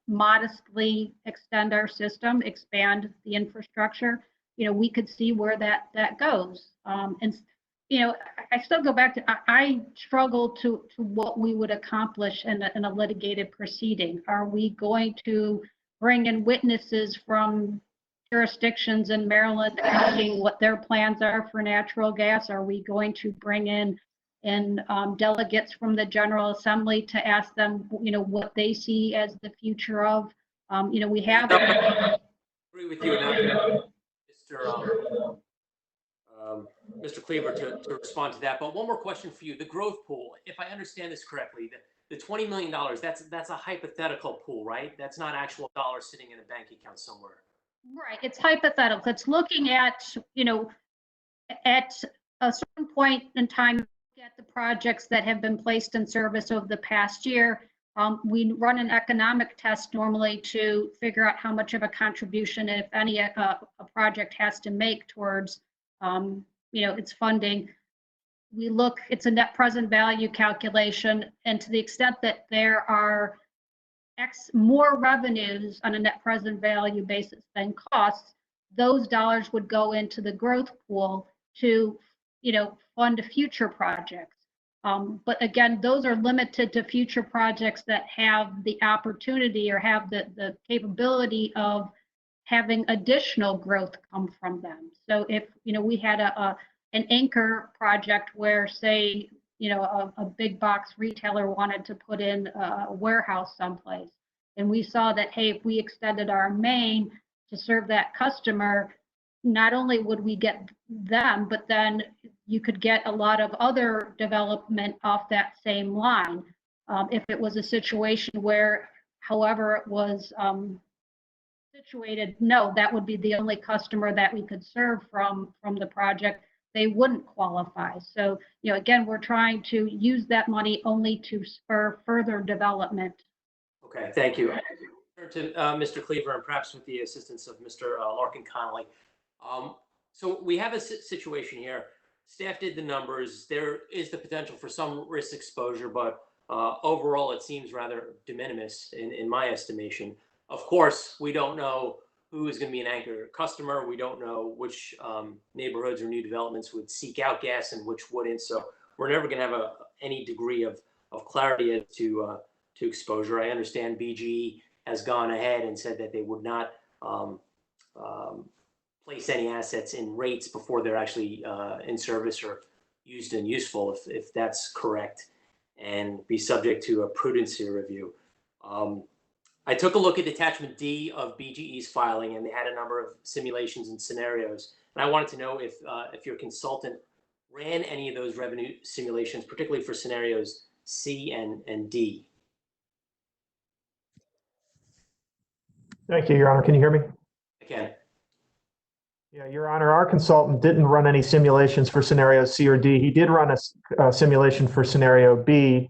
S12: modestly extend our system, expand the infrastructure, we could see where that goes. And I still go back to, I struggle to what we would accomplish in a litigated proceeding. Are we going to bring in witnesses from jurisdictions in Maryland asking what their plans are for natural gas? Are we going to bring in delegates from the General Assembly to ask them, what they see as the future of, we have.
S2: I agree with you, Mr. Cleaver, to respond to that. But one more question for you. The growth pool, if I understand this correctly, the $20 million, that's a hypothetical pool, right? That's not actual dollars sitting in a bank account somewhere.
S12: Right, it's hypothetical. It's looking at, at a certain point in time, at the projects that have been placed in service over the past year. We run an economic test normally to figure out how much of a contribution, if any, a project has to make towards, its funding. We look, it's a net present value calculation, and to the extent that there are more revenues on a net present value basis than costs, those dollars would go into the growth pool to, fund future projects. But again, those are limited to future projects that have the opportunity or have the capability of having additional growth come from them. So if, we had an anchor project where, say, a big box retailer wanted to put in a warehouse someplace, and we saw that, hey, if we extended our main to serve that customer, not only would we get them, but then you could get a lot of other development off that same line. If it was a situation where, however it was situated, no, that would be the only customer that we could serve from the project. They wouldn't qualify. So, again, we're trying to use that money only to spur further development.
S2: Okay, thank you. To Mr. Cleaver, and perhaps with the assistance of Mr. Larkin Connolly. So we have a situation here. Staff did the numbers. There is the potential for some risk exposure, but overall it seems rather de minimis in my estimation. Of course, we don't know who is going to be an anchor customer. We don't know which neighborhoods or new developments would seek out gas and which wouldn't. So we're never going to have any degree of clarity as to exposure. I understand BGE has gone ahead and said that they would not place any assets in rates before they're actually in service or used and useful, if that's correct, and be subject to a prudency review. I took a look at attachment D of BGE's filing, and they had a number of simulations and scenarios. And I wanted to know if your consultant ran any of those revenue simulations, particularly for scenarios C and D.
S13: Thank you, Your Honor. Can you hear me?
S2: I can.
S13: Yeah, Your Honor, our consultant didn't run any simulations for scenarios C or D. He did run a simulation for scenario B.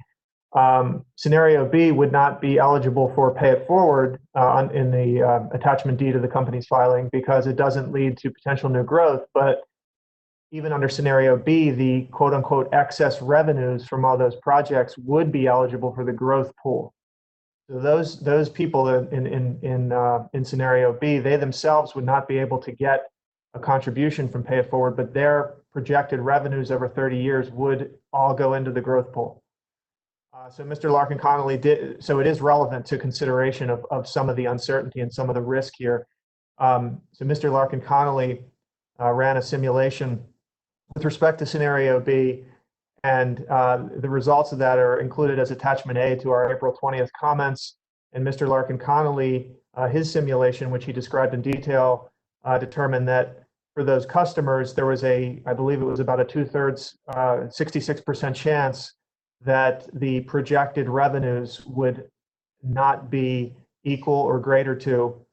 S13: Scenario B would not be eligible for pay it forward in the attachment D to the company's filing because it doesn't lead to potential new growth. But even under scenario B, the quote unquote excess revenues from all those projects would be eligible for the growth pool. So those people in scenario B, they themselves would not be able to get a contribution from pay it forward, but their projected revenues over 30 years would all go into the growth pool. So Mr. Larkin Connolly did, so it is relevant to consideration of some of the uncertainty and some of the risk here. So Mr. Larkin Connolly ran a simulation with respect to scenario B, and the results of that are included as attachment A to our April 20th comments. And Mr. Larkin Connolly, his simulation, which he described in detail, determined that for those customers, there was I believe it was about a 2/3, 66% chance that the projected revenues would not be equal or greater to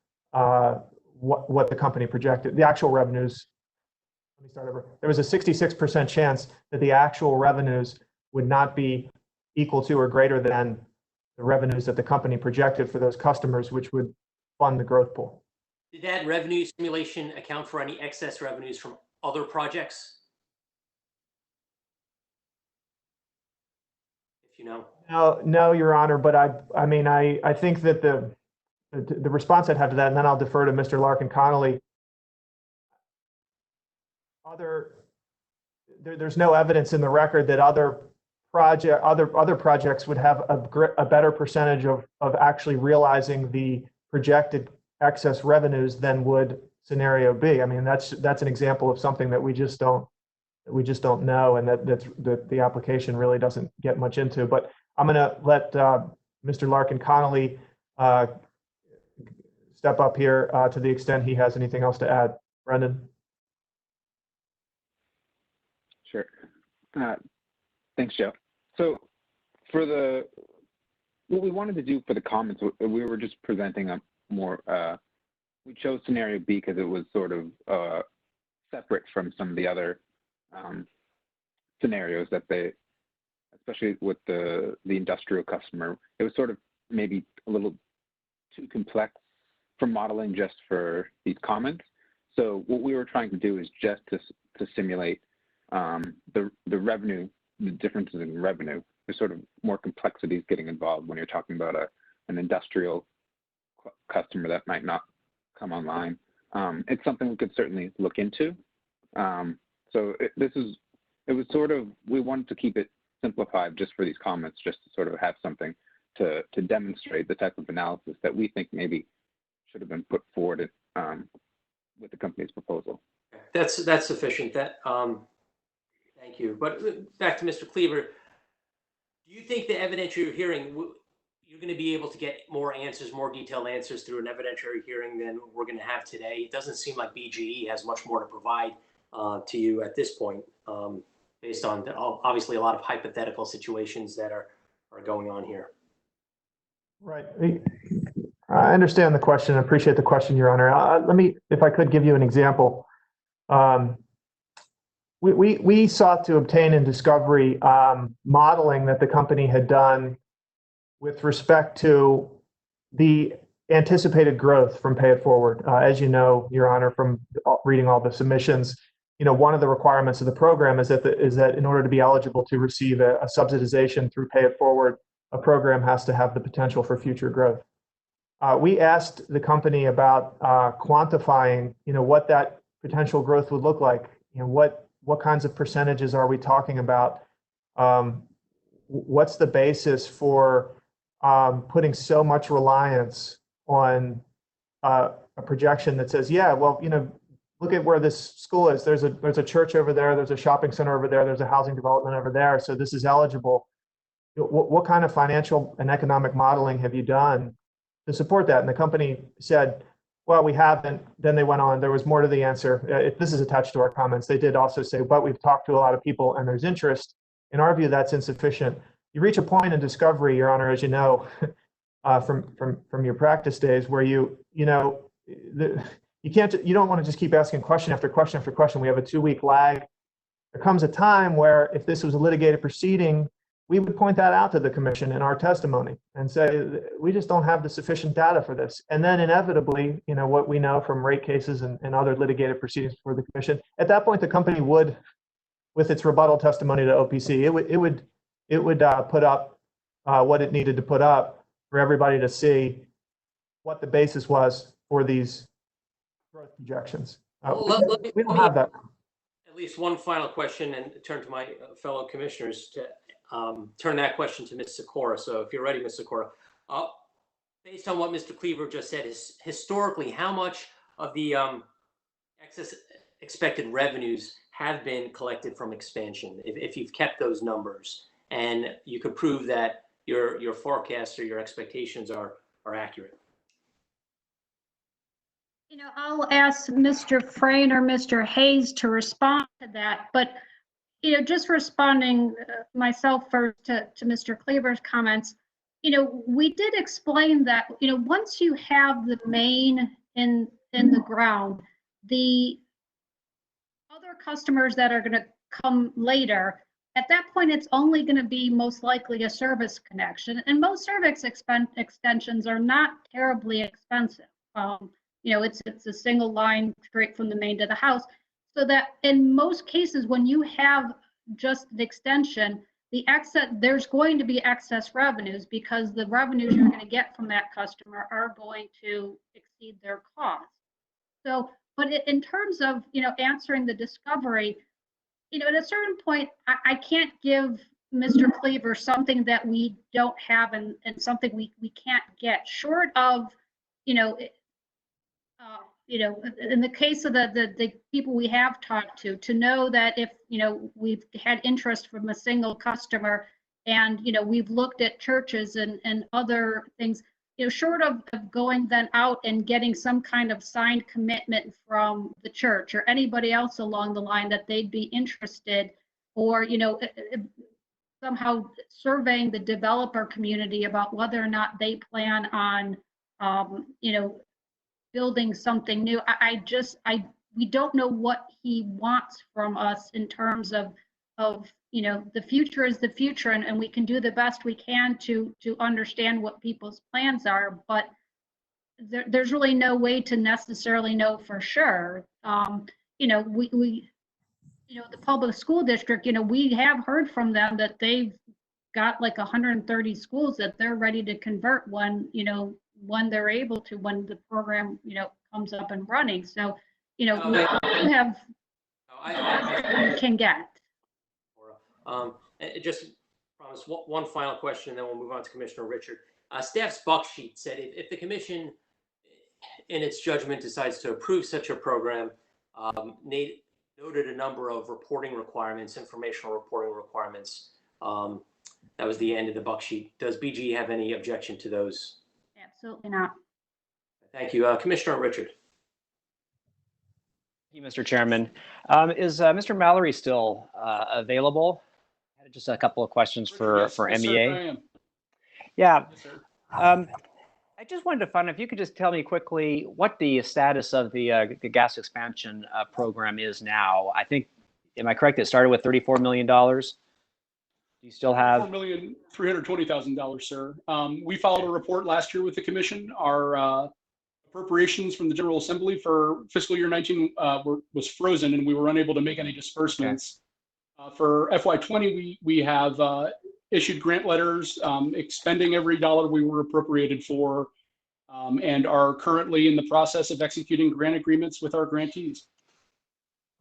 S13: what the company projected. The actual revenues, let me start over. There was a 66% chance that the actual revenues would not be equal to or greater than the revenues that the company projected for those customers, which would fund the growth pool.
S2: Did that revenue simulation account for any excess revenues from other projects? If you know.
S13: No, Your Honor, but I mean, I think that the response I'd have to that, and then I'll defer to Mr. Larkin Connolly. There's no evidence in the record that other projects would have a better percentage of actually realizing the projected excess revenues than would scenario B. I mean, that's an example of something that we just don't know, and that the application really doesn't get much into. But I'm going to let Mr. Larkin Connolly step up here to the extent he has anything else to add. Brendan.
S18: Sure. Thanks, Joe. So for what we wanted to do for the comments, we were just presenting a more, we chose scenario B because it was sort of separate from some of the other scenarios that especially with the industrial customer, it was sort of maybe a little too complex for modeling just for these comments. So what we were trying to do is just to simulate the revenue, the differences in revenue. There's sort of more complexities getting involved when you're talking about an industrial customer that might not come online. It's something we could certainly look into. So it was sort of, we wanted to keep it simplified just for these comments, just to sort of have something to demonstrate the type of analysis that we think maybe should have been put forward with the company's proposal.
S2: That's sufficient. Thank you. But back to Mr. Cleaver, do you think the evidence you're hearing, you're going to be able to get more answers, more detailed answers through an evidentiary hearing than we're going to have today? It doesn't seem like BGE has much more to provide to you at this point, based on obviously a lot of hypothetical situations that are going on here.
S13: Right. I understand the question. I appreciate the question, Your Honor. Let me, if I could, give you an example. We sought to obtain in discovery modeling that the company had done with respect to the anticipated growth from Pay It Forward. As you know, Your Honor, from reading all the submissions, one of the requirements of the program is that in order to be eligible to receive a subsidization through Pay It Forward, a program has to have the potential for future growth. We asked the company about quantifying, what that potential growth would look like. What kinds of percentages are we talking about? What's the basis for putting so much reliance on a projection that says, yeah, well, look at where this school is. There's a church over there. There's a shopping center over there. There's a housing development over there. So this is eligible. What kind of financial and economic modeling have you done to support that? And the company said, well, we haven't. Then they went on. There was more to the answer. This is attached to our comments. They did also say, but we've talked to a lot of people and there's interest. In our view, that's insufficient. You reach a point in discovery, Your Honor, as you know, from your practice days, where you don't want to just keep asking question after question after question. We have a 2-week lag. There comes a time where if this was a litigated proceeding, we would point that out to the commission in our testimony and say, we just don't have the sufficient data for this. And then inevitably, what we know from rate cases and other litigated proceedings before the commission, at that point, the company would, with its rebuttal testimony to OPC, it would put up what it needed to put up for everybody to see what the basis was for these growth projections. We don't have that.
S2: At least one final question, and turn to my fellow commissioners to turn that question to Ms. Sikora. So if you're ready, Ms. Sikora, based on what Mr. Cleaver just said, historically, how much of the excess expected revenues have been collected from expansion? If you've kept those numbers and you could prove that your forecasts or your expectations are are accurate.
S12: I'll ask Mr. Frayne or Mr. Hayes to respond to that, but, just responding myself first to Mr. Cleaver's comments, we did explain that, once you have the main in the ground, the other customers that are going to come later, at that point, it's only going to be most likely a service connection. And most service extensions are not terribly expensive. It's a single line straight from the main to the house. So that in most cases, when you have just the extension, there's going to be excess revenues because the revenues you're going to get from that customer are going to exceed their cost. So, but in terms of, answering the discovery, at a certain point, I can't give Mr. Cleaver something that we don't have and something we can't get short of, in the case of the people we have talked to know that if, we've had interest from a single customer and, we've looked at churches and other things, short of going then out and getting some kind of signed commitment from the church or anybody else along the line that they'd be interested, or, somehow surveying the developer community about whether or not they plan on, building something new. We don't know what he wants from us in terms of the future is the future, and we can do the best we can to understand what people's plans are, but there's really no way to necessarily know for sure. The public school district, we have heard from them that they've got like 130 schools that they're ready to convert when they're able to, when the program, comes up and running. So, we have can get.
S2: Just promise one final question, and then we'll move on to Commissioner Richard. Staff's buck sheet said if the commission, in its judgment, decides to approve such a program, noted a number of reporting requirements, informational reporting requirements. That was the end of the buck sheet. Does BGE have any objection to those?
S12: Absolutely not.
S2: Thank you. Commissioner Richard.
S9: Thank you, Mr. Chairman. Is Mr. Mallory still available? Just a couple of questions for
S10: Yes,
S9: MEA.
S10: sir, I am.
S9: Yeah.
S10: Yes, sir.
S9: I just wanted to find if you could just tell me quickly what the status of the gas expansion program is now. I think, am I correct? It started with $34 million. Do you still have
S10: $4,320,000, sir. We filed a report last year with the commission. Our appropriations from the General Assembly for fiscal year 19 was frozen, and we were unable to make any disbursements. For FY20, we have issued grant letters expending every dollar we were appropriated for, and are currently in the process of executing grant agreements with our grantees.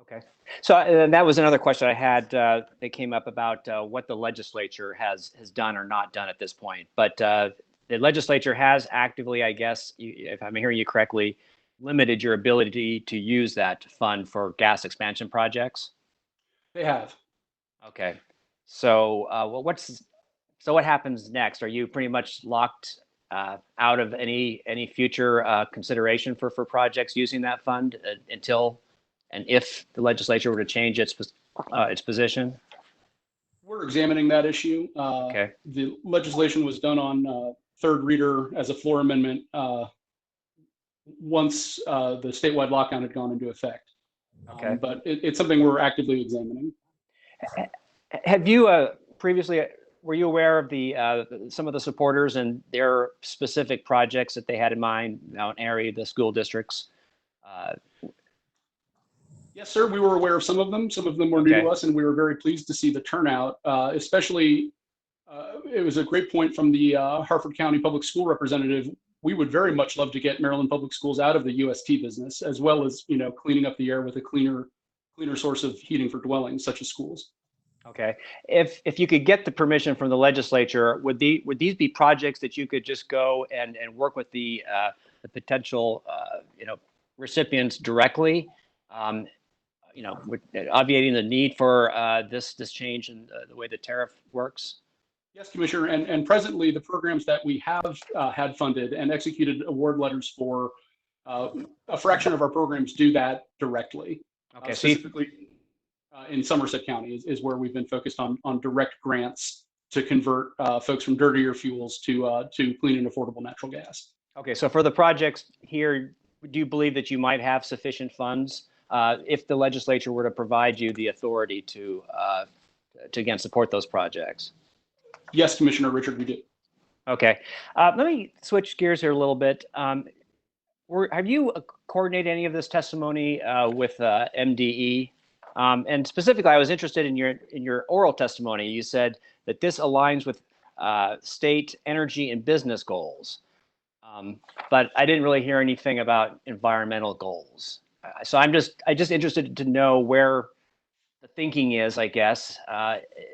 S9: Okay. So that was another question I had that came up about what the legislature has done or not done at this point. But the legislature has actively, I guess, if I'm hearing you correctly, limited your ability to use that fund for gas expansion projects.
S10: They have.
S9: Okay. So what happens next? Are you pretty much locked out of any future consideration for projects using that fund until and if the legislature were to change its position?
S10: We're examining that issue.
S9: Okay.
S10: The legislation was done on third reader as a floor amendment once the statewide lockdown had gone into effect.
S9: Okay.
S10: But it's something we're actively examining.
S9: Have you previously, were you aware of some of the supporters and their specific projects that they had in mind, Mount Airy, the school districts?
S10: Yes, sir. We were aware of some of them. Some of them were new to us, and we were very pleased to see the turnout. Especially, it was a great point from the Harford County Public School representative. We would very much love to get Maryland Public Schools out of the UST business, as well as cleaning up the air with a cleaner source of heating for dwellings, such as schools.
S9: Okay. If you could get the permission from the legislature, would these be projects that you could just go and work with the potential recipients directly? Obviating the need for this change in the way the tariff works?
S10: Yes, Commissioner, and presently the programs that we have had funded and executed award letters for, a fraction of our programs do that directly.
S9: Okay,
S10: Specifically in Somerset County is where we've been focused on direct grants to convert folks from dirtier fuels to clean and affordable natural gas.
S9: Okay, so for the projects here, do you believe that you might have sufficient funds if the legislature were to provide you the authority to again support those projects?
S10: Yes, Commissioner Richard, we do.
S9: Okay, let me switch gears here a little bit. Have you coordinated any of this testimony with MDE? And specifically, I was interested in your oral testimony. You said that this aligns with state energy and business goals, but I didn't really hear anything about environmental goals. So I'm just interested to know where the thinking is, I guess,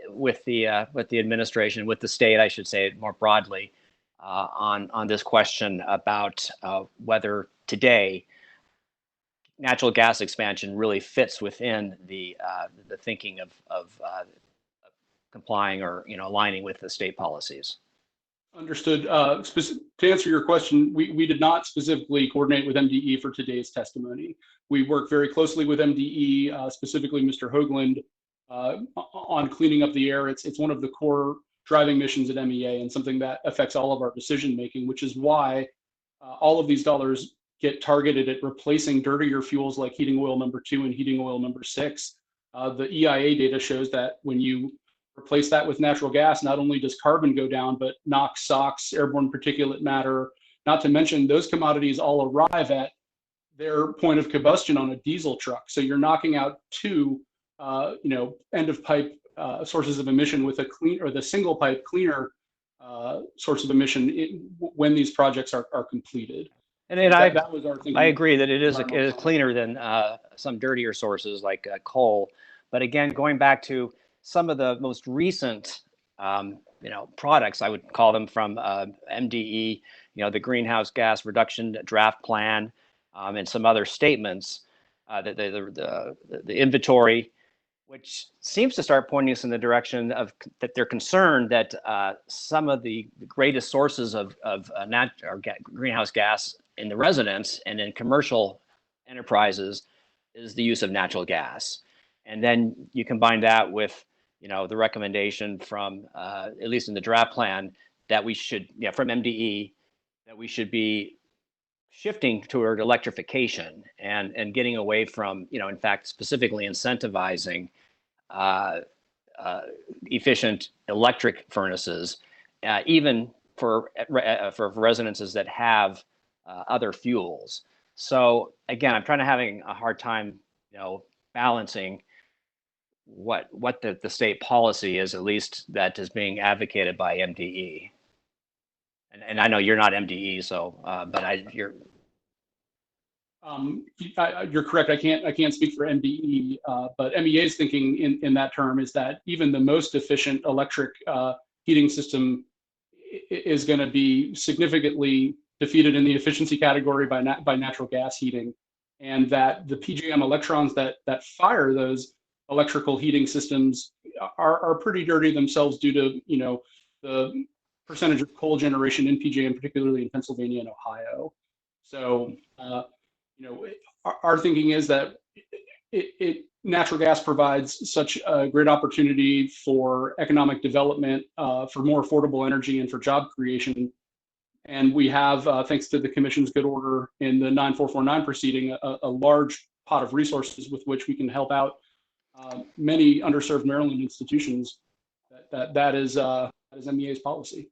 S9: with the administration, with the state, I should say it more broadly, on this question about whether today natural gas expansion really fits within the thinking of complying or aligning with the state policies.
S10: Understood. To answer your question, we did not specifically coordinate with MDE for today's testimony. We work very closely with MDE, specifically Mr. Hoagland, on cleaning up the air. It's one of the core driving missions at MEA and something that affects all of our decision making, which is why all of these dollars get targeted at replacing dirtier fuels like heating oil number 2 and heating oil number 6. The EIA data shows that when you replace that with natural gas, not only does carbon go down, but NOx, SOx, airborne particulate matter, not to mention those commodities all arrive at their point of combustion on a diesel truck. So you're knocking out two, end of pipe sources of emission with the single pipe cleaner source of emission when these projects are completed.
S9: And
S10: that was our thinking.
S9: I agree that it is cleaner than some dirtier sources like coal. But again, going back to some of the most recent, products, I would call them from MDE, the Greenhouse Gas Reduction Draft Plan, and some other statements, the inventory, which seems to start pointing us in the direction of that they're concerned that some of the greatest sources of greenhouse gas in the residents and in commercial enterprises is the use of natural gas. And then you combine that with the recommendation from, at least in the draft plan, that we should, from MDE, that we should be shifting toward electrification and getting away from, in fact, specifically incentivizing efficient electric furnaces, even for residences that have other fuels. So again, I'm having a hard time, balancing what the state policy is, at least that is being advocated by MDE. And I know you're not MDE, so but you're.
S10: You're correct. I can't speak for MDE, but MEA's thinking in that term is that even the most efficient electric heating system is going to be significantly defeated in the efficiency category by natural gas heating, and that the PJM electrons that fire those electrical heating systems are pretty dirty themselves due to the percentage of coal generation in PJM, particularly in Pennsylvania and Ohio. So our thinking is that natural gas provides such a great opportunity for economic development, for more affordable energy, and for job creation. And we have, thanks to the Commission's good order in the 9449 proceeding, a large pot of resources with which we can help out many underserved Maryland institutions. That is MEA's policy.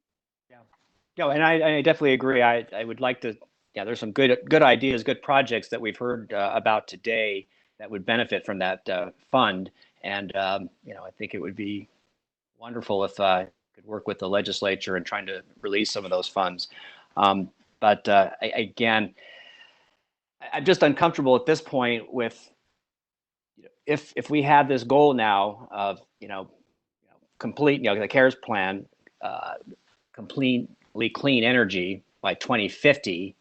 S9: Yeah, and I definitely agree. I would like to. Yeah, there's some good ideas, good projects that we've heard about today that would benefit from that fund. And I think it would be wonderful if I could work with the legislature in trying to release some of those funds. But again, I'm just uncomfortable at this point with if we have this goal now of complete the CARES plan, completely clean energy by 2050.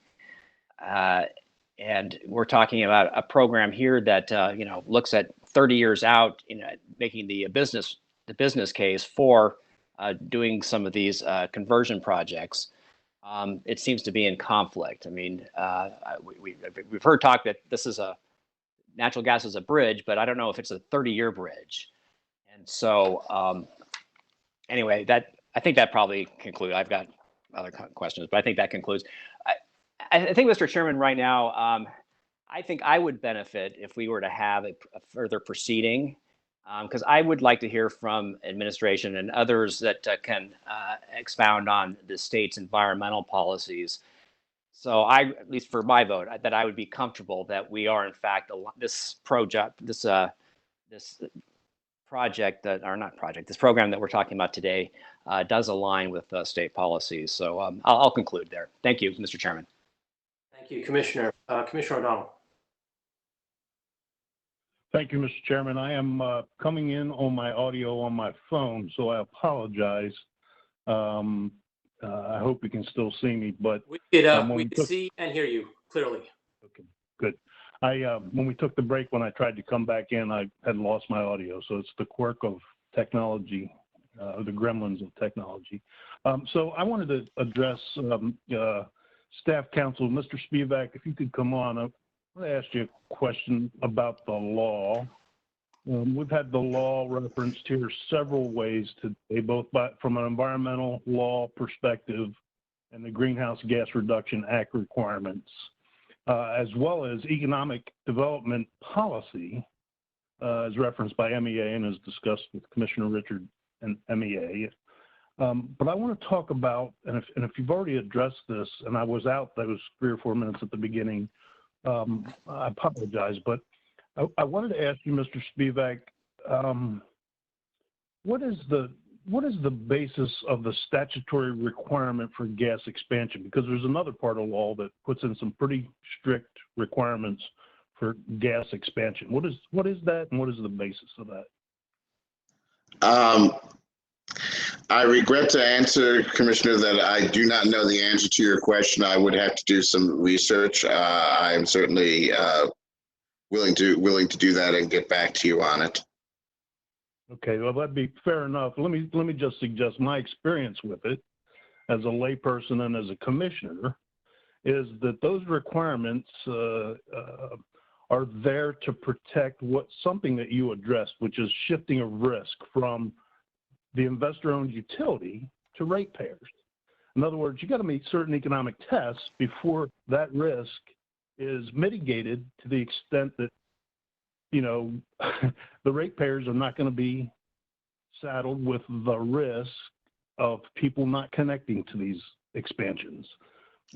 S9: And we're talking about a program here that looks at 30 years out, making the business case for doing some of these conversion projects, it seems to be in conflict. I mean, we've heard talk that this is natural gas is a bridge, but I don't know if it's a 30-year bridge. And so anyway, I think that probably concludes. I've got other questions, but I think that concludes. I think, Mr. Chairman, right now, I think I would benefit if we were to have a further proceeding, because I would like to hear from administration and others that can expound on the state's environmental policies. So at least for my vote, that I would be comfortable that we are in fact this program that we're talking about today does align with state policies. So I'll conclude there. Thank you, Mr. Chairman.
S2: Thank you, Commissioner. Commissioner O'Donnell.
S11: Thank you, Mr. Chairman. I am coming in on my audio on my phone, so I apologize. I hope you can still see me, but
S2: we could see and hear you clearly.
S11: Okay, good. When we took the break, when I tried to come back in, I had lost my audio. So it's the quirk of technology, the gremlins of technology. So I wanted to address staff counsel, Mr. Spivak, if you could come on. I want to ask you a question about the law. We've had the law referenced here several ways today, both from an environmental law perspective and the Greenhouse Gas Reduction Act requirements, as well as economic development policy, as referenced by MEA and as discussed with Commissioner Richard and MEA. But I want to talk about, and if you've already addressed this, and I was out, that was 3 or 4 minutes at the beginning, I apologize, but I wanted to ask you, Mr. Spivak, what is the basis of the statutory requirement for gas expansion? Because there's another part of law that puts in some pretty strict requirements for gas expansion. What is that, and what is the basis of that?
S14: I regret to answer, Commissioner, that I do not know the answer to your question. I would have to do some research. I am certainly willing to do that and get back to you on it.
S11: Okay, well, that'd be fair enough. Let me just suggest my experience with it as a layperson and as a commissioner is that those requirements are there to protect something that you addressed, which is shifting of risk from the investor-owned utility to ratepayers. In other words, you got to meet certain economic tests before that risk is mitigated to the extent that, you know, the ratepayers are not going to be saddled with the risk of people not connecting to these expansions.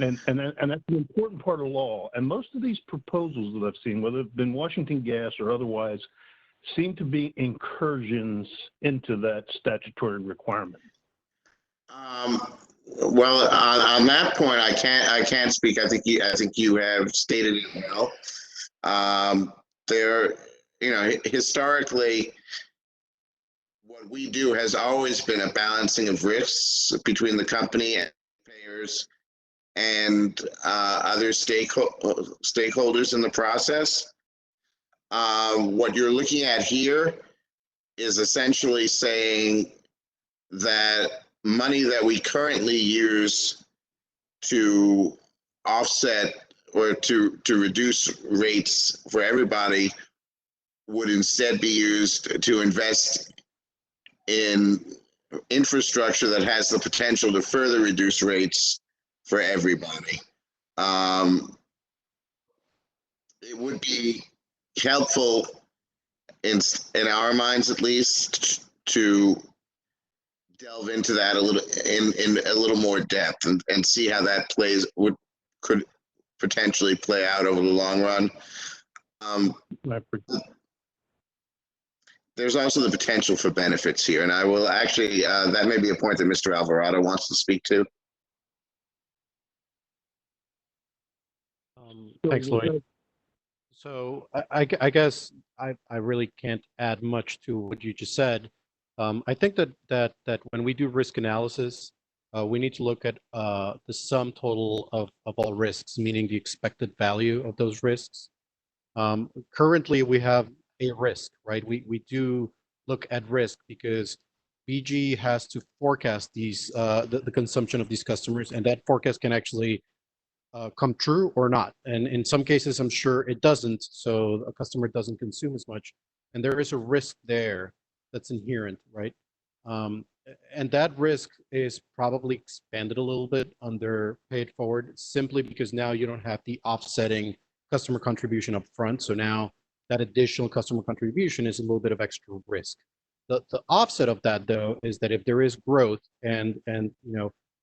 S11: And that's an important part of law. And most of these proposals that I've seen, whether it's been Washington Gas or otherwise, seem to be incursions into that statutory requirement.
S14: Well, on that point, I can't speak. I think you have stated it well. Historically, what we do has always been a balancing of risks between the company and payers and other stakeholders in the process. What you're looking at here is essentially saying that money that we currently use to offset or to reduce rates for everybody would instead be used to invest in infrastructure that has the potential to further reduce rates for everybody. It would be helpful in our minds, at least, to delve into that in a little more depth and see how that could potentially play out over the long run. There's also the potential for benefits here, and I will actually that may be a point that Mr. Alvarado wants to speak to.
S6: Thanks, Lloyd. So I guess I really can't add much to what you just said. I think that when we do risk analysis, we need to look at the sum total of all risks, meaning the expected value of those risks. Currently, we have a risk, right? We do look at risk because BG has to forecast these the consumption of these customers, and that forecast can actually come true or not. And in some cases, I'm sure it doesn't. So a customer doesn't consume as much, and there is a risk there that's inherent, right? And that risk is probably expanded a little bit under Pay It Forward, simply because now you don't have the offsetting customer contribution up front. So now that additional customer contribution is a little bit of extra risk. The offset of that, though, is that if there is growth, and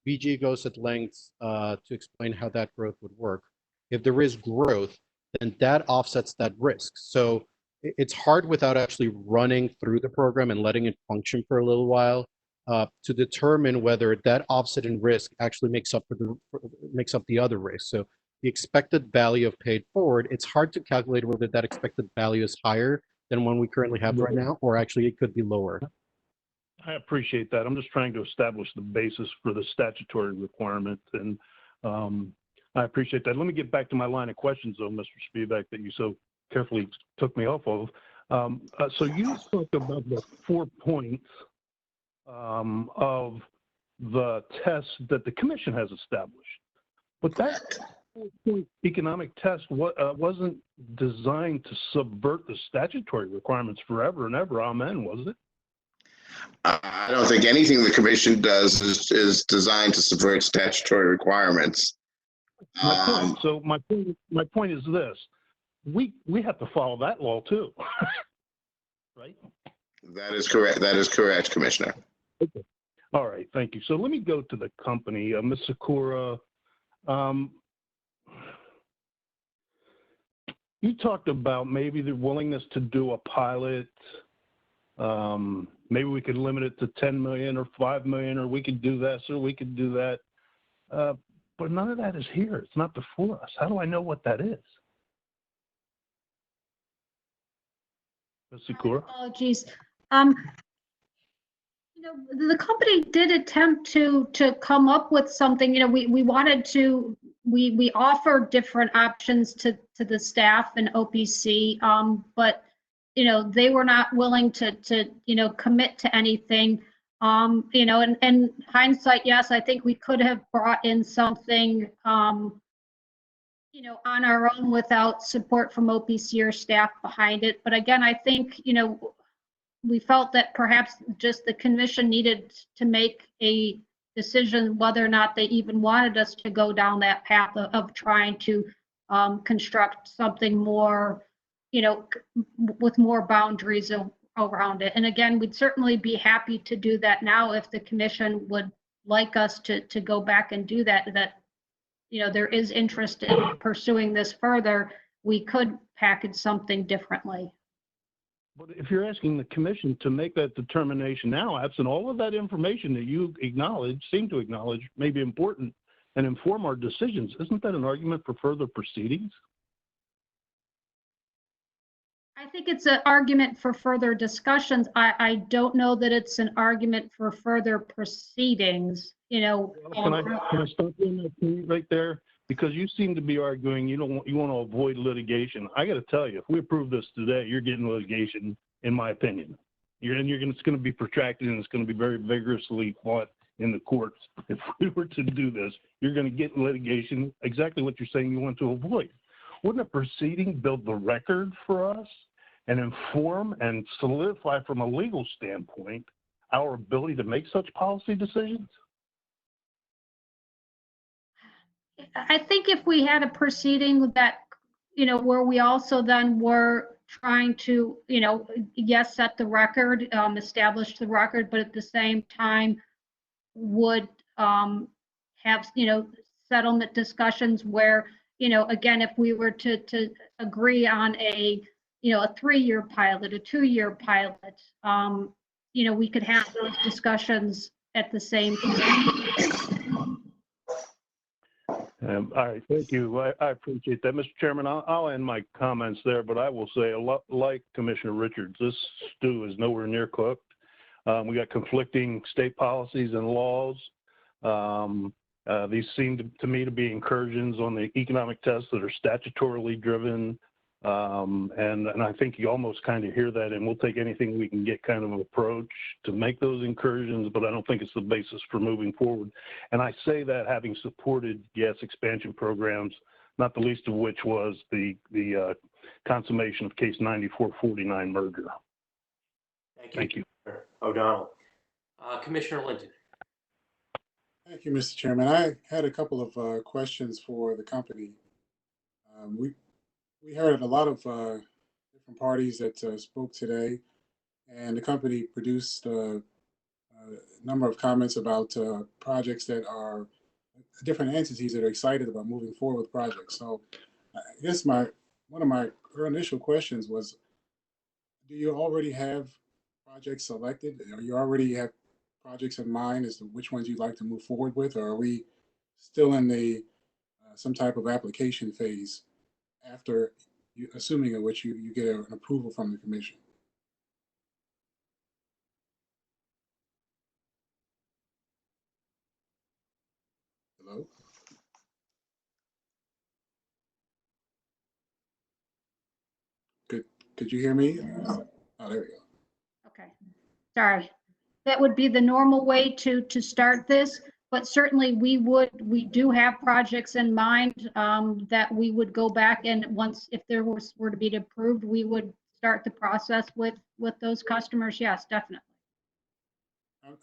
S6: BG goes at lengths to explain how that growth would work. If there is growth, then that offsets that risk. So it's hard without actually running through the program and letting it function for a little while to determine whether that offset in risk actually makes up the other risk. So the expected value of Pay It Forward, it's hard to calculate whether that expected value is higher than one we currently have right now, or actually it could be lower.
S11: I appreciate that. I'm just trying to establish the basis for the statutory requirement, and I appreciate that. Let me get back to my line of questions, though, Mr. Spivak, that you so carefully took me off of. So you talked about the 4 points of the test that the commission has established, but that 4-point economic test wasn't designed to subvert the statutory requirements forever and ever. Amen, was it?
S14: I don't think anything the commission does is designed to subvert statutory requirements.
S11: So my point is this: we have to follow that law too, right?
S14: That is correct. That is correct, Commissioner.
S11: Okay. All right. Thank you. So let me go to the company, Ms. Sakura. You talked about maybe the willingness to do a pilot. Maybe we could limit it to 10 million or 5 million, or we could do this or we could do that. But none of that is here. It's not before us. How do I know what that is? Ms. Sakura?
S12: Apologies. The company did attempt to come up with something. We wanted to. We offered different options to the staff and OPC, but they were not willing to commit to anything. In hindsight, yes, I think we could have brought in something, on our own without support from OPC or staff behind it. But again, I think, we felt that perhaps just the commission needed to make a decision whether or not they even wanted us to go down that path of trying to construct something more, with more boundaries around it. And again, we'd certainly be happy to do that now if the commission would like us to go back and do that, there is interest in pursuing this further. We could package something differently.
S11: But if you're asking the commission to make that determination now, absent all of that information that you seem to acknowledge may be important and inform our decisions, isn't that an argument for further proceedings?
S12: I think it's an argument for further discussions. I don't know that it's an argument for further proceedings,
S11: Can I stop you on that point right there? Because you seem to be arguing you want to avoid litigation. I got to tell you, if we approve this today, you're getting litigation, in my opinion. It's going to be protracted, and it's going to be very vigorously fought in the courts. If we were to do this, you're going to get litigation, exactly what you're saying you want to avoid. Wouldn't a proceeding build the record for us and inform and solidify from a legal standpoint our ability to make such policy decisions?
S12: I think if we had a proceeding that, where we also then were trying to, yes, set the record, establish the record, but at the same time would have, settlement discussions where, again, if we were to agree on a 3-year pilot, a 2-year pilot, we could have those discussions at the same time.
S11: All right, thank you. I appreciate that. Mr. Chairman, I'll end my comments there, but I will say, a lot like Commissioner Richards, this stew is nowhere near cooked. We got conflicting state policies and laws. These seem to me to be incursions on the economic tests that are statutorily driven. And I think you almost kind of hear that, and we'll take anything we can get kind of approach to make those incursions, but I don't think it's the basis for moving forward. And I say that having supported gas expansion programs, not the least of which was the consummation of case 9449 merger.
S2: Thank you. O'Donnell. Commissioner Linton.
S17: Thank you, Mr. Chairman. I had a couple of questions for the company. We heard a lot of different parties that spoke today, and the company produced a number of comments about projects that are different entities that are excited about moving forward with projects. So I guess one of my initial questions was, do you already have projects selected? Or you already have projects in mind as to which ones you'd like to move forward with, or are we still in the some type of application phase after assuming in which you get an approval from the commission? Hello? Could you hear me? Oh, there we go.
S12: Okay, sorry. That would be the normal way to start this, but certainly we do have projects in mind that we would go back and if there were to be approved, we would start the process with those customers. Yes, definitely.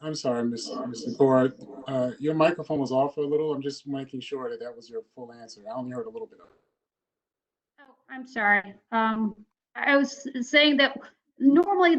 S17: I'm sorry, Ms. Cora. Your microphone was off a little. I'm just making sure that was your full answer. I only heard a little bit of it.
S12: Oh, I'm sorry. I was saying that normally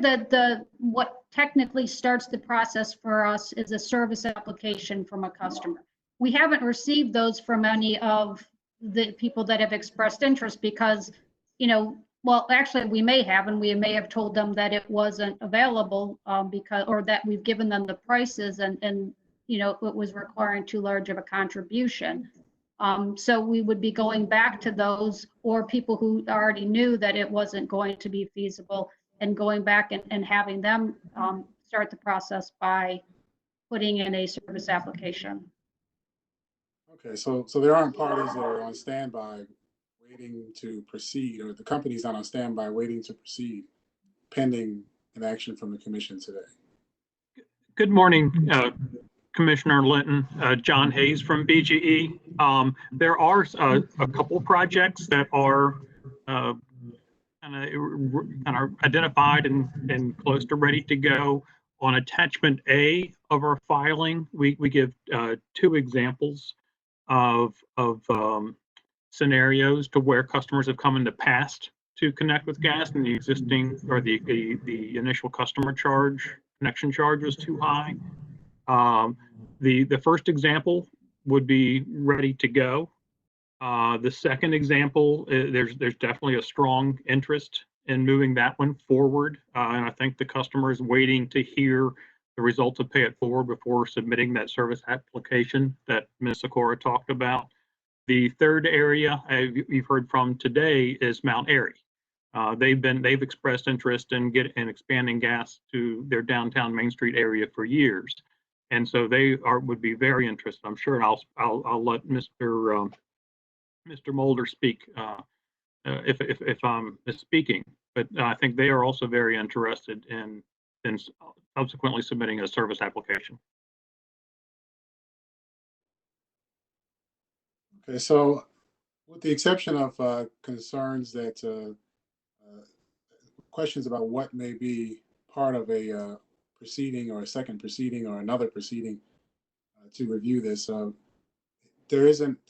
S12: what technically starts the process for us is a service application from a customer. We haven't received those from any of the people that have expressed interest because, well, actually we may have, and we may have told them that it wasn't available or that we've given them the prices and it was requiring too large of a contribution. So we would be going back to those or people who already knew that it wasn't going to be feasible and going back and having them start the process by putting in a service application.
S17: Okay, so there aren't parties that are on standby waiting to proceed, or the company's not on standby waiting to proceed pending an action from the commission today.
S5: Good morning, Commissioner Linton. John Hayes from BGE. There are a couple projects that are kind of identified and close to ready to go. On attachment A of our filing, we give two examples of scenarios to where customers have come in the past to connect with gas, and the existing or the initial customer connection charge was too high. The first example would be ready to go. The second example, there's definitely a strong interest in moving that one forward. And I think the customer is waiting to hear the results of Pay It Forward before submitting that service application that Ms. Sikora talked about. The third area you've heard from today is Mount Airy. They've expressed interest in expanding gas to their downtown Main Street area for years. And so they would be very interested, I'm sure. And I'll let Mr. Mulder speak if I'm misspeaking, but I think they are also very interested in subsequently submitting a service application.
S17: Okay, so with the exception of concerns that questions about what may be part of a proceeding or a second proceeding or another proceeding to review this, there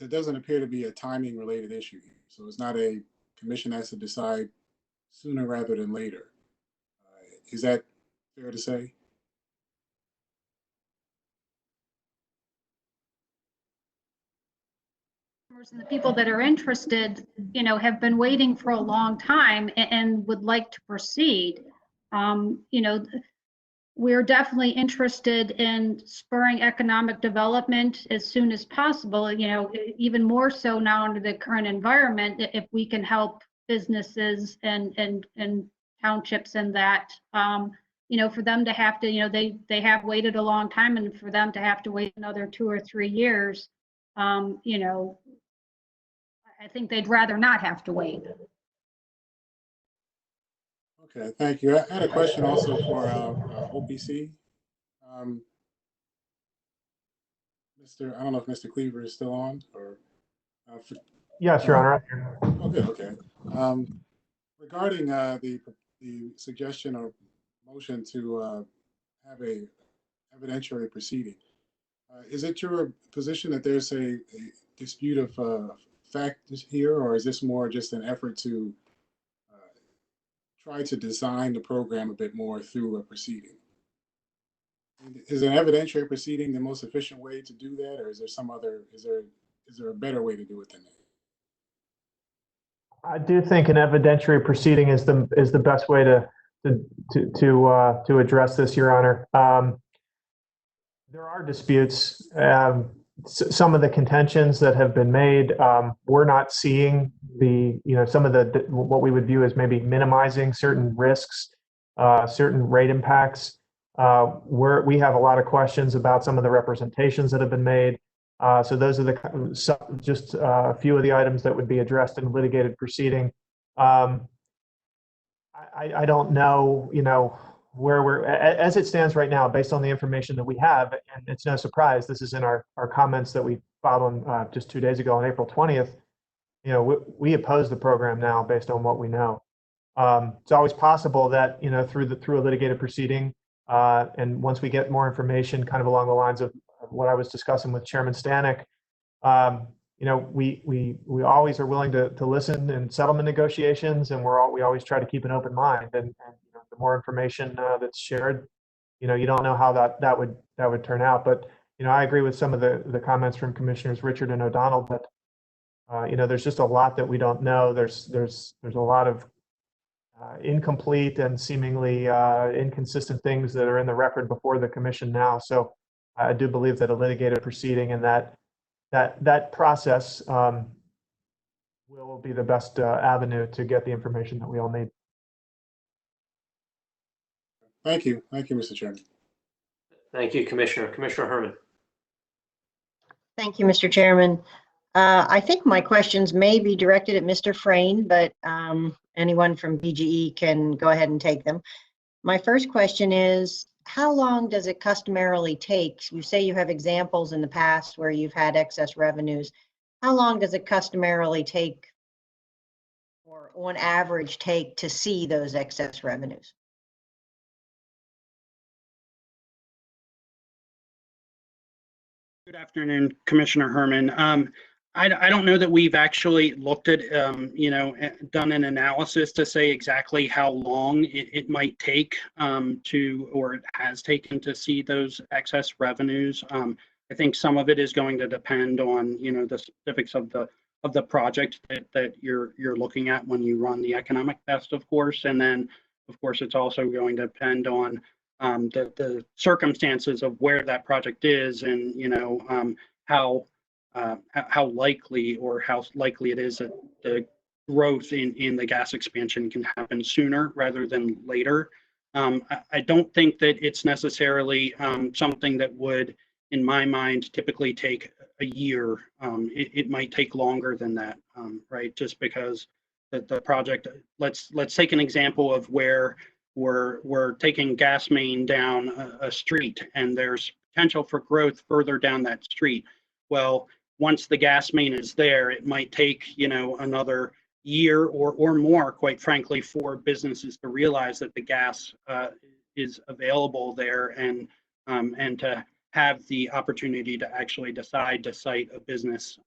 S17: doesn't appear to be a timing related issue here. So it's not a commission has to decide sooner rather than later. Is that fair to say?
S12: And the people that are interested, have been waiting for a long time and would like to proceed. We're definitely interested in spurring economic development as soon as possible, even more so now under the current environment, if we can help businesses and townships and that, for them to have to, they have waited a long time, and for them to have to wait another 2 or 3 years, I think they'd rather not have to wait.
S17: Okay, thank you. I had a question also for OPC. I don't know if Mr. Cleaver is still on or.
S13: Yes, Your Honor.
S17: Oh, good, okay. Regarding the suggestion or motion to have a evidentiary proceeding, is it your position that there's a dispute of fact here, or is this more just an effort to try to design the program a bit more through a proceeding? Is an evidentiary proceeding the most efficient way to do that, or is there some other? Is there a better way to do it than that?
S13: I do think an evidentiary proceeding is the best way to address this, Your Honor. There are disputes. Some of the contentions that have been made, we're not seeing some of the what we would view as maybe minimizing certain risks, certain rate impacts. We have a lot of questions about some of the representations that have been made. So those are just a few of the items that would be addressed in a litigated proceeding. I don't know, where we're, as it stands right now, based on the information that we have, and it's no surprise, this is in our comments that we filed on just 2 days ago on April 20th, we oppose the program now based on what we know. It's always possible that, through a litigated proceeding, and once we get more information kind of along the lines of what I was discussing with Chairman Stanek, we always are willing to listen in settlement negotiations, and we always try to keep an open mind. And the more information that's shared, you don't know how that would turn out. But I agree with some of the comments from Commissioners Richard and O'Donnell that there's just a lot that we don't know. There's a lot of incomplete and seemingly inconsistent things that are in the record before the commission now. So I do believe that a litigated proceeding and that process will be the best avenue to get the information that we all need.
S17: Thank you, Mr. Chairman.
S2: Thank you, Commissioner. Commissioner Herman.
S19: Thank you, Mr. Chairman. I think my questions may be directed at Mr. Frayne, but anyone from BGE can go ahead and take them. My first question is, how long does it customarily take? You say you have examples in the past where you've had excess revenues. How long does it customarily take, or on average take, to see those excess revenues?
S16: Good afternoon, Commissioner Herman. I don't know that we've actually looked at, done an analysis to say exactly how long it might take or it has taken to see those excess revenues. I think some of it is going to depend on, the specifics of the project that you're looking at when you run the economic test, of course. And then, of course, it's also going to depend on the circumstances of where that project is and, how likely it is that the growth in the gas expansion can happen sooner rather than later. I don't think that it's necessarily something that would, in my mind, typically take a year. It might take longer than that, right? Just because the project, let's take an example of where we're taking gas main down a street and there's potential for growth further down that street. Well, once the gas main is there, it might take, another year or more, quite frankly, for businesses to realize that the gas is available there and to have the opportunity to actually decide to site a business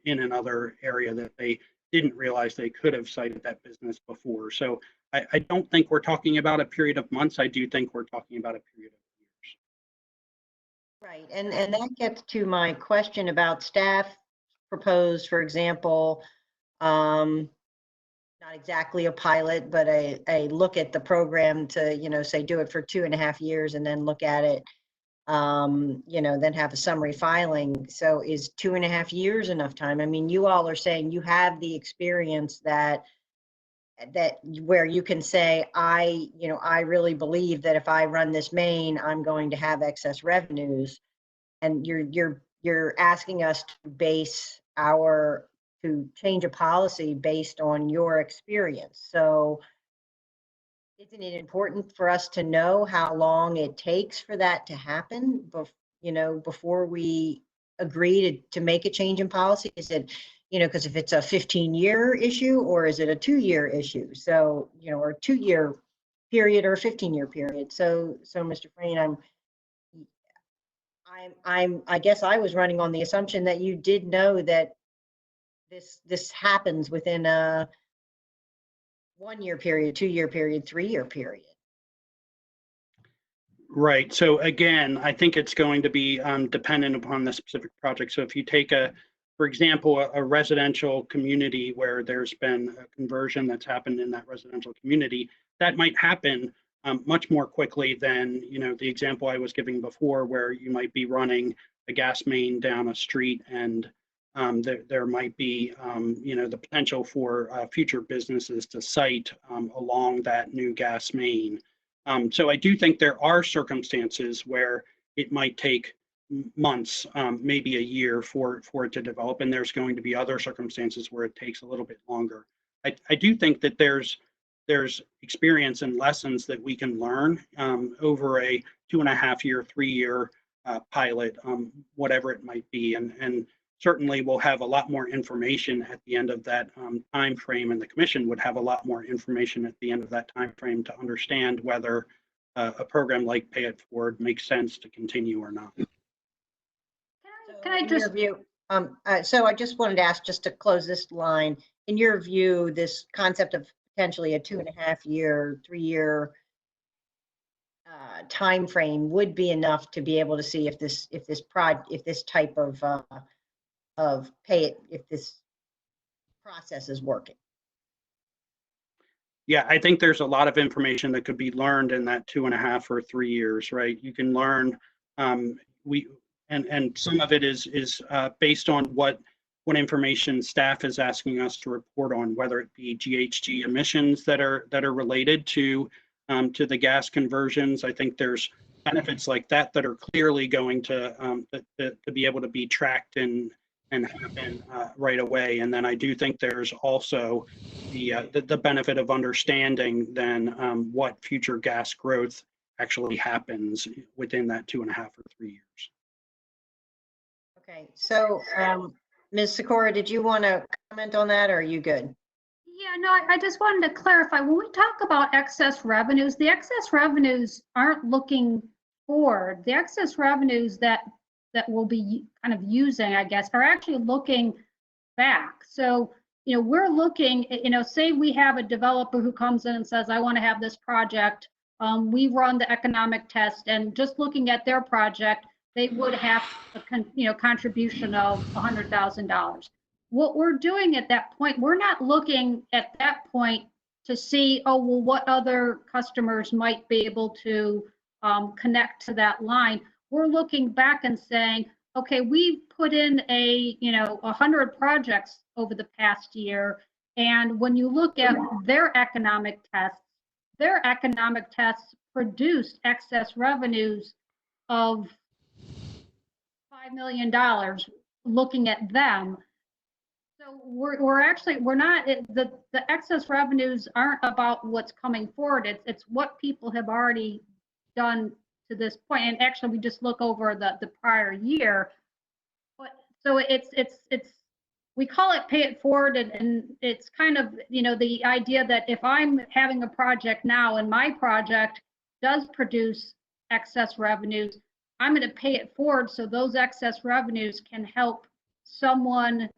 S16: in another area that they didn't realize they could have cited that business before. So I don't think we're talking about a period of months. I do think we're talking about a period of years.
S19: Right, and that gets to my question about staff proposed, for example, not exactly a pilot, but a look at the program to, say do it for 2.5 years and then look at it, then have a summary filing. So is 2.5 years enough time? I mean, you all are saying you have the experience that where you can say, I really believe that if I run this main, I'm going to have excess revenues. And you're asking us to change a policy based on your experience. So isn't it important for us to know how long it takes for that to happen? Before we agree to make a change in policy? Is it, because if it's a 15-year issue, or is it a 2-year issue? So, or a 2-year period or a 15-year period. So Mr. Frayne, I guess I was running on the assumption that you did know that this happens within a 1-year period, 2-year period, 3-year period.
S16: Right. So again, I think it's going to be dependent upon the specific project. So if you take for example, a residential community where there's been a conversion that's happened in that residential community, that might happen much more quickly than, the example I was giving before, where you might be running a gas main down a street and there might be, the potential for future businesses to site along that new gas main. So I do think there are circumstances where it might take months, maybe a year for it to develop, and there's going to be other circumstances where it takes a little bit longer. I do think that there's experience and lessons that we can learn over a 2.5-year, 3-year pilot, whatever it might be, and certainly we'll have a lot more information at the end of that time frame, and the commission would have a lot more information at the end of that time frame to understand whether a program like Pay It Forward makes sense to continue or not.
S19: Can I just so I just wanted to ask, just to close this line, in your view, this concept of potentially a 2.5-year, 3-year time frame would be enough to be able to see if this type of if this process is working?
S16: Yeah, I think there's a lot of information that could be learned in that 2.5 or 3 years, right? You can learn, and some of it is based on what information staff is asking us to report on, whether it be GHG emissions that are related to the gas conversions. I think there's benefits like that are clearly going to be able to be tracked and happen right away. And then I do think there's also the benefit of understanding then what future gas growth actually happens within that 2.5 or 3 years.
S19: Okay, so Ms. Sikora, did you want to comment on that, or are you good?
S12: Yeah, no, I just wanted to clarify, when we talk about excess revenues, the excess revenues aren't looking forward. The excess revenues that we'll be kind of using, I guess, are actually looking back. So, we're looking, say we have a developer who comes in and says, I want to have this project. We run the economic test, and just looking at their project, they would have a contribution of $100,000. What we're doing at that point, we're not looking at that point to see, oh, well, what other customers might be able to connect to that line. We're looking back and saying, okay, we've put in 100 projects over the past year. And when you look at their economic tests produced excess revenues of $5 million looking at them. So we're not, the excess revenues aren't about what's coming forward. It's what people have already done to this point. And actually, we just look over the prior year. But so we call it Pay It Forward, and it's kind of, the idea that if I'm having a project now and my project does produce excess revenues, I'm going to pay it forward so those excess revenues can help someone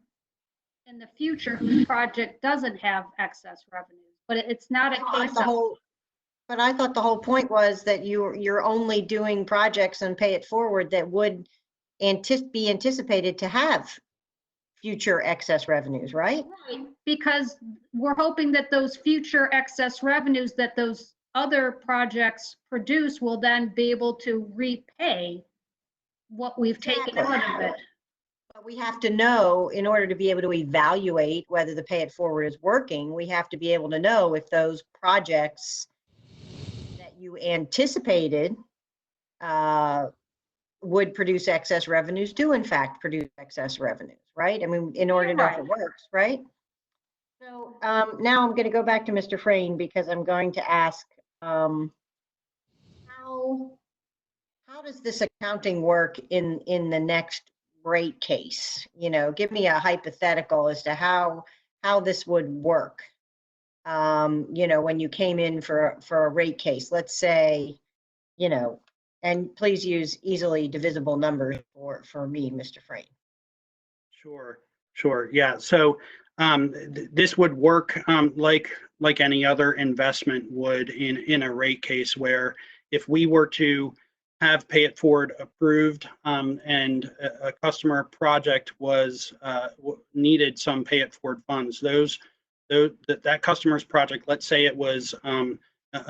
S12: in the future whose project doesn't have excess revenues. But it's not a case of.
S19: But I thought the whole point was that you're only doing projects and Pay It Forward that would be anticipated to have future excess revenues, right?
S12: Right, because we're hoping that those future excess revenues that those other projects produce will then be able to repay what we've taken out of it.
S19: But we have to know, in order to be able to evaluate whether the Pay It Forward is working, we have to be able to know if those projects that you anticipated would produce excess revenues do in fact produce excess revenues, right? I mean, in order to know if it works, right? So now I'm going to go back to Mr. Frayne, because I'm going to ask how does this accounting work in the next rate case? You know, give me a hypothetical as to how this would work. You know, when you came in for a rate case, let's say, you know, and please use easily divisible numbers for me, Mr. Frayne.
S16: Sure. Yeah. So this would work like any other investment would in a rate case, where if we were to have Pay It Forward approved and a customer project was needed some Pay It Forward funds, that customer's project, let's say it was $1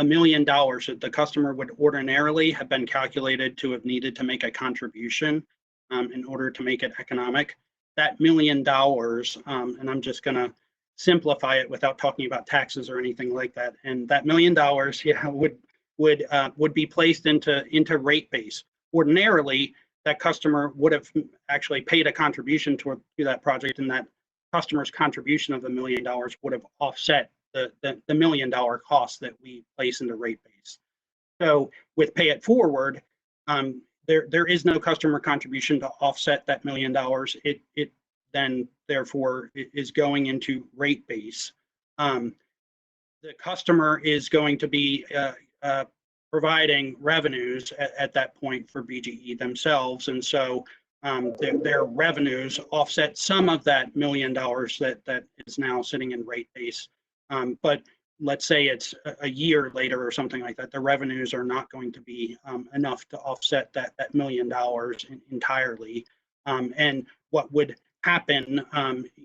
S16: million, that the customer would ordinarily have been calculated to have needed to make a contribution in order to make it economic. That $1 million, and I'm just going to simplify it without talking about taxes or anything like that, and that $1 million, yeah, would be placed into rate base. Ordinarily, that customer would have actually paid a contribution to that project, and that customer's contribution of $1 million would have offset the $1 million cost that we place into rate base. So with Pay It Forward, there is no customer contribution to offset that $1 million. It then therefore is going into rate base. The customer is going to be providing revenues at that point for BGE themselves, and so their revenues offset some of that $1 million that is now sitting in rate base. But let's say it's a year later or something like that, the revenues are not going to be enough to offset that $1 million entirely. And what would happen,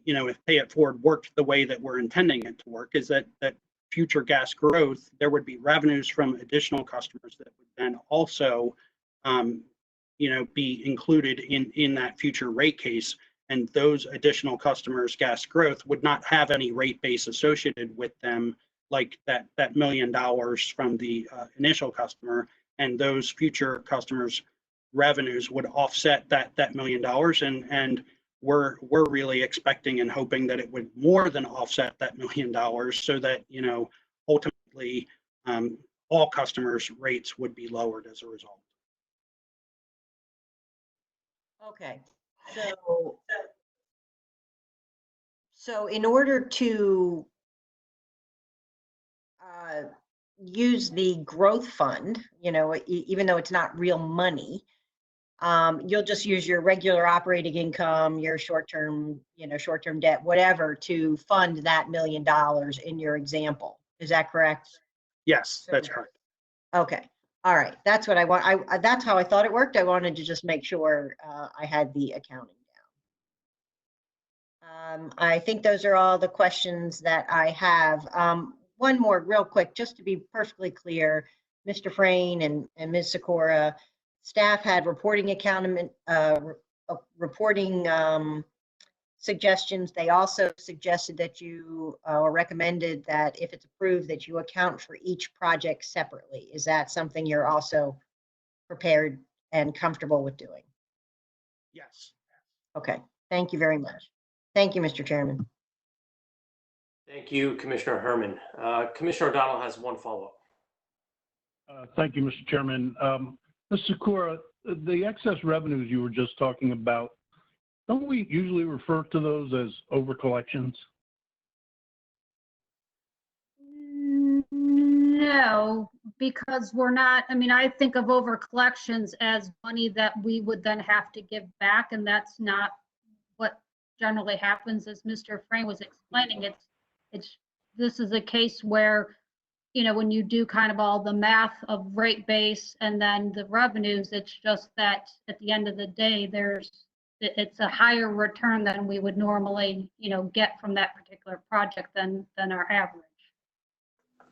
S16: you know, if Pay It Forward worked the way that we're intending it to work, is that future gas growth, there would be revenues from additional customers that would then also, you know, be included in that future rate case. And those additional customers' gas growth would not have any rate base associated with them, like that $1 million from the initial customer, and those future customers' revenues would offset that $1 million. And we're really expecting and hoping that it would more than offset that $1 million, so that, you know, ultimately all customers' rates would be lowered as a result.
S19: Okay, so in order to use the growth fund, you know, even though it's not real money, you'll just use your regular operating income, your short-term debt, whatever, to fund that $1 million in your example. Is that correct?
S16: Yes, that's correct.
S19: Okay. All right. That's what I want. That's how I thought it worked. I wanted to just make sure I had the accounting down. I think those are all the questions that I have. One more real quick, just to be perfectly clear, Mr. Frayne and Ms. Sikora, staff had reporting suggestions. They also suggested that you recommended that if it's approved, that you account for each project separately. Is that something you're also prepared and comfortable with doing?
S16: Yes.
S19: Okay. Thank you very much. Thank you, Mr. Chairman.
S2: Thank you, Commissioner Herman. Commissioner O'Donnell has one follow-up.
S11: Thank you, Mr. Chairman. Ms. Sikora, the excess revenues you were just talking about, don't we usually refer to those as overcollections?
S12: No, because we're not, I mean, I think of overcollections as money that we would then have to give back, and that's not what generally happens. As Mr. Frayne was explaining, this is a case where, you know, when you do kind of all the math of rate base and then the revenues, it's just that at the end of the day, it's a higher return than we would normally, you know, get from that particular project than our average.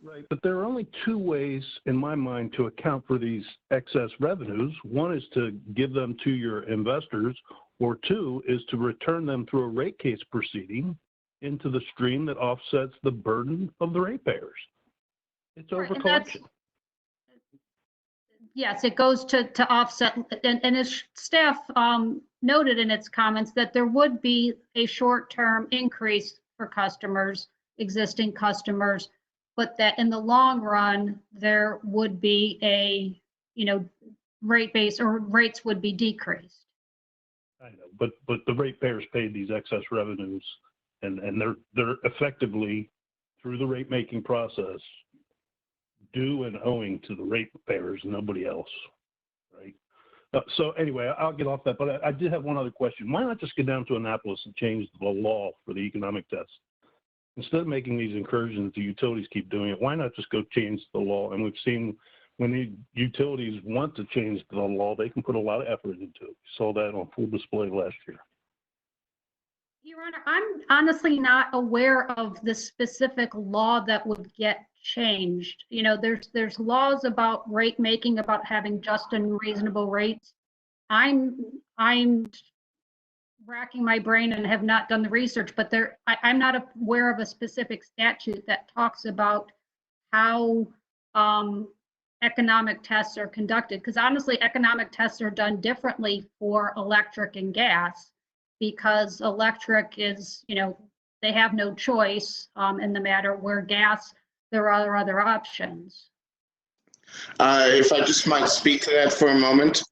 S11: Right, but there are only two ways in my mind to account for these excess revenues. One is to give them to your investors, or two is to return them through a rate case proceeding into the stream that offsets the burden of the ratepayers. It's overcollection.
S12: Yes, it goes to offset, and as staff noted in its comments, that there would be a short-term increase for customers, existing customers, but that in the long run, there would be a, rate base or rates would be decreased.
S11: I know, but the ratepayers paid these excess revenues, and they're effectively, through the rate making process, due and owing to the ratepayers, nobody else, right? So anyway, I'll get off that, but I did have one other question. Why not just get down to Annapolis and change the law for the economic test? Instead of making these incursions, the utilities keep doing it. Why not just go change the law? And we've seen when the utilities want to change the law, they can put a lot of effort into it. We saw that on full display last year.
S12: Your Honor, I'm honestly not aware of the specific law that would get changed. There's laws about rate making, about having just and reasonable rates. I'm racking my brain and have not done the research, but I'm not aware of a specific statute that talks about how economic tests are conducted. Because honestly, economic tests are done differently for electric and gas, because electric is, they have no choice in the matter, where gas, there are other options.
S14: If I just might speak to that for a moment.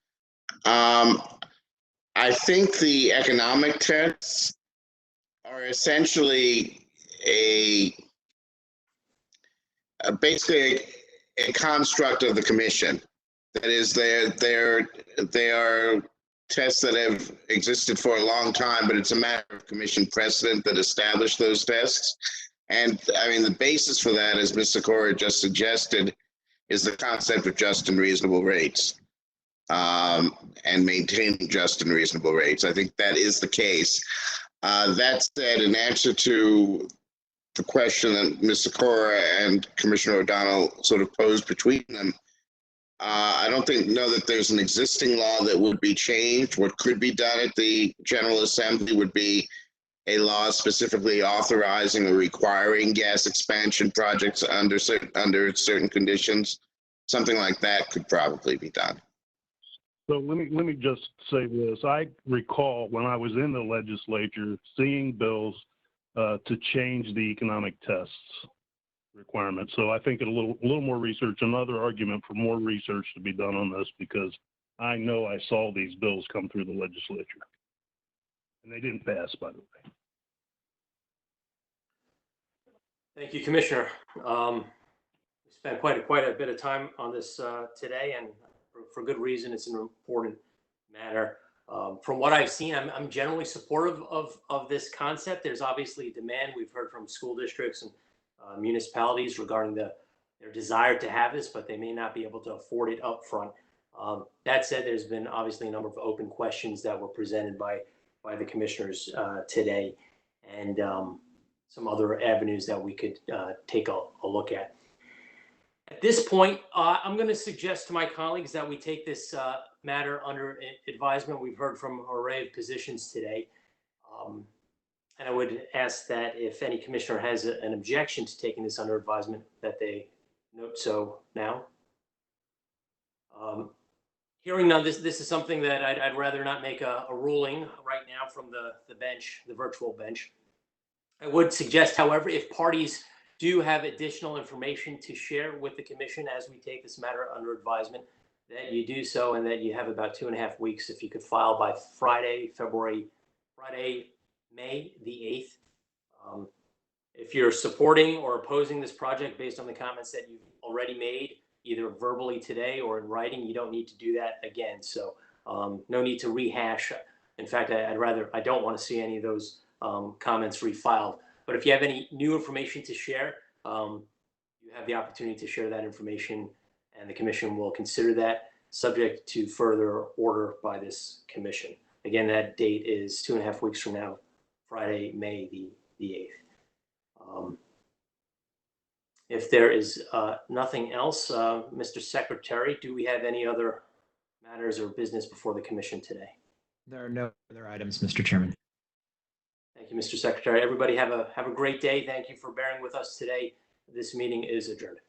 S14: I think the economic tests are essentially basically a construct of the commission. That is, they are tests that have existed for a long time, but it's a matter of commission precedent that established those tests. And I mean, the basis for that, as Ms. Sikora just suggested, is the concept of just and reasonable rates, and maintaining just and reasonable rates. I think that is the case. That said, in answer to the question that Ms. Sikora and Commissioner O'Donnell sort of posed between them, I don't know that there's an existing law that would be changed. What could be done at the General Assembly would be a law specifically authorizing or requiring gas expansion projects under certain conditions. Something like that could probably be done.
S11: So let me just say this. I recall when I was in the legislature seeing bills to change the economic tests requirement. So I think a little more research, another argument for more research to be done on this, because I know I saw these bills come through the legislature. And they didn't pass, by the way.
S2: Thank you, Commissioner. We spent quite a bit of time on this today, and for good reason. It's an important matter. From what I've seen, I'm generally supportive of this concept. There's obviously demand. We've heard from school districts and municipalities regarding their desire to have this, but they may not be able to afford it up front. That said, there's been obviously a number of open questions that were presented by the commissioners today, and some other avenues that we could take a look at. At this point, I'm going to suggest to my colleagues that we take this matter under advisement. We've heard from an array of positions today. And I would ask that if any commissioner has an objection to taking this under advisement, that they note so now. Hearing none, this is something that I'd rather not make a ruling right now from the bench, the virtual bench. I would suggest, however, if parties do have additional information to share with the commission as we take this matter under advisement, that you do so, and that you have about 2.5 weeks if you could file by Friday, May the 8th. If you're supporting or opposing this project based on the comments that you've already made, either verbally today or in writing, you don't need to do that again. So no need to rehash. In fact, I don't want to see any of those comments refiled. But if you have any new information to share, you have the opportunity to share that information, and the commission will consider that, subject to further order by this commission. Again, that date is 2.5 weeks from now, Friday, May the 8th. If there is nothing else, Mr. Secretary, do we have any other matters or business before the commission today?
S1: There are no other items, Mr. Chairman.
S2: Thank you, Mr. Secretary. Everybody have a great day. Thank you for bearing with us today. This meeting is adjourned.